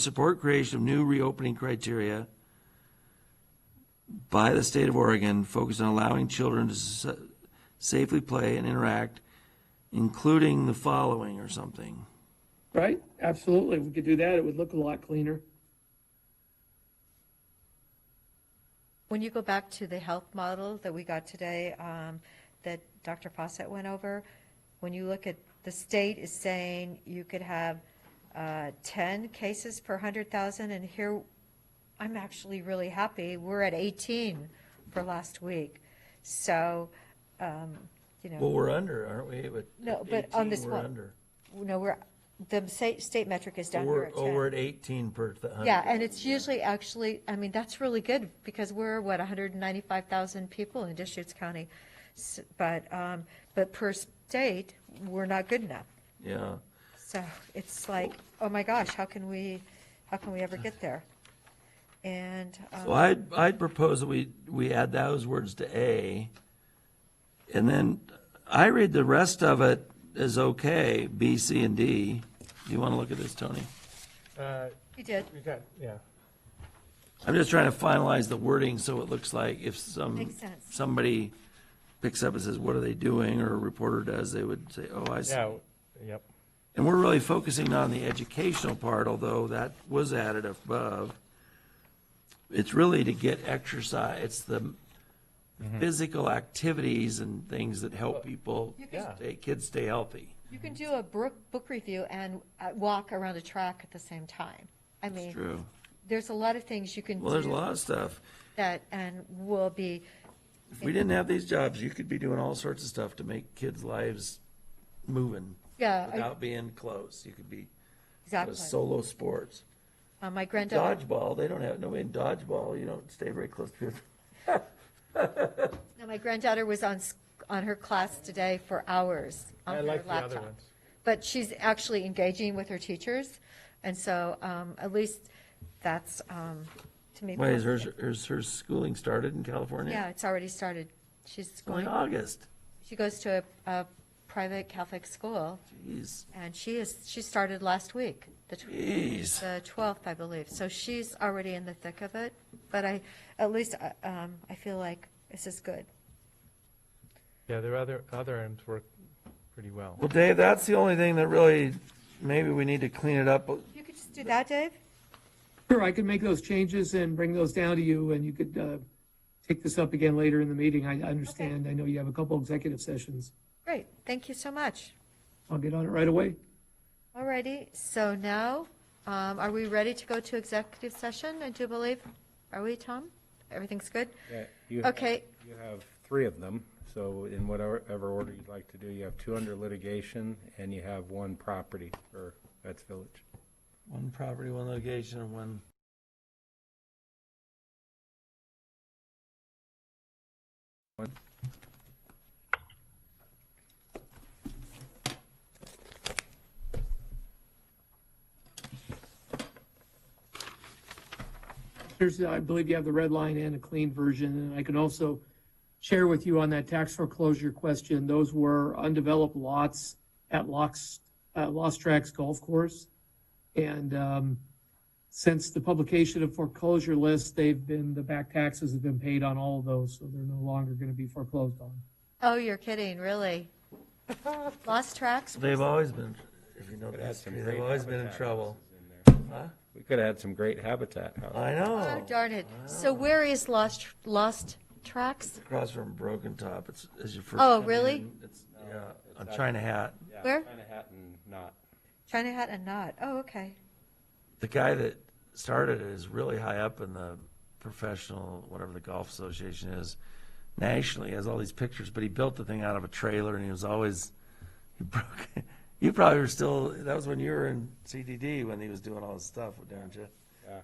support creation of new reopening criteria by the state of Oregon, focused on allowing children to safely play and interact, including the following or something. Right? Absolutely. If we could do that, it would look a lot cleaner. When you go back to the health model that we got today, that Dr. Fawcett went over, when you look at, the state is saying you could have 10 cases per 100,000, and here, I'm actually really happy, we're at 18 for last week. So, you know. Well, we're under, aren't we? With No, but on 18, this we're one, under. no, the state metric is down here at 10. We're at 18 per 100. Yeah, and it's usually actually, I mean, that's really good because we're, 195,000 people in Deschutes County. But per state, we're not good enough. Yeah. So it's like, oh my gosh, how can we ever get there? And. So I'd propose that we add those words to A, and then I read the rest of it as okay, B, C, and D. Do you want to look at this, Tony? You did. We got, yeah. I'm just trying to finalize the wording so it looks like if Makes sense. somebody picks up and says, what are they doing, or a reporter does, they would say, oh, I see. Yeah, yep. And we're really focusing on the educational part, although that was added above. It's really to get exercise, it's the physical activities and things that help people, kids stay healthy. You can do a book review and walk around a track at the same time. I mean, True. there's a lot of things you can do. Well, there's a lot of stuff. That, and will be. If we didn't have these jobs, you could be doing all sorts of stuff to make kids' lives moving. Yeah, Without being close. You could be Exactly. solo sports. My granddaughter. Dodgeball, they don't have, nobody in dodgeball, you don't stay very close to people. No, my granddaughter was on her class today for hours on I her like the laptop. other ones. But she's actually engaging with her teachers, and so at least that's to me. Wait, positive. is her schooling started in California? Yeah, it's already started. She's Only going. August. She goes to a private Catholic school. Jeez. And she started last week, the 12th, I believe. So she's already in the thick of it. But at least I feel like this is good. Yeah, their other items work pretty well. Well, Dave, that's the only thing that really, maybe we need to clean it up. You could just do that, Dave? Sure, I could make those changes and bring those down to you, and you could take this up again later in the meeting. I understand. I know you have a couple executive sessions. Great, thank you so much. I'll get on it right away. All righty, so now, are we ready to go to executive session, I do believe? Are we, Tom? Everything's good? Yeah, Okay. You have 3 of them, so in whatever order you'd like to do, you have 2 under litigation, and you have 1 property for Vets Village. 1 property, 1 litigation, and 1. I believe you have the red line and a clean version, and I can also share with you on that tax foreclosure question. Those were undeveloped lots at Lost Tracks Golf Course, and since the publication of foreclosure lists, the back taxes have been paid on all of those, so they're no longer going to be foreclosed on. Oh, you're kidding, really? Lost Tracks? They've always been, if you know Could the have some history, great they've always been in habitat trouble. houses in there. Huh? We could have had some great habitat houses. I know. Oh, darn it. So where is Lost Tracks? Across from Broken Top, it's as you first. Oh, come really? in, It's, on China Hat. Yeah, Where? China Hat and Knot. China Hat and Knot. Oh, okay. The guy that started it is really high up in the professional, whatever the golf association is, nationally. He has all these pictures, but he built the thing out of a trailer, and he broke. You probably were still. That was when you were in CDD when he was doing all this stuff, didn't you? Yeah.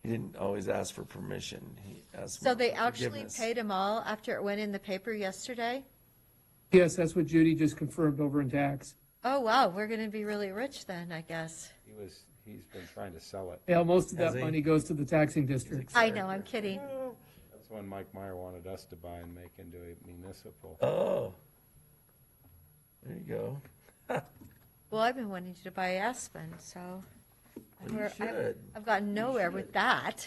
He didn't always ask for permission. He asked. So for they actually forgiveness. paid them all after it went in the paper yesterday? Yes, that's what Judy just confirmed over in tax. Oh, wow, we're going to be really rich then, I guess. He's been trying to sell it. Yeah, most of Has that he? money goes to the taxing district. I know, I'm kidding. That's one Mike Meyer wanted us to buy and make into a municipal. Oh. There you go. Well, I've been wanting to buy Aspen, so Well, you should. I've gotten nowhere with that.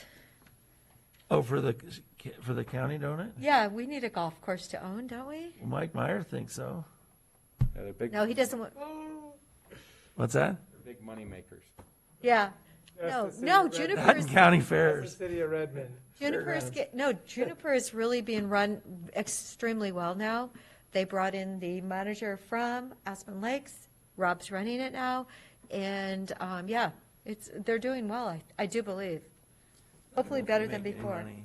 Oh, for the county, don't it? Yeah, we need a golf course to own, don't we? Well, Mike Meyer thinks so. Yeah, they're big. No, he doesn't want, What's that? They're big money makers. yeah. That's No, the city no, of Redmond. Juniper Hutton is, County That's Fairs. the city of Redmond. Juniper is, no, Juniper is really being run extremely well now. They brought in the manager from Aspen Lakes. Rob's running it now. And, yeah, they're doing well, I do believe. Hopefully better than Make any before. money.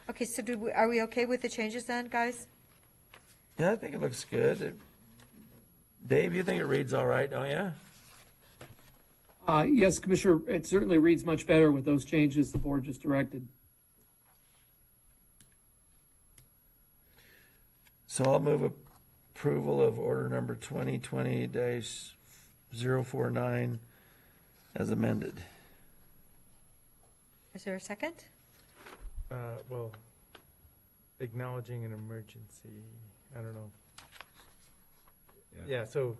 Okay, so are we okay with the changes then, guys? Yeah, I think it looks good. Dave, you think it reads all right, don't you? Yes, Commissioner, it certainly reads much better with those changes the board just directed. So I'll move approval of order number 2020-049 as amended. Is there a second? Well, acknowledging an emergency, I don't know. Yeah, so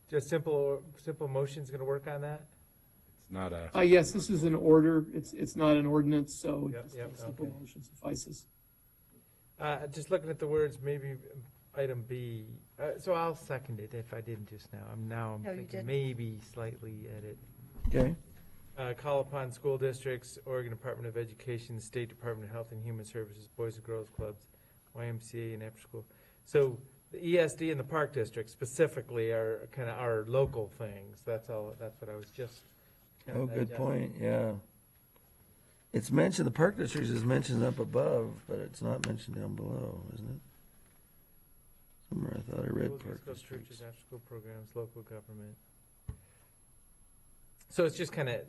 just simple motion's gonna work on that? It's not a. Yes, this is an order. It's not an ordinance, so Yep, just yep, a simple okay. motion suffices. Just looking at the words, maybe item B, so I'll second it if I didn't just now. I'm No, you thinking didn't. maybe slightly edit. Okay. Call upon school districts, Oregon Department of Education, State Department of Health and Human Services, Boys and Girls Clubs, YMCA, and after school. So the ESD and the Park District specifically are kind of our local things. That's all, that's what I was just. kinda Oh, good digesting. point, yeah. It's mentioned, the Park District is mentioned up above, but it's not mentioned down below, isn't it? Somewhere I thought I read Schools, Park schools, District. churches, after-school programs, local government. So it's just kind of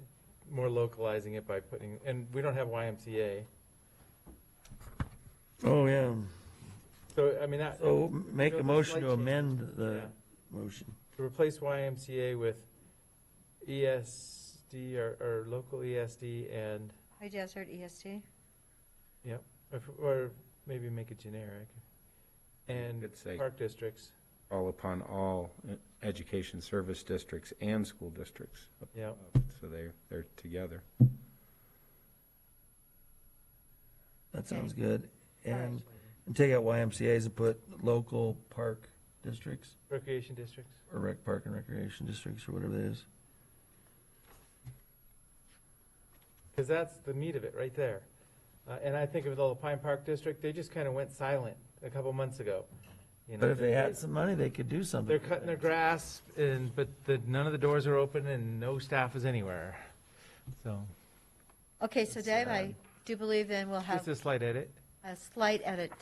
more localizing it by putting, and we don't have YMCA. Oh, yeah. So, I mean, that. So make so a the motion slight to change. amend the Yeah. motion. To replace YMCA with ESD or local ESD and, High Desert EST. yep, or maybe make it generic. And Could say- park districts, Call upon all education service districts and school districts. yep. So they're together. That sounds good. And take out YMCA's and put local park districts, Recreation districts. or rec park and recreation districts, or whatever it is. Because that's the meat of it, right there. And I think of the Pine Park District, they just kind of went silent a couple months ago. You know, But if they had some money, they could do something. They're cutting their grass, but none of the doors are open and no staff is anywhere. So, Okay, so Dave, I do believe then we'll have just a slight edit. a slight edit.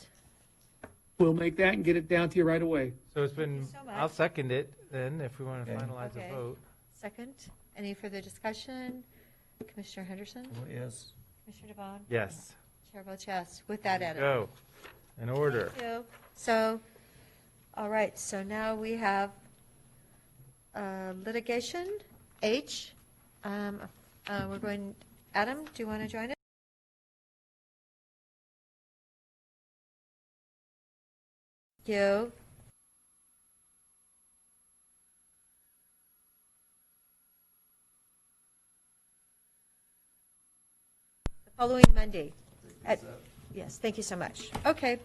We'll make that and get it down to you right away. So it's been, so much. I'll second it then, if we want to Okay. finalize the Okay. vote. Second, any further discussion? Commissioner Henderson? Oh, yes. Commissioner DeBon? Yes. Chair votes yes, with that edit. Go. In order. Thank you. So, all right, so now we have litigation, H. We're going, Adam, do you want to join us? Thank you. The following Monday. Yes, thank you so much. Okay,